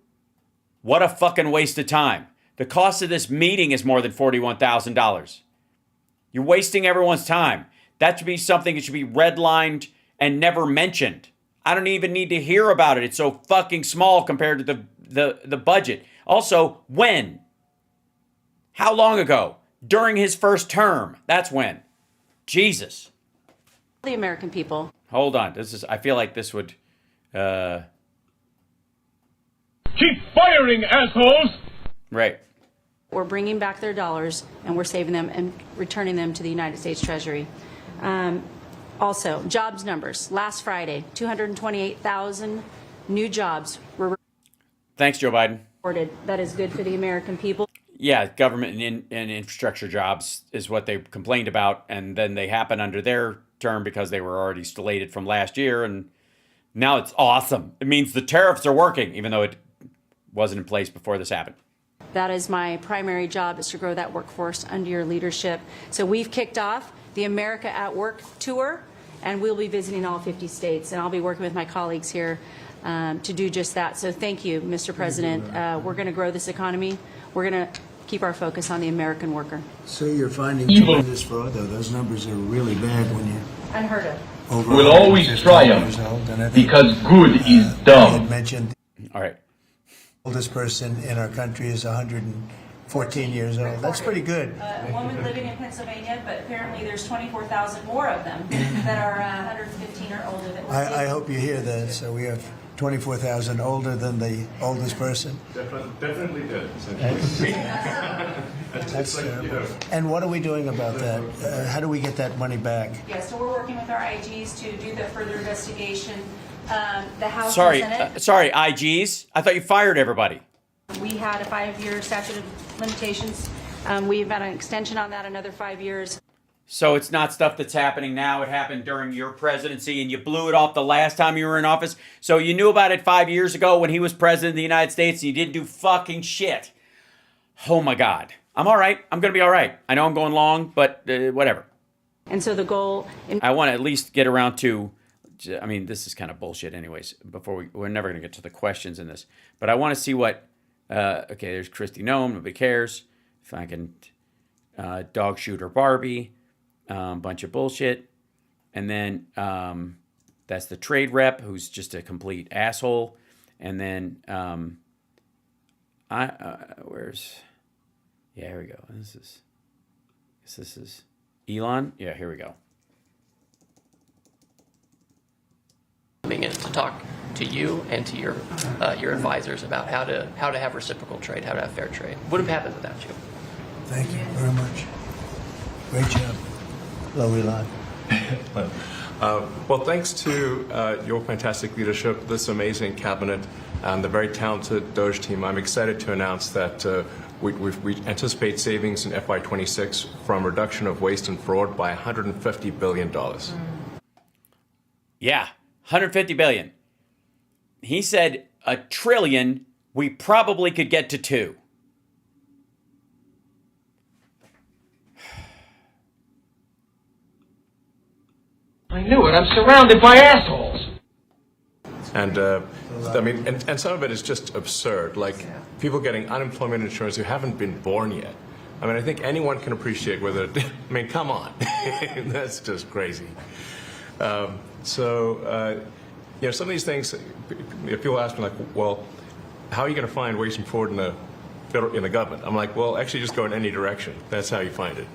B: what a fucking waste of time. The cost of this meeting is more than $41,000. You're wasting everyone's time. That should be something that should be redlined and never mentioned. I don't even need to hear about it. It's so fucking small compared to the budget. Also, when? How long ago? During his first term. That's when. Jesus.
F: The American people.
B: Hold on. I feel like this would
L: keep firing, assholes!
B: Right.
F: We're bringing back their dollars and we're saving them and returning them to the United States Treasury. Also, jobs numbers. Last Friday, 228,000 new jobs were
B: Thanks, Joe Biden.
F: reported. That is good for the American people.
B: Yeah, government and infrastructure jobs is what they complained about, and then they happen under their term because they were already slated from last year, and now it's awesome. It means the tariffs are working, even though it wasn't in place before this happened.
F: That is my primary job, is to grow that workforce under your leadership. So we've kicked off the America at Work tour, and we'll be visiting all 50 states, and I'll be working with my colleagues here to do just that. So thank you, Mr. President. We're going to grow this economy. We're going to keep our focus on the American worker.
V: So you're finding tremendous fraud, though. Those numbers are really bad when you're
F: Unheard of.
V: over
L: Will always
V: 150
L: triumph
V: years old. And I think,
L: because good is
V: I
L: dumb.
V: had mentioned
B: All right.
V: the oldest person in our country is 114 years old. That's pretty good.
F: A woman living in Pennsylvania, but apparently there's 24,000 more of them that are 115 or older. That
V: I hope you hear that. So we have 24,000 older than the oldest person.
L: Definitely good.
V: That's terrible. And what are we doing about that? How do we get that money back?
F: Yeah, so we're working with our IGs to do the further investigation. The House
B: Sorry,
F: and Senate.
B: sorry, IGs. I thought you fired everybody.
F: We had a 5-year statute of limitations. We've had an extension on that, another 5 years.
B: So it's not stuff that's happening now. It happened during your presidency, and you blew it off the last time you were in office. So you knew about it 5 years ago when he was president of the United States, and you didn't do fucking shit. Oh my God. I'm all right. I'm going to be all right. I know I'm going long, but whatever.
F: And so the goal...
B: I want to at least get around to... I mean, this is kind of bullshit anyways. We're never going to get to the questions in this. But I want to see what... okay, there's Kristi Noem. Nobody cares. If I can... dog shooter Barbie. Bunch of bullshit. And then that's the trade rep, who's just a complete asshole. And then where's... Yeah, here we go. This is Elon. Yeah, here we go.
N: Coming in to talk to you and to your advisors about how to have reciprocal trade, how to have fair trade. Wouldn't have happened without you.
V: Thank you very much. Great job. Hello, Elon.
O: Well, thanks to your fantastic leadership, this amazing cabinet, and the very talented Doge team, I'm excited to announce that we anticipate savings in FY26 from reduction of waste and fraud by $150 billion.
B: Yeah, $150 billion. He said $1 trillion. We probably could get to $2 trillion.
L: I knew it. I'm surrounded by assholes.
O: And I mean, and some of it is just absurd. Like people getting unemployment insurance who haven't been born yet. I mean, I think anyone can appreciate whether. I mean, come on, that's just crazy. So, you know, some of these things, if people ask me like, well, how are you going to find waste and fraud in the government? I'm like, well, actually, just go in any direction. That's how you find it.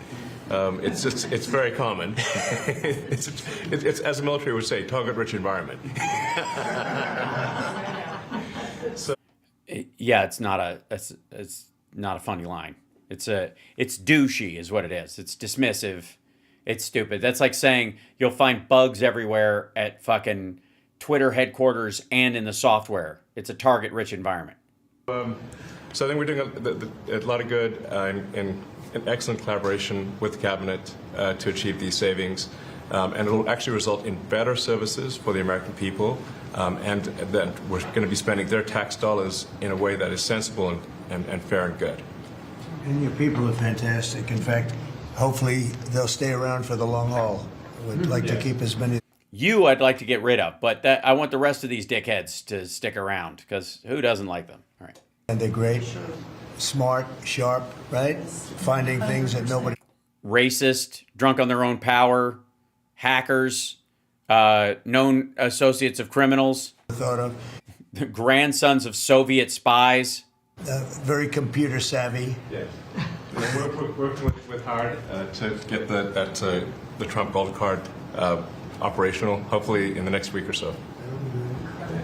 O: It's very common. it's as the military would say, target-rich environment. So,
B: yeah, it's not a funny line. It's douchey is what it is. It's dismissive. It's stupid. That's like saying you'll find bugs everywhere at fucking Twitter headquarters and in the software. It's a target-rich environment.
O: So I think we're doing a lot of good in excellent collaboration with the cabinet to achieve these savings, and it will actually result in better services for the American people, and that we're going to be spending their tax dollars in a way that is sensible and fair and good.
V: And your people are fantastic. In fact, hopefully they'll stay around for the long haul. We'd like to keep as many.
B: You, I'd like to get rid of, but I want the rest of these dickheads to stick around, because who doesn't like them? All right.
V: And they're great, smart, sharp, right? Finding things that nobody...
B: Racist, drunk on their own power, hackers, known associates of criminals.
V: Thought of.
B: The grandsons of Soviet spies.
V: Very computer savvy.
O: Yes. We're working with hard to get the Trump Gold Card operational, hopefully in the next week or so.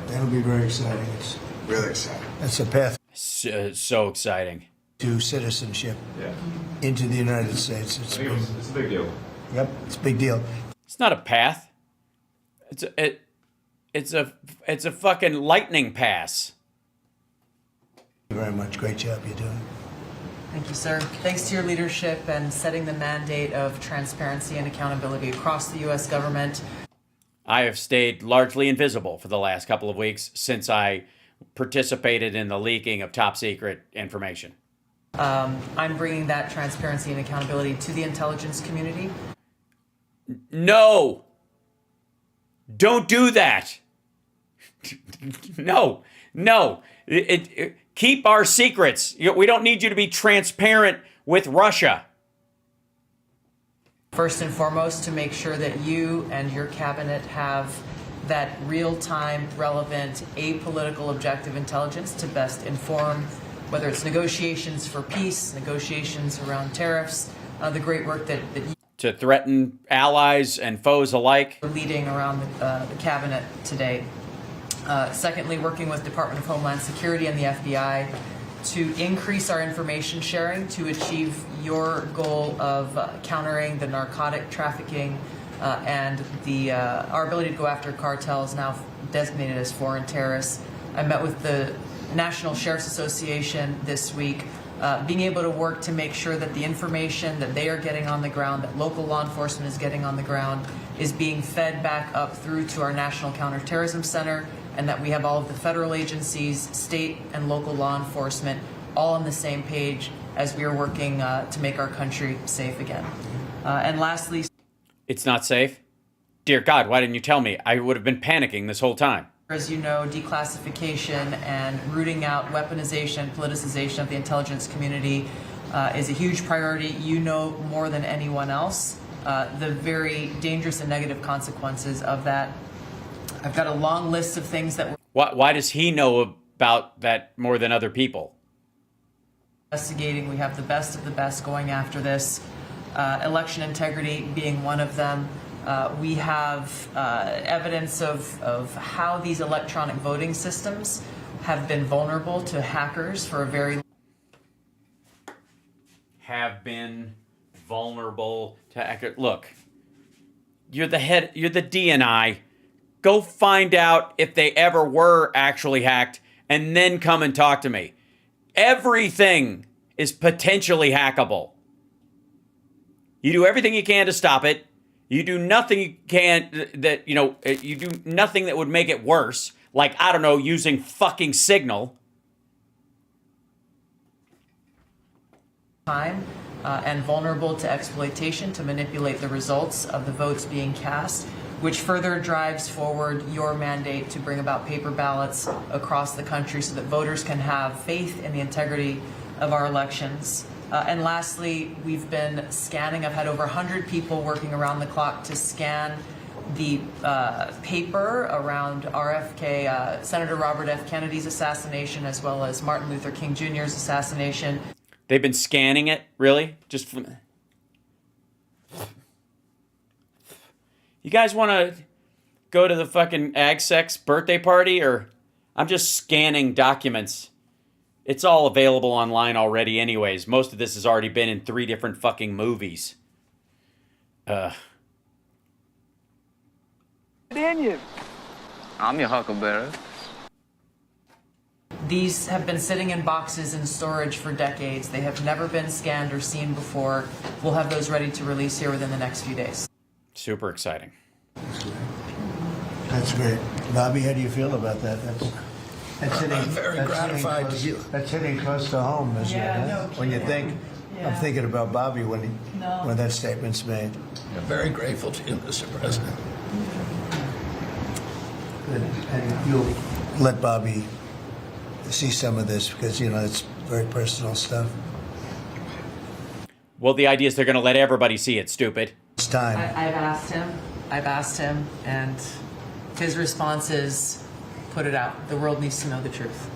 V: That'll be very exciting. It's really exciting. It's a path.
B: So exciting.
V: To citizenship into the United States.
O: It's a big deal.
V: Yep, it's a big deal.
B: It's not a path. It's a fucking lightning pass.
V: Thank you very much. Great job you're doing.
Q: Thank you, sir. Thanks to your leadership and setting the mandate of transparency and accountability across the U.S. government.
B: I have stayed largely invisible for the last couple of weeks since I participated in the leaking of top secret information.
Q: I'm bringing that transparency and accountability to the intelligence community.
B: No! Don't do that! No. Keep our secrets. We don't need you to be transparent with Russia.
Q: First and foremost, to make sure that you and your cabinet have that real-time, relevant, apolitical, objective intelligence to best inform whether it's negotiations for peace, negotiations around tariffs, the great work that you
B: To threaten allies and foes alike.
Q: are leading around the cabinet today. Secondly, working with Department of Homeland Security and the FBI to increase our information sharing to achieve your goal of countering the narcotic trafficking and our ability to go after cartels now designated as foreign terrorists. I met with the National Sheriff's Association this week, being able to work to make sure that the information that they are getting on the ground, that local law enforcement is getting on the ground, is being fed back up through to our National Counterterrorism Center, and that we have all of the federal agencies, state and local law enforcement, all on the same page as we are working to make our country safe again. And lastly,
B: It's not safe? Dear God, why didn't you tell me? I would have been panicking this whole time.
Q: as you know, declassification and rooting out weaponization, politicization of the intelligence community is a huge priority. You know more than anyone else the very dangerous and negative consequences of that. I've got a long list of things that we're
B: Why does he know about that more than other people?
Q: investigating. We have the best of the best going after this. Election integrity being one of them. We have evidence of how these electronic voting systems have been vulnerable to hackers for a very
B: Have been vulnerable to hacker. Look, you're the head, you're the DNI. Go find out if they ever were actually hacked and then come and talk to me. Everything is potentially hackable. You do everything you can to stop it. You do nothing you can that, you do nothing that would make it worse. Like, I don't know, using fucking Signal.
Q: time and vulnerable to exploitation to manipulate the results of the votes being cast, which further drives forward your mandate to bring about paper ballots across the country so that voters can have faith in the integrity of our elections. And lastly, we've been scanning. I've had over 100 people working around the clock to scan the paper around RFK, Senator Robert F. Kennedy's assassination, as well as Martin Luther King Jr.'s assassination.
B: They've been scanning it, really? Just from... You guys want to go to the fucking AgSex birthday party, or I'm just scanning documents. It's all available online already anyways. Most of this has already been in 3 different fucking movies.
L: In you. I'm your huckleberry.
Q: These have been sitting in boxes in storage for decades. They have never been scanned or seen before. We'll have those ready to release here within the next few days.
B: Super exciting.
V: That's great. Bobby, how do you feel about that? That's hitting,
M: I'm very gratified to hear.
V: That's hitting close to home, isn't it?
I: no
V: When you think, I'm thinking about Bobby when that statement's made.
M: I'm very grateful to you, Mr. President.
V: And you'll let Bobby see some of this because, it's very personal stuff.
B: Well, the idea is they're going to let everybody see it, stupid.
V: It's time.
Q: I've asked him, and his response is, put it out. The world needs to know the truth.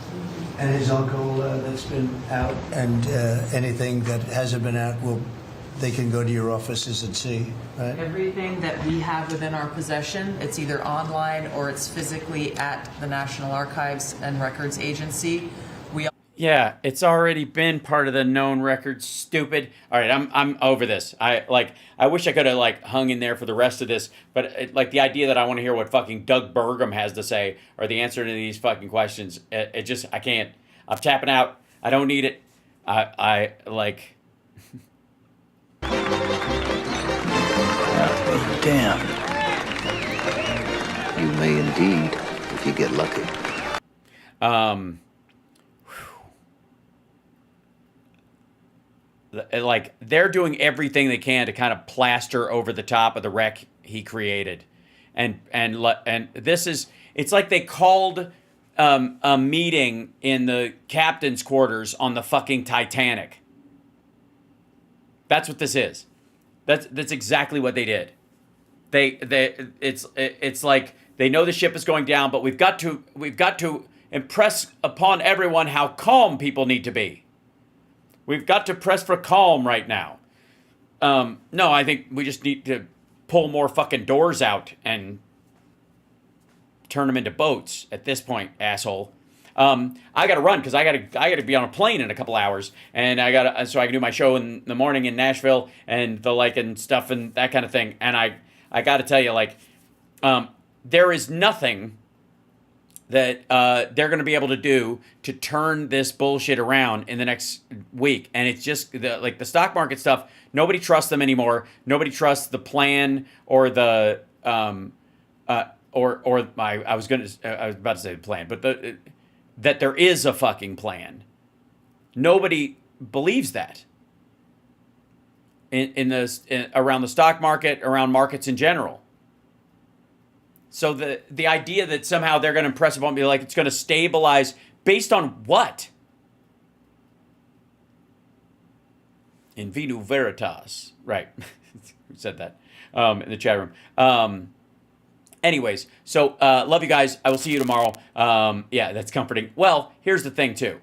V: And his uncle that's been out, and anything that hasn't been out, they can go to your offices and see, right?
Q: Everything that we have within our possession, it's either online or it's physically at the National Archives and Records Agency.
B: Yeah, it's already been part of the known records, stupid. All right, I'm over this. I wish I could have hung in there for the rest of this, but the idea that I want to hear what fucking Doug Burgum has to say or the answer to these fucking questions, I can't. I'm tapping out. I don't need it.
L: Damn. You may indeed, if you get lucky.
B: They're doing everything they can to kind of plaster over the top of the wreck he created. And this is, it's like they called a meeting in the captain's quarters on the fucking Titanic. That's what this is. That's exactly what they did. It's like they know the ship is going down, but we've got to impress upon everyone how calm people need to be. We've got to press for calm right now. No, I think we just need to pull more fucking doors out and turn them into boats at this point, asshole. I got to run because I got to be on a plane in a couple hours, and so I can do my show in the morning in Nashville and the like and stuff and that kind of thing. And I got to tell you, like, there is nothing that they're going to be able to do to turn this bullshit around in the next week. And it's just the stock market stuff. Nobody trusts them anymore. Nobody trusts the plan or the I was about to say the plan, but that there is a fucking plan. Nobody believes that around the stock market, around markets in general. So the idea that somehow they're going to impress upon me, like it's going to stabilize based on what? In vino veritas, right? Who said that in the chat room? Anyways, so love you guys. I will see you tomorrow. Yeah, that's comforting. Well, here's the thing too.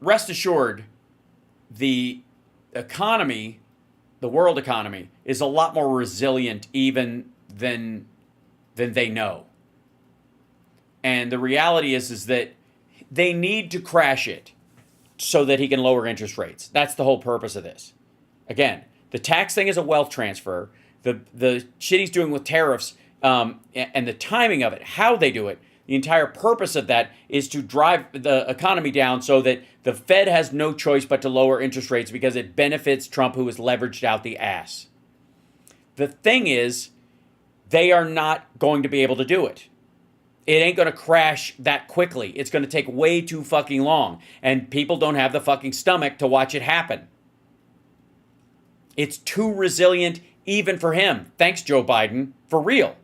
B: Rest assured, the economy, the world economy, is a lot more resilient even than they know. And the reality is that they need to crash it so that he can lower interest rates. That's the whole purpose of this. Again, the tax thing is a wealth transfer. The shit he's doing with tariffs and the timing of it, how they do it, the entire purpose of that is to drive the economy down so that the Fed has no choice but to lower interest rates because it benefits Trump, who is leveraged out the ass. The thing is, they are not going to be able to do it. It ain't going to crash that quickly. It's going to take way too fucking long. And people don't have the fucking stomach to watch it happen. It's too resilient even for him. Thanks, Joe Biden. For real.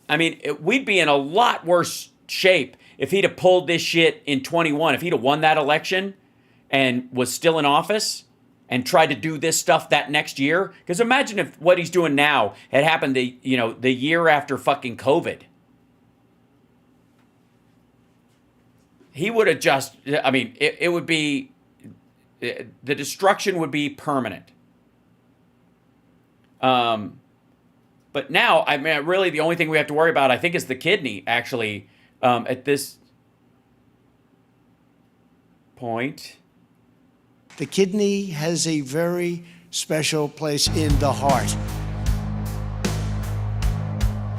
B: I mean, we'd be in a lot worse shape if he'd have pulled this shit in 21. If he'd have won that election and was still in office and tried to do this stuff that next year. Because imagine if what he's doing now had happened the year after fucking COVID. He would have just, I mean, it would be, the destruction would be permanent. But now, I mean, really the only thing we have to worry about, I think, is the kidney, actually, at this point.
E: The kidney has a very special place in the heart.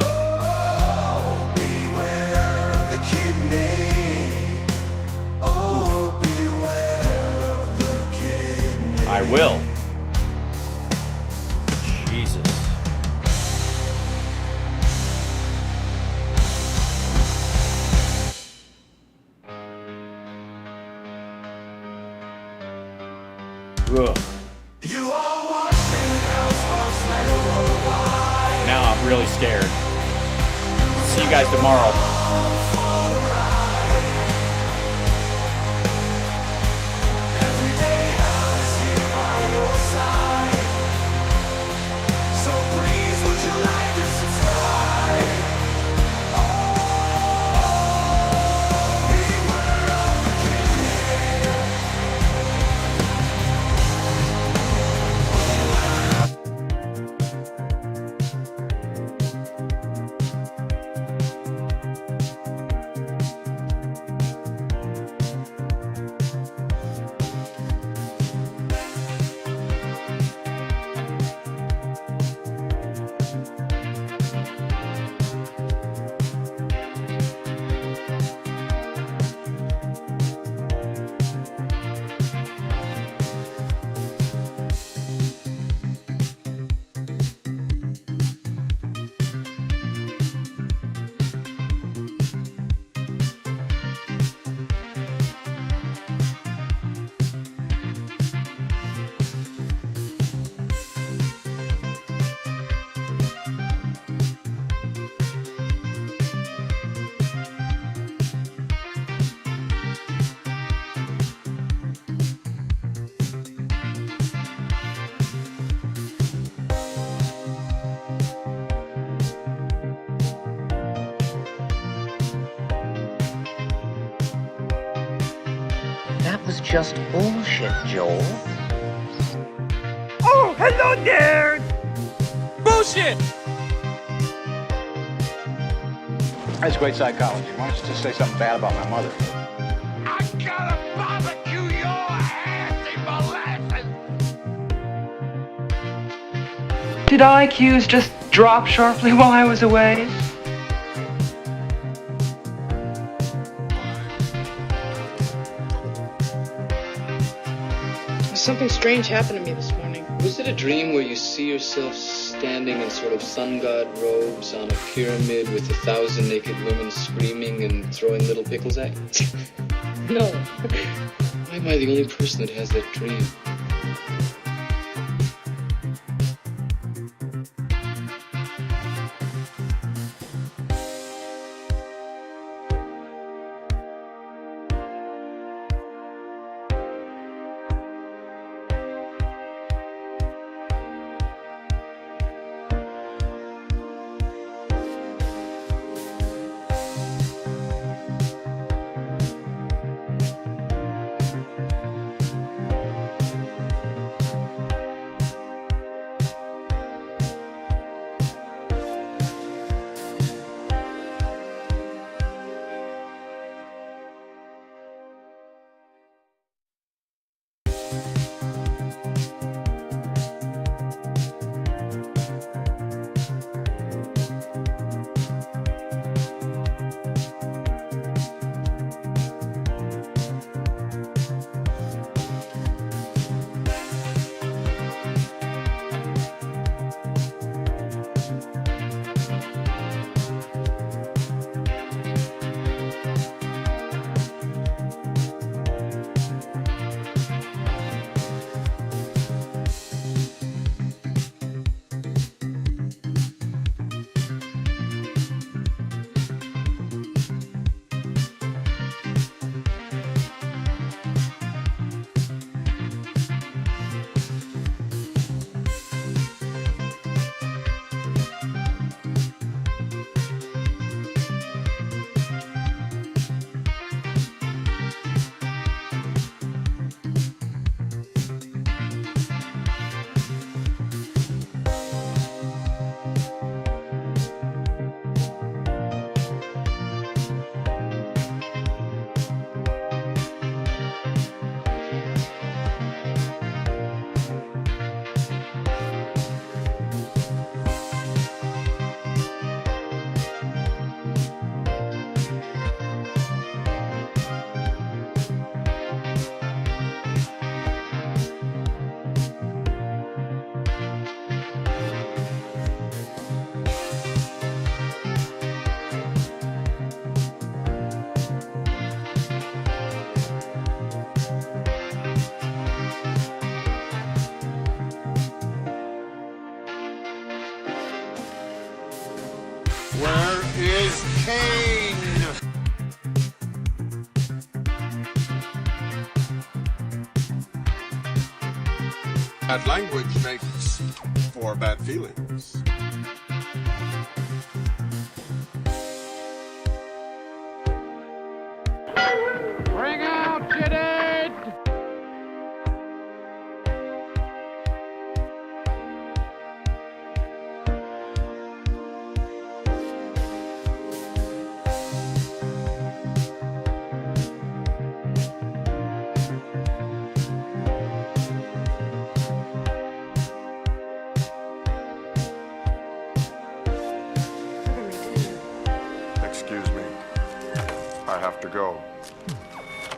R: Oh, beware of the kidney. Oh, beware of the kidney.
B: I will. Jesus. Ugh.
R: You are watching HalSparksChannel Worldwide.
B: Now I'm really scared. See you guys tomorrow.
D: was just bullshit, Joel.
R: Oh, hello there!
L: Bullshit!
A: That's great psychology. Why don't you just say something bad about my mother?
R: I gotta barbecue your ass in molasses!
T: Did IQs just drop sharply while I was away?
U: Something strange happened to me this morning. Was it a dream where you see yourself standing in sort of sun god robes on a pyramid with 1,000 naked women screaming and throwing little pickles at you? No. Why am I the only person that has that dream?
R: Where is Kane?
X: Bad language makes for bad feelings.
R: Bring out Janet!
X: Excuse me. I have to go.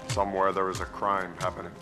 X: Somewhere there is a crime happening.